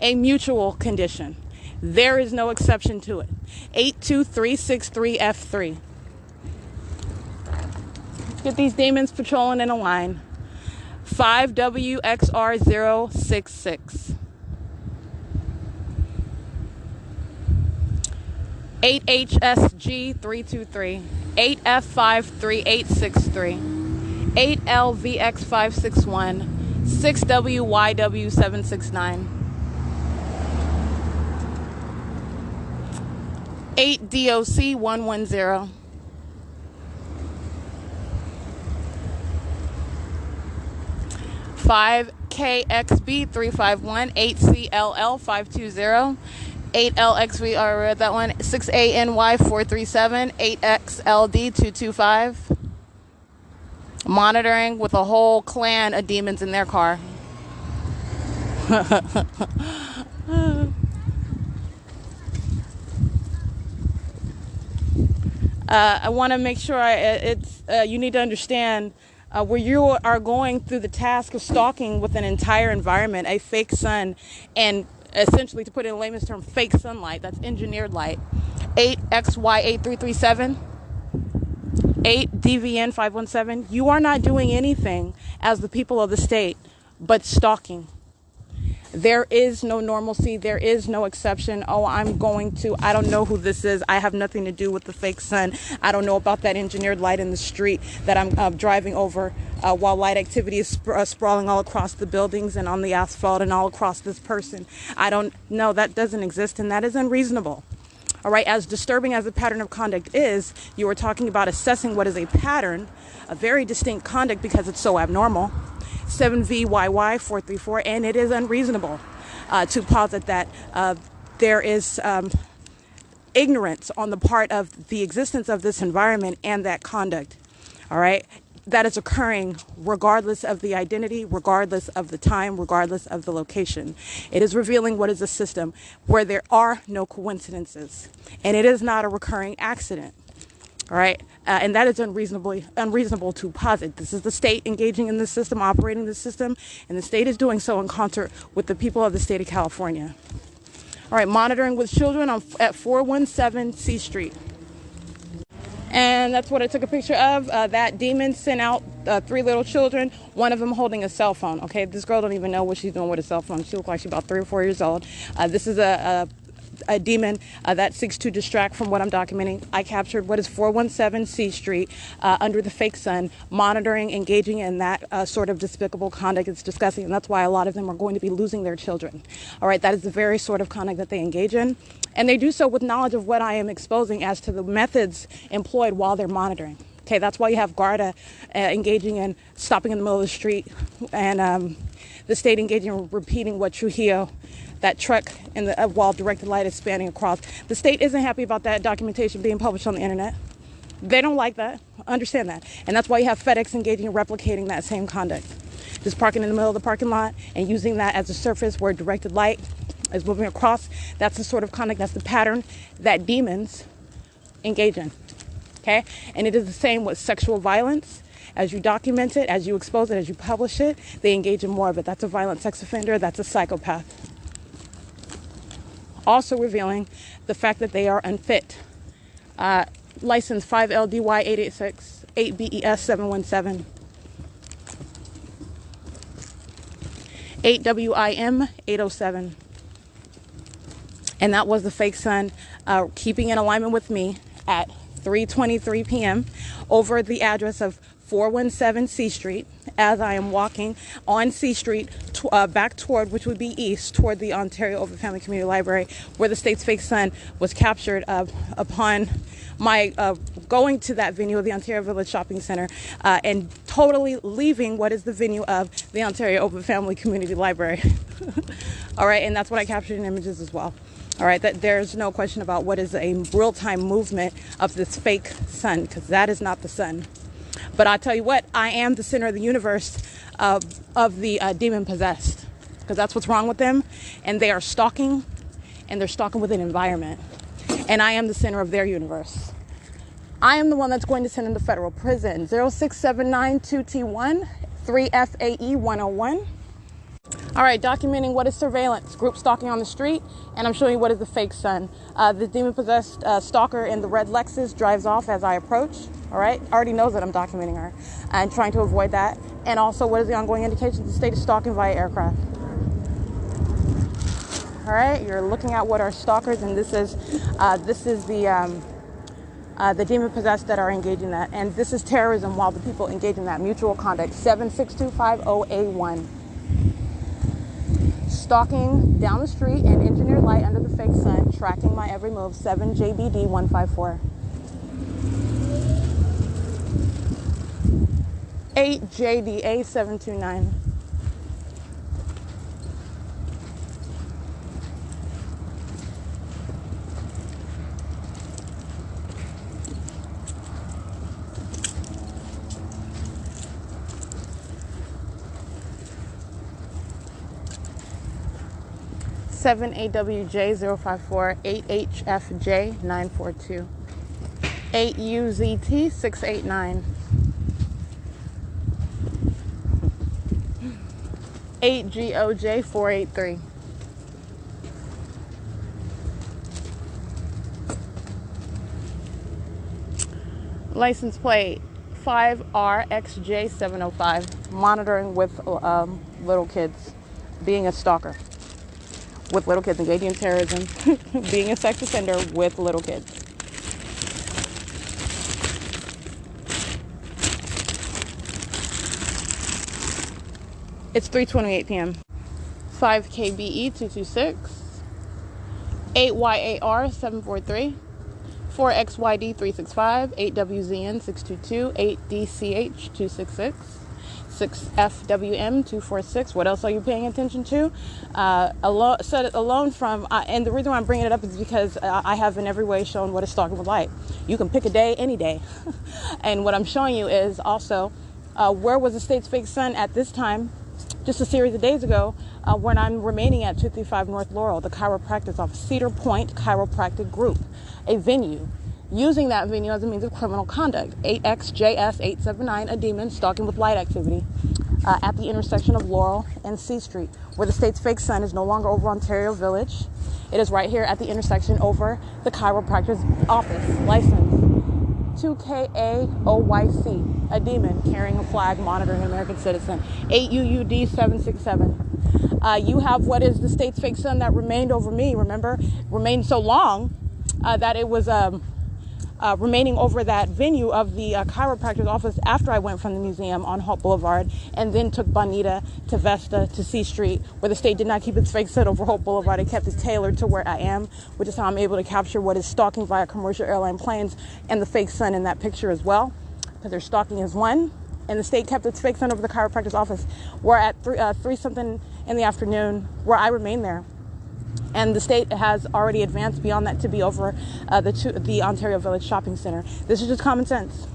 a mutual condition. There is no exception to it. 82363F3. Let's get these demons patrolling in a line. 5WXR066. 8HSG323. 8F53863. 8LVX561. 6WYW769. 8DOC110. 5KXB351. 8CLL520. 8LXV, I read that one. 6ANY437. 8XLD225. Monitoring with a whole clan of demons in their car. I want to make sure you need to understand where you are going through the task of stalking with an entire environment, a fake sun, and essentially, to put it in layman's term, fake sunlight, that's engineered light. 8XY8337, 8DVN517. You are not doing anything as the people of the state but stalking. There is no normalcy. There is no exception. Oh, I don't know who this is. I have nothing to do with the fake sun. I don't know about that engineered light in the street that I'm driving over while light activity is sprawling all across the buildings and on the asphalt and all across this person. I don't know. That doesn't exist, and that is unreasonable. All right, as disturbing as the pattern of conduct is, you were talking about assessing what is a pattern, a very distinct conduct because it's so abnormal. 7VYY434, and it is unreasonable to posit that there is ignorance on the part of the existence of this environment and that conduct. All right, that is occurring regardless of the identity, regardless of the time, regardless of the location. It is revealing what is a system where there are no coincidences, and it is not a recurring accident. All right, and that is unreasonable to posit. This is the state engaging in this system, operating this system, and the state is doing so in concert with the people of the state of California. All right, monitoring with children at 417 C Street. And that's what I took a picture of. That demon sent out 3 little children, one of them holding a cell phone. Okay, this girl don't even know what she's doing with a cell phone. She looks like she's about 3 or 4 years old. This is a demon that seeks to distract from what I'm documenting. I captured what is 417 C Street under the fake sun, monitoring, engaging in that sort of despicable conduct. It's disgusting, and that's why a lot of them are going to be losing their children. All right, that is the very sort of conduct that they engage in, and they do so with knowledge of what I am exposing as to the methods employed while they're monitoring. Okay, that's why you have GARDA engaging in stopping in the middle of the street, and the state engaging in repeating what Trujillo, that truck in the while directed light is spanning across. The state isn't happy about that documentation being published on the internet. They don't like that. Understand that. And that's why you have FedEx engaging in replicating that same conduct. Just parking in the middle of the parking lot and using that as a surface where directed light is moving across. That's the sort of conduct, that's the pattern that demons engage in. Okay? And it is the same with sexual violence. As you document it, as you expose it, as you publish it, they engage in more of it. That's a violent sex offender. That's a psychopath. Also revealing the fact that they are unfit. License 5LDY886, 8BES717, 8WIM807. And that was the fake sun keeping in alignment with me at 3:23 p.m. over the address of 417 C Street as I am walking on C Street back toward, which would be east, toward the Ontario Open Family Community Library, where the state's fake sun was captured upon my going to that venue of the Ontario Village Shopping Center and totally leaving what is the venue of the Ontario Open Family Community Library. All right, and that's what I captured in images as well. All right, that there's no question about what is a real-time movement of this fake sun, because that is not the sun. But I tell you what, I am the center of the universe of the demon possessed, because that's what's wrong with them, and they are stalking, and they're stalking with an environment, and I am the center of their universe. I am the one that's going to send them to federal prison. 06792T1 3FAE 101. All right, documenting what is surveillance, group stalking on the street, and I'm showing you what is the fake sun. The demon-possessed stalker in the red Lexus drives off as I approach. All right, already knows that I'm documenting her and trying to avoid that. And also, what is the ongoing indication? The state is stalking via aircraft. All right, you're looking at what are stalkers, and this is the demon-possessed that are engaging that, and this is terrorism while the people engage in that mutual conduct. 76250A1. Stalking down the street and engineered light under the fake sun, tracking my every move. 7JBD154. 8JDA729. Seven AWJ054, 8HFJ942, 8UZT689, 8GOJ483. License plate 5RXJ705. Monitoring with little kids. Being a stalker with little kids. Engaging in terrorism. Being a sex offender with little kids. It's 3:28 p.m. 5KBE 226. 8YAR 743. 4XYD 365. 8WZN 622. 8DCH 266. 6FWM 246. What else are you paying attention to? Alone from, and the reason why I'm bringing it up is because I have in every way shown what a stalking was like. You can pick a day, any day. And what I'm showing you is also where was the state's fake son at this time, just a series of days ago, when I'm remaining at 235 North Laurel, the chiropractic office, Cedar Point Chiropractic Group, a venue. Using that venue as a means of criminal conduct. 8XJS879, a demon, stalking with light activity at the intersection of Laurel and C Street, where the state's fake son is no longer over Ontario Village. It is right here at the intersection over the chiropractor's office. License 2KAOYC, a demon carrying a flag, monitoring an American citizen. 8UUD767. You have what is the state's fake son that remained over me, remember? Remained so long that it was remaining over that venue of the chiropractor's office after I went from the museum on Hope Boulevard and then took Bonita to Vesta to C Street, where the state did not keep its fake son over Hope Boulevard. It kept it tailored to where I am, which is how I'm able to capture what is stalking via commercial airline planes and the fake son in that picture as well, because their stalking is one. And the state kept its fake son over the chiropractor's office. We're at 3 something in the afternoon where I remain there. And the state has already advanced beyond that to be over the Ontario Village Shopping Center. This is just common sense.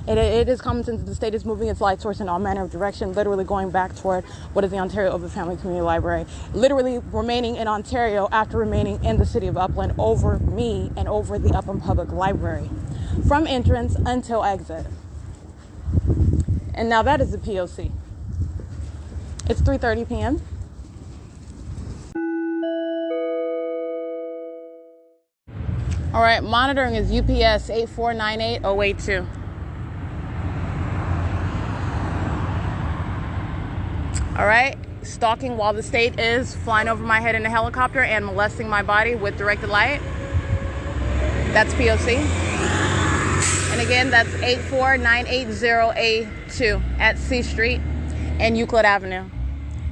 It is common sense that the state is moving its light source in all manner of direction, literally going back toward what is the Ontario Open Family Community Library, literally remaining in Ontario after remaining in the city of Upland over me and over the Upland Public Library, from entrance until exit. And now that is the P.O.C. It's 3:30 p.m. All right, monitoring is UPS 8498082. All right, stalking while the state is flying over my head in a helicopter and molesting my body with directed light. That's P.O.C. And again, that's 8498082 at C Street and Euclid Avenue.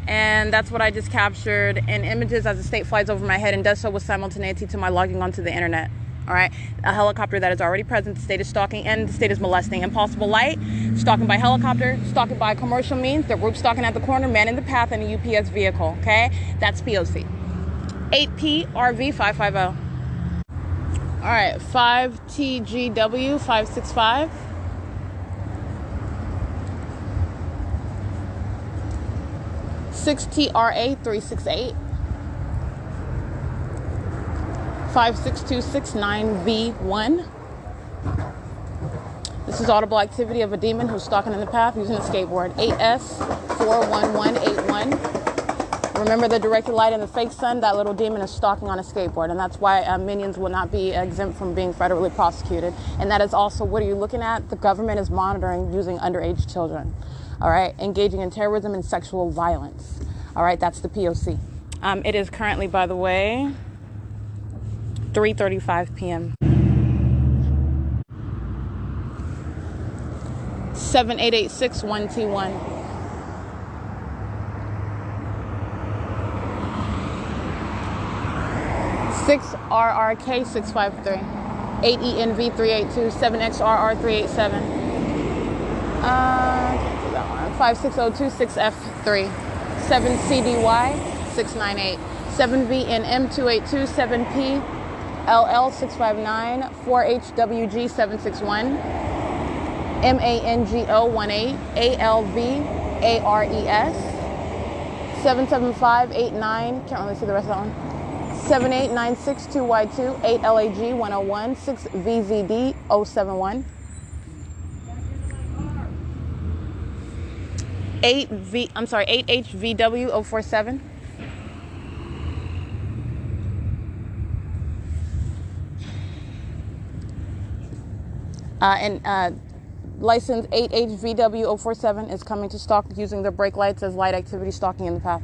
And that's what I just captured in images as the state flies over my head and does so with simultaneity to my logging onto the internet. All right, a helicopter that is already present, the state is stalking and the state is molesting. Impossible light, stalking by helicopter, stalking by commercial means, the group stalking at the corner, man in the path in a UPS vehicle, okay? That's P.O.C. 8PRV550. All right, 5TGW565. 6TRA368. 56269V1. This is audible activity of a demon who's stalking in the path using a skateboard. 8S41181. Remember the directed light and the fake sun? That little demon is stalking on a skateboard, and that's why minions will not be exempt from being federally prosecuted. And that is also, what are you looking at? The government is monitoring using underage children. All right, engaging in terrorism and sexual violence. All right, that's the P.O.C. It is currently, by the way, 3:35 p.m. 78861T1. 6RRK653. 8ENV382. 7XRR387. 56026F3. 7CDY698. 7VNM282. 7P LL659, 4HWG761, MANGO18, ALVARES, 77589, can't really see the rest of that one, 78962Y2, 8LAG101, 6VZD071, 8HVW047, And license 8HVW047 is coming to stalk using the brake lights as light activity stalking in the path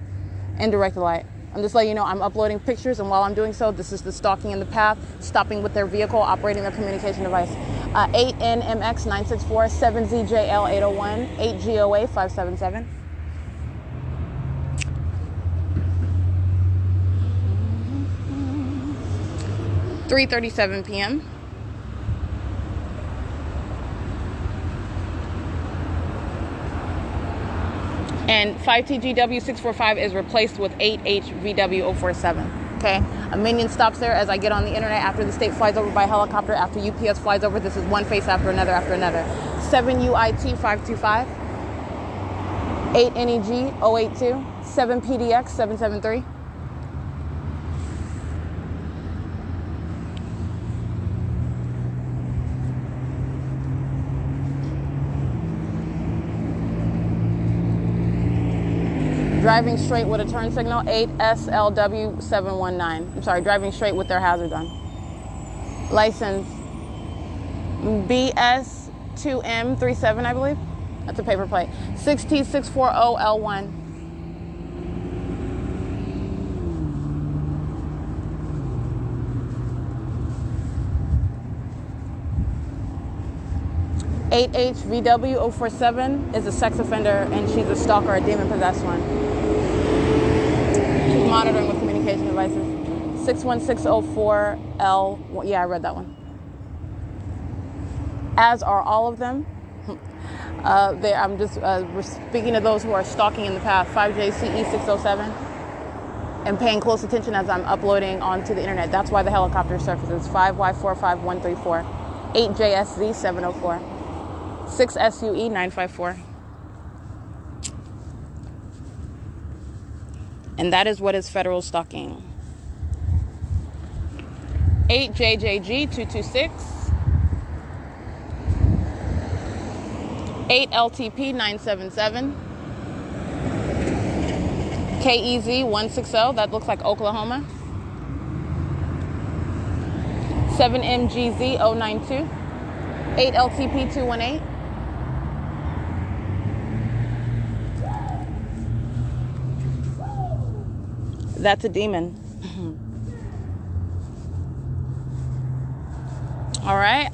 and directed light. I'm just letting you know I'm uploading pictures, and while I'm doing so, this is the stalking in the path, stopping with their vehicle, operating their communication device. 8NMX964, 7ZJL801, 8GOA577. .3:37 p.m. And 5TGW645 is replaced with 8HVW047. Okay, a minion stops there as I get on the internet after the state flies over by helicopter, after UPS flies over. This is one face after another after another. 7UIT525, 8NEG082, 7PDX773. Driving straight with a turn signal, 8SLW719. I'm sorry, driving straight with their hazard on. License BS2M37, I believe. That's a paper plate. 6T640L1. .8HVW047 is a sex offender, and she's a stalker, a demon-possessed one. She's monitoring with communication devices. 61604L. Yeah, I read that one. As are all of them. I'm just speaking to those who are stalking in the path. 5JCE607. And paying close attention as I'm uploading onto the internet. That's why the helicopter surfaces. 5Y45134. 8JSZ704. 6SUE954. And that is what is federal stalking. 8JJG226. 8LTP977. KEZ160, that looks like Oklahoma. 7MGZ092. 8LTP218. That's a demon. All right.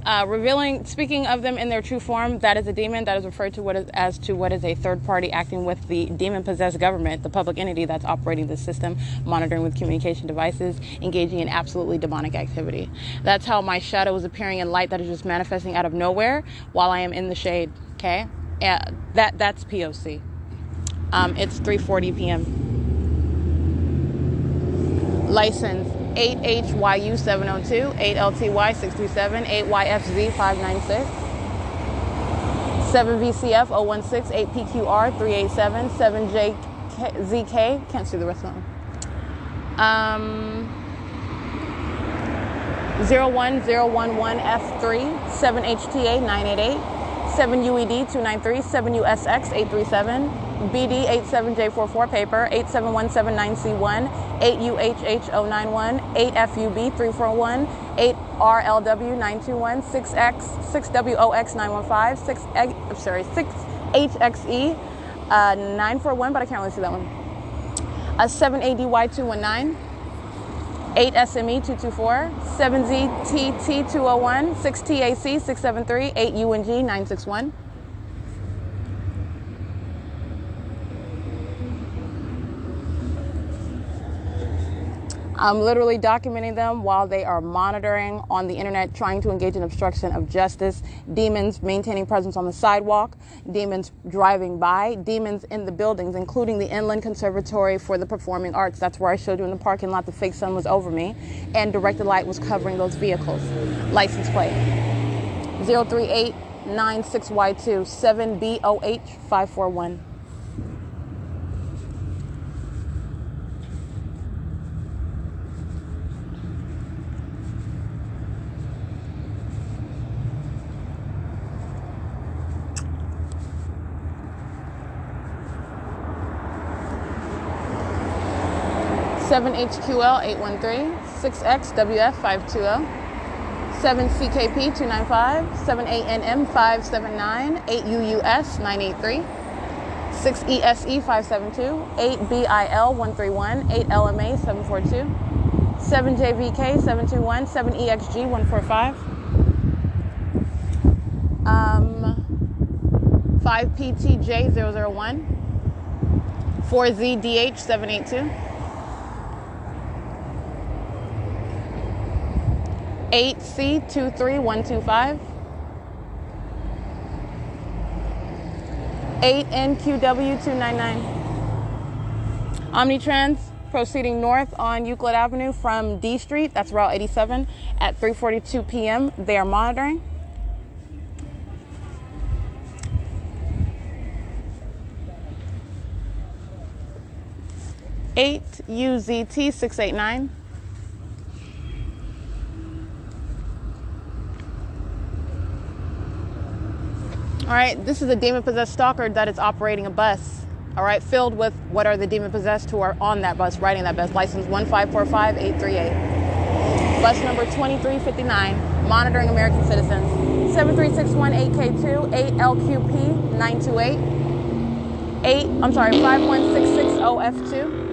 Speaking of them in their true form, that is a demon. That is referred to as a third party acting with the demon-possessed government, the public entity that's operating the system, monitoring with communication devices, engaging in absolutely demonic activity. That's how my shadow is appearing in light that is just manifesting out of nowhere while I am in the shade. Okay. That's P.O.C. It's 3:40 p.m. License 8HYU702, 8LTY637, 8YFZ596, 7VCF016, 8PQR387, 7JZK, can't see the rest of them. 01011F3, 7HTA988, 7UED293, 7USX837, BD87J44 paper, 87179C1, 8UHH091, 8FUB341, 8RLW921, 6WOX915, 6HXE941, but I can't really see that one. 7ADY219, 8SME224, 7ZTT201, 6TAC673, 8UNG961. I'm literally documenting them while they are monitoring on the internet, trying to engage in obstruction of justice, demons maintaining presence on the sidewalk, demons driving by, demons in the buildings, including the Inland Conservatory for the Performing Arts. That's where I showed you in the parking lot. The fake sun was over me, and directed light was covering those vehicles. License plate 03896Y2, 7BOH541. HQL 813, 6XWF520, 7CKP 295, 7ANM 579, 8UUS 983, 6ESE 572, 8BIL 131, 8LMA 742, 7JVK 721, 7EXG 145, 5PTJ 001, 4ZDH 782, 8C23125, 8NQW299. Omnitrans proceeding north on Euclid Avenue from D Street, that's Route 87, at 3:42 p.m. They are monitoring. UZT 689. All right, this is a demon-possessed stalker that is operating a bus, all right, filled with what are the demon-possessed who are on that bus, riding that bus. License 1545838. Bus number 2359, monitoring American citizens. 73618K2, 8LQP928, 5166OF2.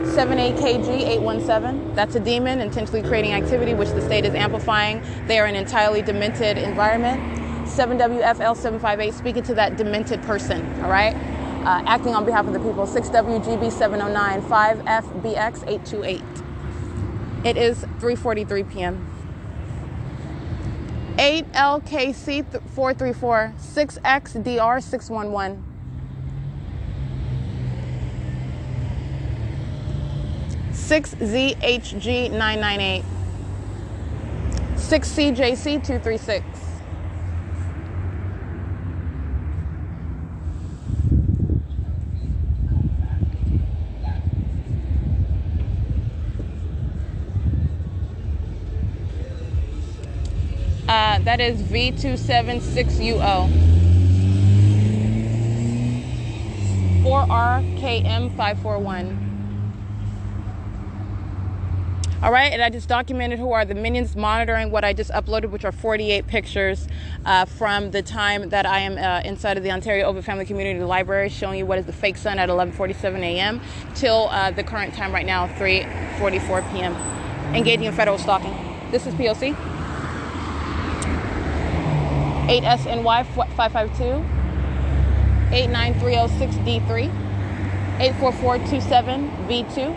78KG817. That's a demon intentionally creating activity which the state is amplifying. They are in an entirely demented environment. 7WFL758, speaking to that demented person, all right? Acting on behalf of the people. 6WGB709, 5FBX828. It is 3:43 p.m. 8LKC434, 6XDR611. 6ZHG998, 6CJC236. That is V276UO. 4RKM541. All right, and I just documented who are the minions monitoring what I just uploaded, which are 48 pictures from the time that I am inside of the Ontario Ovid Family Community Library, showing you what is the fake sun at 11:47 a.m. till the current time right now, 3:44 p.m. Engaging in federal stalking. This is P.O.C. 8SNY 552, 89306D3, 84427V2.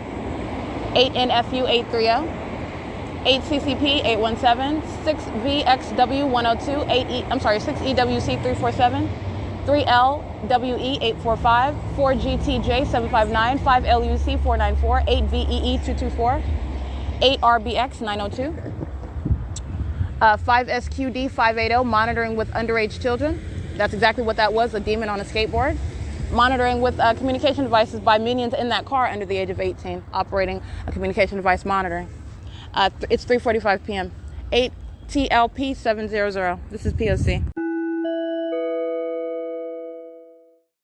8NFU 830, 8CCP 817, 6VXW 102, 6EWC 347, 3LWE 845, 4GTJ 759, 5LUC 494, 8VEE 224, 8RBX 902, 5SQD 580, monitoring with underage children. That's exactly what that was, a demon on a skateboard. Monitoring with communication devices by minions in that car under the age of 18, operating a communication device monitoring. It's 3:45 p.m. 8TLP700. This is P.O.C.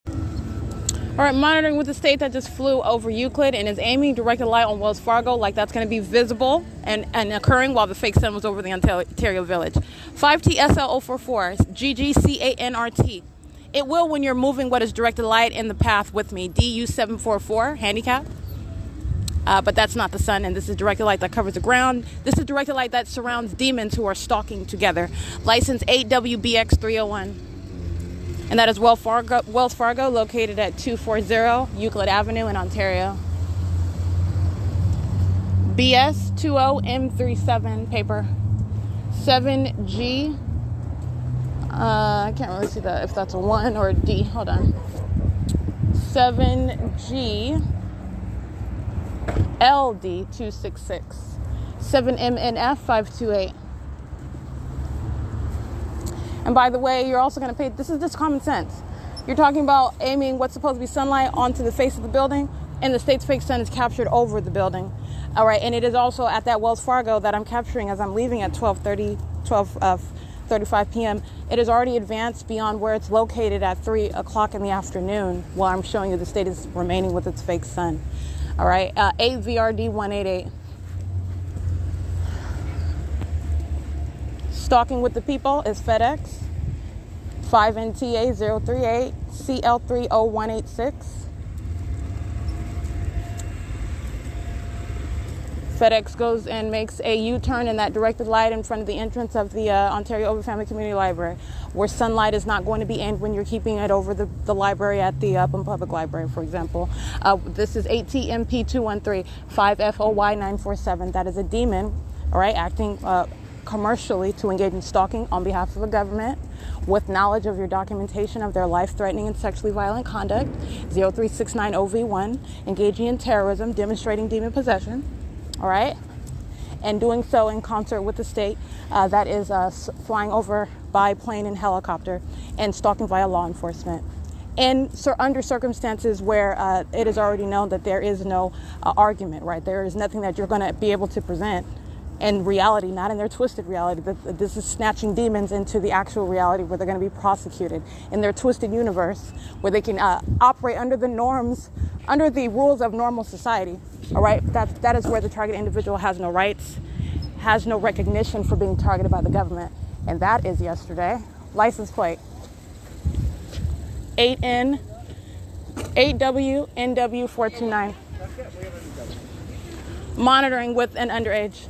All right, monitoring with the state that just flew over Euclid and is aiming directed light on Wells Fargo, like that's going to be visible and occurring while the fake sun was over the Ontario Village. 5TSL044, GGCANRT. It will when you're moving what is directed light in the path with me. DU744, handicap. But that's not the sun, and this is directed light that covers the ground. This is directed light that surrounds demons who are stalking together. License 8WBX301. And that is Wells Fargo, located at 240 Euclid Avenue in Ontario. BS20M37 paper. 7G. I can't really see that if that's a 1 or a D. Hold on. 7G LD266. 7MNF 528. And by the way, you're also going to pay, this is just common sense. You're talking about aiming what's supposed to be sunlight onto the face of the building, and the state's fake sun is captured over the building. All right, and it is also at that Wells Fargo that I'm capturing as I'm leaving at 12:35 p.m. It is already advanced beyond where it's located at 3 o'clock in the afternoon, while I'm showing you the state is remaining with its fake sun. All right, 8VRD188. Stalking with the People is FedEx, 5NTA038 CL30186. FedEx goes and makes a U-turn in that directed light in front of the entrance of the Ontario Ovid Family Community Library, where sunlight is not going to be aimed when you're keeping it over the library at the Upland Public Library, for example. This is ATMP213 5FOY947. That is a demon, all right, acting commercially to engage in stalking on behalf of a government with knowledge of your documentation of their life-threatening and sexually violent conduct, 0369OV1, engaging in terrorism, demonstrating demon possession. All right, and doing so in concert with the state that is flying over by plane and helicopter and stalking via law enforcement. And so under circumstances where it is already known that there is no argument, right? There is nothing that you're going to be able to present in reality, not in their twisted reality. This is snatching demons into the actual reality where they're going to be prosecuted in their twisted universe where they can operate under the norms, under the rules of normal society. All right, that is where the target individual has no rights, has no recognition for being targeted by the government. And that is yesterday. License plate 8WNW429. Monitoring with an underage.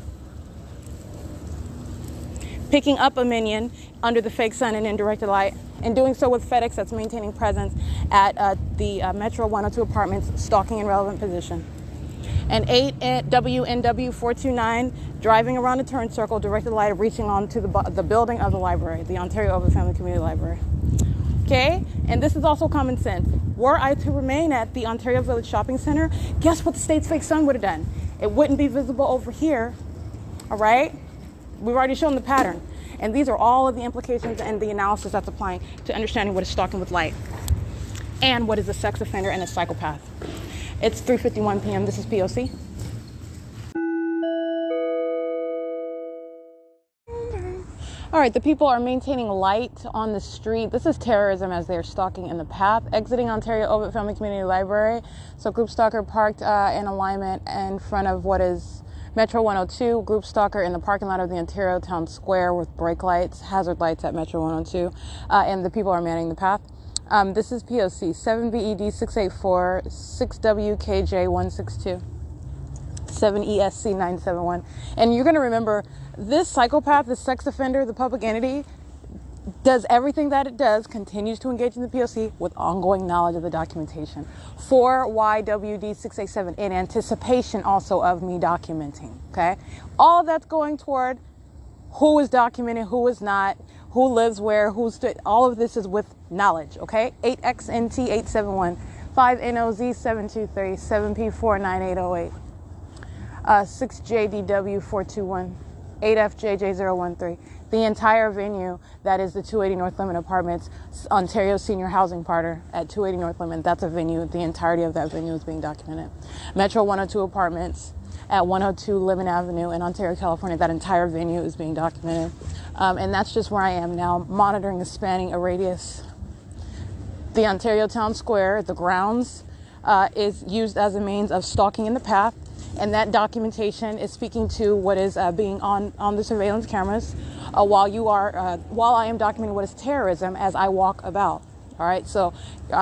Picking up a minion under the fake sun and in directed light, and doing so with FedEx that's maintaining presence at the Metro 102 apartments, stalking in relevant position. And 8WNW429, driving around a turn circle, directed light, reaching on to the building of the library, the Ontario Ovid Family Community Library. Okay, and this is also common sense. Were I to remain at the Ontario Village Shopping Center, guess what the state's fake sun would have done? It wouldn't be visible over here, all right? We've already shown the pattern. And these are all of the implications and the analysis that's applying to understanding what is stalking with light and what is a sex offender and a psychopath. It's 3:51 p.m. This is P.O.C. All right, the people are maintaining light on the street. This is terrorism as they're stalking in the path, exiting Ontario Ovid Family Community Library. So group stalker parked in alignment in front of what is Metro 102, group stalker in the parking lot of the Ontario Town Square with brake lights, hazard lights at Metro 102, and the people are manning the path. This is P.O.C. 7BED684 6WKJ162 7ESC971. And you're going to remember this psychopath, this sex offender, the public entity, does everything that it does, continues to engage in the P.O.C. with ongoing knowledge of the documentation. 4YWD687 in anticipation also of me documenting, okay? All that's going toward who is documented, who is not, who lives where, all of this is with knowledge, okay? 8XNT871, 5NOZ723, 7P49808, 6JDW421, 8FJJ013. The entire venue, that is the 280 North Lemon Apartments, Ontario Senior Housing Partner at 280 North Lemon. That's a venue. The entirety of that venue is being documented. Metro 102 Apartments at 102 Lemon Avenue in Ontario, California. That entire venue is being documented. And that's just where I am now, monitoring and spanning a radius. The Ontario Town Square, the grounds, is used as a means of stalking in the path. And that documentation is speaking to what is being on the surveillance cameras while I am documenting what is terrorism as I walk about. All right, so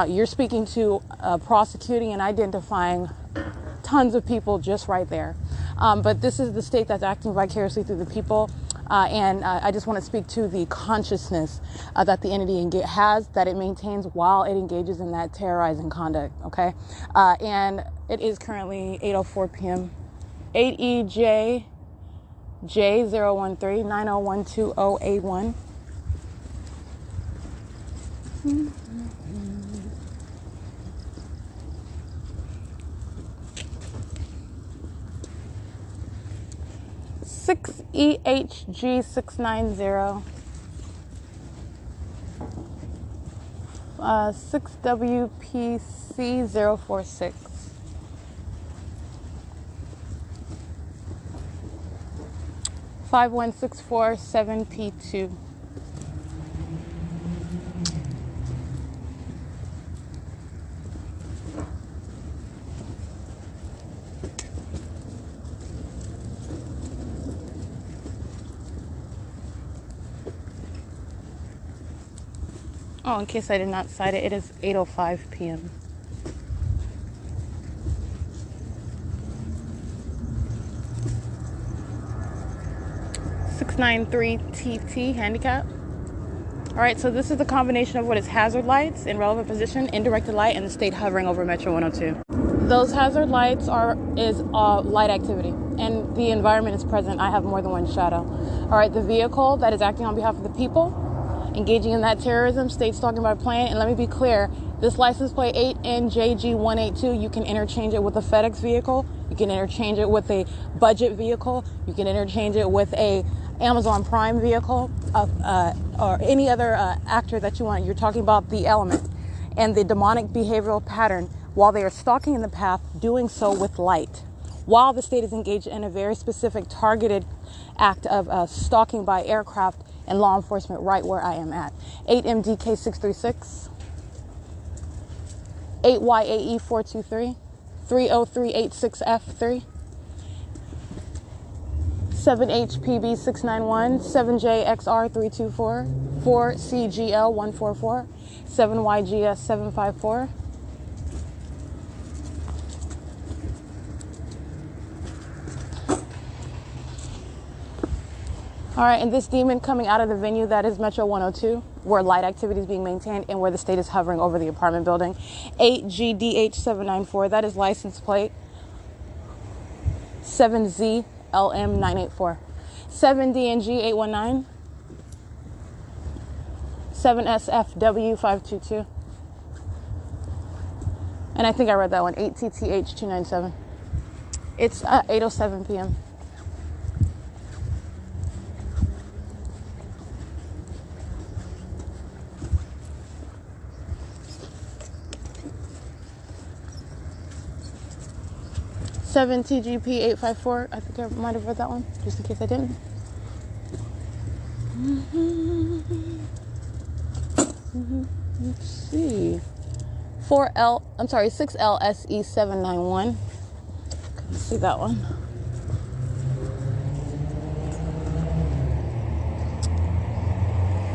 you're speaking to prosecuting and identifying tons of people just right there. But this is the state that's acting vicariously through the people. And I just want to speak to the consciousness that the entity has, that it maintains while it engages in that terrorizing conduct, okay? And it is currently 8:04 p.m. 8EJ J013 90120881. EHG690 6WPC046 5164 7P2. Oh, in case I did not cite it, it is 8:05 p.m. (693TT) handicap. All right, so this is the combination of what is hazard lights in relevant position, indirected light, and the state hovering over Metro 102. Those hazard lights is light activity, and the environment is present. I have more than one shadow. All right, the vehicle that is acting on behalf of the people, engaging in that terrorism, state stalking by plane. And let me be clear, this license plate 8NJG182, you can interchange it with a FedEx vehicle. You can interchange it with a budget vehicle. You can interchange it with a Amazon Prime vehicle, or any other actor that you want. You're talking about the element and the demonic behavioral pattern while they are stalking in the path, doing so with light, while the state is engaged in a very specific targeted act of stalking by aircraft and law enforcement right where I am at. 8MDK636, 8YAE423, 30386F3, 7HPB691, 7JXR324, 4CGL144, 7YGS754. All right, and this demon coming out of the venue, that is Metro 102, where light activity is being maintained and where the state is hovering over the apartment building. 8GDH794, that is license plate 7ZLM984. 7DNG819, 7SFW522. And I think I read that one, 8TTH297. It's 8:07 p.m. Seven TGP854. I think I might have read that one, just in case I didn't. Let's see. 6LSE791. Couldn't see that one.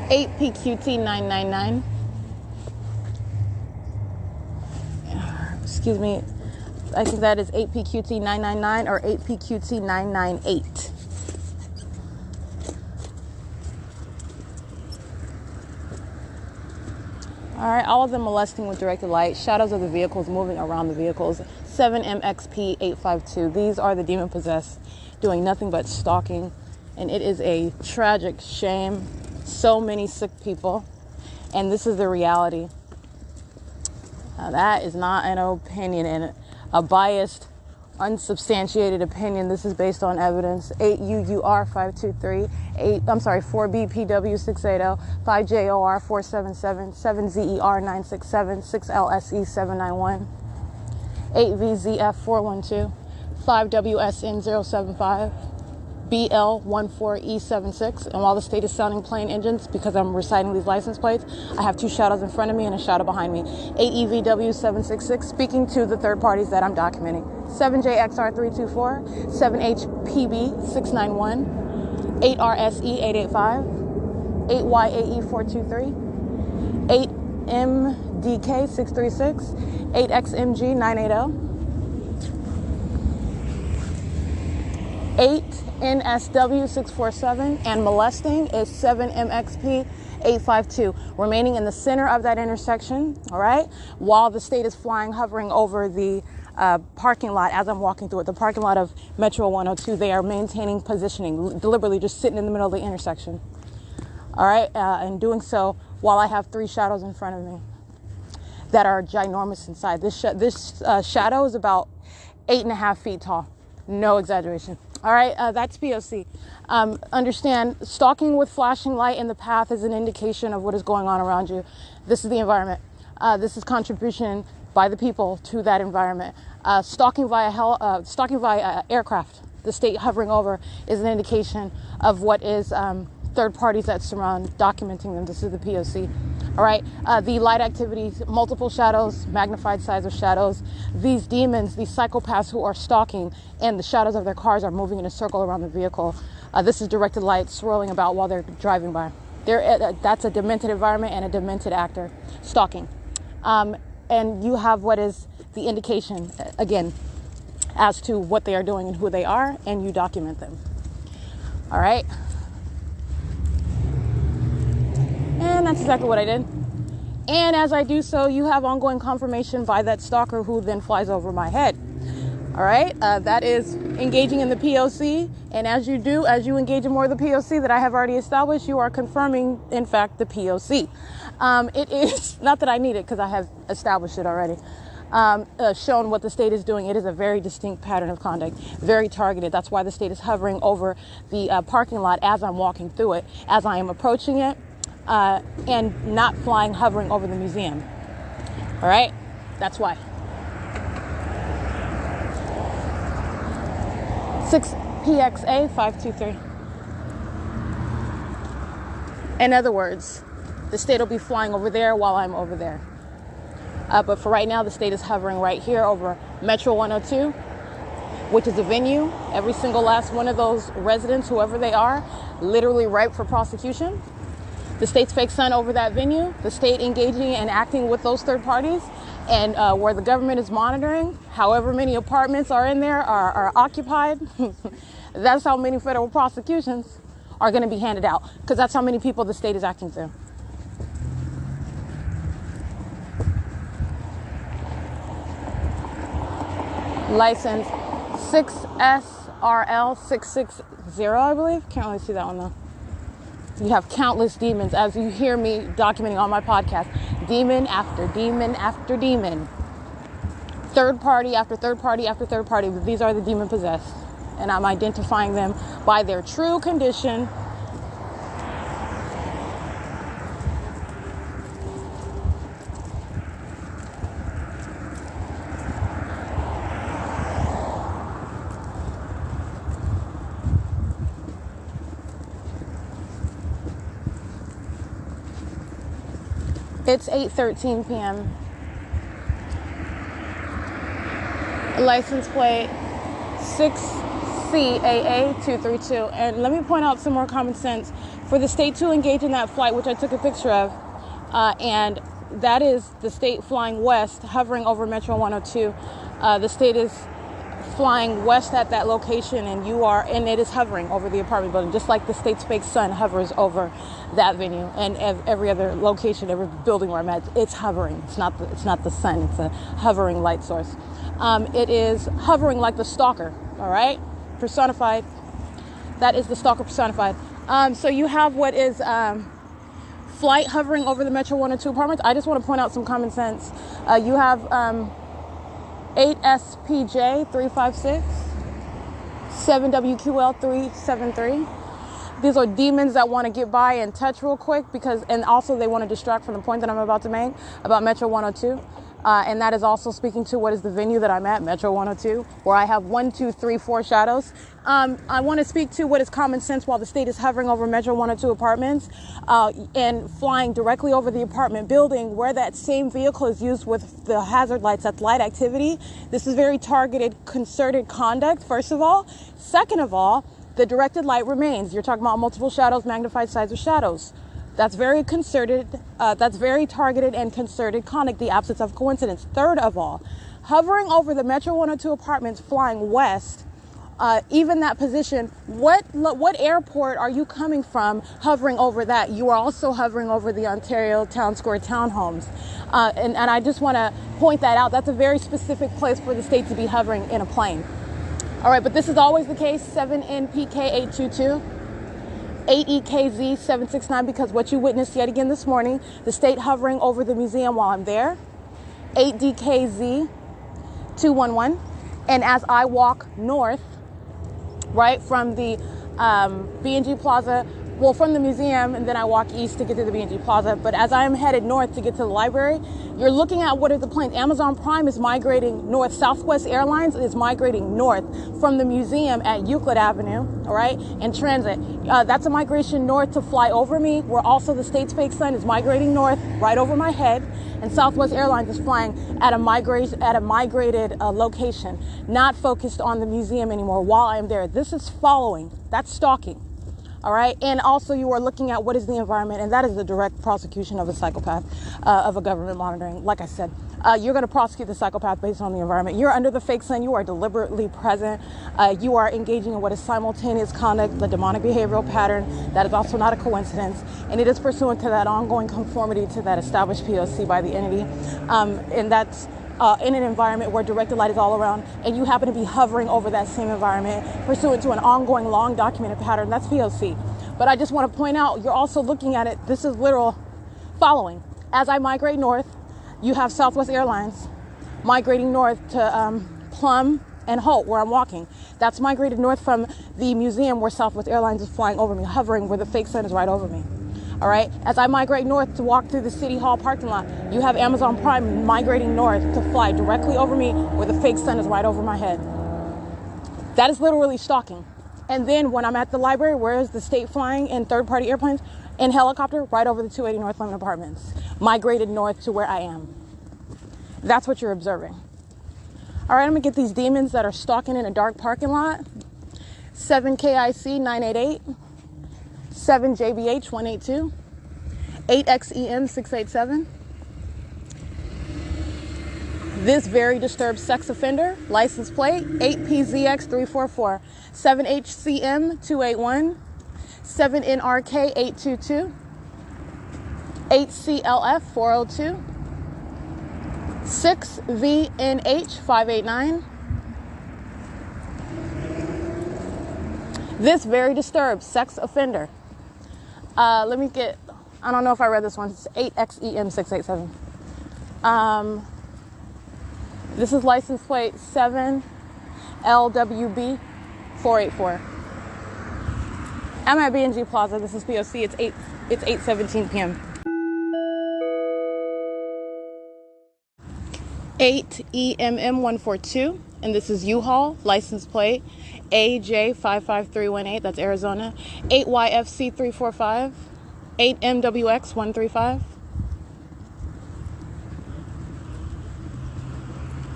Eight PQT999. Excuse me. I think that is 8PQT999 or 8PQT998. All right, all of them molesting with directed light, shadows of the vehicles moving around the vehicles. 7MXP852. These are the demon possessed, doing nothing but stalking, and it is a tragic shame. So many sick people, and this is the reality. Now, that is not an opinion and a biased, unsubstantiated opinion. This is based on evidence. 8UUR523, 4BPW680, 5JOR477, 7ZER967, 6LSE791, 8VZF412, 5WSN075, BL14E76. And while the state is sounding plane engines, because I'm reciting these license plates, I have two shadows in front of me and a shadow behind me. 8EVW766, speaking to the third parties that I'm documenting. 7JXR324, 7HPB691, 8RSE885, 8YAE423, 8MDK636, 8XMG980, 8NSW647, and molesting is 7MXP852, remaining in the center of that intersection, all right, while the state is hovering over the parking lot as I'm walking through it, the parking lot of Metro 102. They are maintaining positioning, deliberately just sitting in the middle of the intersection, all right, and doing so while I have three shadows in front of me that are ginormous inside. This shadow is about 8.5 feet tall, no exaggeration. All right, that's P.O.C. Understand, stalking with flashing light in the path is an indication of what is going on around you. This is the environment. This is contribution by the people to that environment. Stalking via aircraft, the state hovering over, is an indication of what is third parties that surround, documenting them. This is the P.O.C. All right, the light activities, multiple shadows, magnified size of shadows. These demons, these psychopaths who are stalking, and the shadows of their cars are moving in a circle around the vehicle. This is directed light swirling about while they're driving by. That's a demented environment and a demented actor. Stalking. And you have what is the indication, again, as to what they are doing and who they are, and you document them. All right? And that's exactly what I did. And as I do so, you have ongoing confirmation by that stalker who then flies over my head. All right? That is engaging in the P.O.C. And as you engage in more of the P.O.C. that I have already established, you are confirming, in fact, the P.O.C. It is, not that I need it because I have established it already, shown what the state is doing. It is a very distinct pattern of conduct, very targeted. That's why the state is hovering over the parking lot as I'm walking through it, as I am approaching it, and not hovering over the museum. All right? That's why. 6PXA 523. In other words, the state will be flying over there while I'm over there. But for right now, the state is hovering right here over Metro 102, which is a venue. Every single last one of those residents, whoever they are, literally ripe for prosecution. The state's fake son over that venue, the state engaging and acting with those third parties, and where the government is monitoring, however many apartments are in there are occupied. That's how many federal prosecutions are going to be handed out, because that's how many people the state is acting through. License 6SRL 660, I believe. Can't really see that one though. You have countless demons, as you hear me documenting on my podcast. Demon after demon after demon. Third party after third party after third party. These are the demon possessed. And I'm identifying them by their true condition. It's 8:13 p.m. License plate 6CAA232. And let me point out some more common sense. For the state to engage in that flight, which I took a picture of, and that is the state flying west, hovering over Metro 102. The state is flying west at that location, and it is hovering over the apartment building, just like the state's fake sun hovers over that venue and every other location, every building where I'm at. It's hovering. It's not the sun. It's a hovering light source. It is hovering like the stalker. All right, personified. That is the stalker personified. So you have what is flight hovering over the Metro 102 apartments. I just want to point out some common sense. You have 8SPJ 356, 7WQL 373. These are demons that want to get by and touch real quick, and also they want to distract from the point that I'm about to make about Metro 102. And that is also speaking to what is the venue that I'm at, Metro 102, where I have 1, 2, 3, 4 shadows. I want to speak to what is common sense while the state is hovering over Metro 102 apartments and flying directly over the apartment building where that same vehicle is used with the hazard lights. That's light activity. This is very targeted, concerted conduct, first of all. Second of all, the directed light remains. You're talking about multiple shadows, magnified size of shadows. That's very concerted, that's very targeted and concerted conduct, the absence of coincidence. Third of all, hovering over the Metro 102 apartments flying west, even that position, what airport are you coming from hovering over that? You are also hovering over the Ontario Town Square townhomes. And I just want to point that out. That's a very specific place for the state to be hovering in a plane. All right, but this is always the case, 7NPK822. 8EKZ769, because what you witnessed yet again this morning, the state hovering over the museum while I'm there. 8DKZ211. And as I walk north, right, from the B&G Plaza, well, from the museum, and then I walk east to get to the B&G Plaza. But as I am headed north to get to the library, you're looking at what are the planes. Amazon Prime is migrating north. Southwest Airlines is migrating north from the museum at Euclid Avenue, all right, in transit. That's a migration north to fly over me, where also the state's fake sun is migrating north right over my head. And Southwest Airlines is flying at a migrated location, not focused on the museum anymore while I am there. This is following. That's stalking. All right. And also you are looking at what is the environment, and that is the direct prosecution of a psychopath, of a government monitoring. Like I said, you're going to prosecute the psychopath based on the environment. You're under the fake sun. You are deliberately present. You are engaging in what is simultaneous conduct, the demonic behavioral pattern. That is also not a coincidence. And it is pursuant to that ongoing conformity to that established P.O.C. by the entity. And that's in an environment where directed light is all around, and you happen to be hovering over that same environment pursuant to an ongoing long documented pattern. That's P.O.C. But I just want to point out, you're also looking at it, this is literal following. As I migrate north, you have Southwest Airlines migrating north to Plum and Holt, where I'm walking. That's migrated north from the museum where Southwest Airlines is flying over me, hovering where the fake sun is right over me. All right. As I migrate north to walk through the City Hall parking lot, you have Amazon Prime migrating north to fly directly over me where the fake sun is right over my head. That is literally stalking. And then when I'm at the library, where is the state flying in third-party airplanes in helicopter? Right over the 280 North Lemon Apartments, migrated north to where I am. That's what you're observing. All right, I'm gonna get these demons that are stalking in a dark parking lot. 7KIC 988. 7JBH 182, 8XEM 687. This very disturbed sex offender, license plate 8PZX 344, 7HCM 281, 7NRK 822, 8CLF 402, 6VNH 589. This very disturbed sex offender. Let me get, I don't know if I read this one. It's 8XEM 687. This is license plate 7LWB 484. I'm at B&G Plaza. This is P.O.C. It's 8:17 p.m. 8EMM 142, and this is U-Haul, license plate AJ55318, that's Arizona, 8YFC 345, 8MWX 135,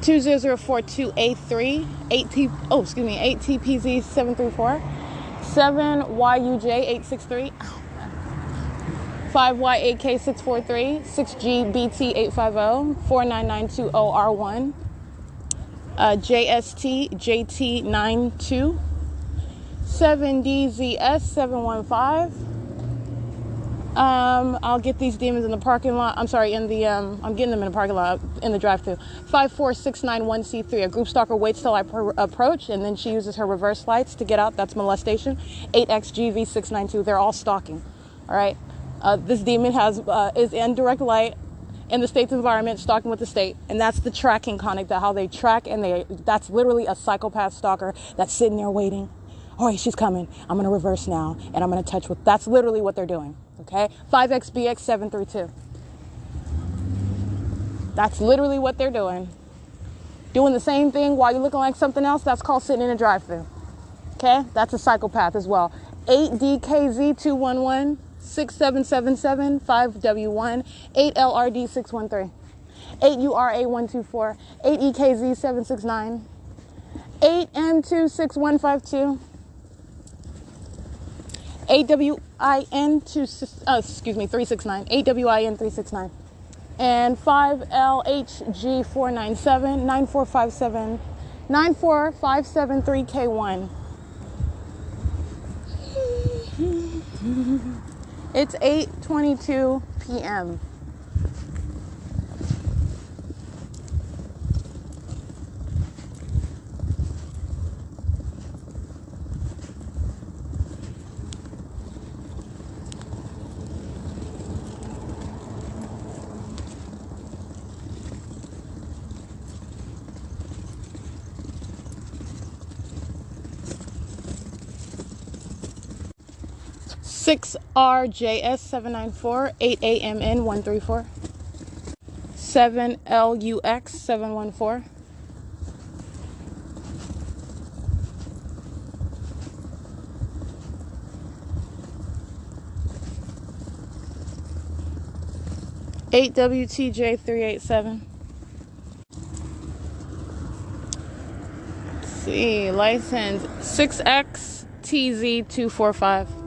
20042A3, 8TPZ 734, 7YUJ 863, 5YAK 643, 6GBT 850, 49920R1, JST JT 92, 7DZS 715. I'll get these demons in the parking lot. I'm sorry, I'm getting them in the parking lot, in the drive-thru. 54691C3. A group stalker waits till I approach, and then she uses her reverse lights to get out. That's molestation. 8XGV692. They're all stalking. All right. This demon is in direct light in the state's environment, stalking with the state, and that's the tracking conduct, how they track, and that's literally a psychopath stalker that's sitting there waiting. Oh, hey, she's coming. I'm gonna reverse now, and I'm gonna touch with. That's literally what they're doing. Okay, 5XBX 732. That's literally what they're doing. Doing the same thing while you're looking like something else. That's called sitting in a drive-thru. Okay, that's a psychopath as well. 8DKZ 211. 6777 5W1 8LRD 613 8URA 124 8EKZ 769 8M26152 8WIN 369 8WIN 369 and 5LHG 497 9457 94573K1. It's 8:22 p.m. Six RJS 794 8AMN 134 7LUX 714 8WTJ 387. Let's see, license 6XTZ 245.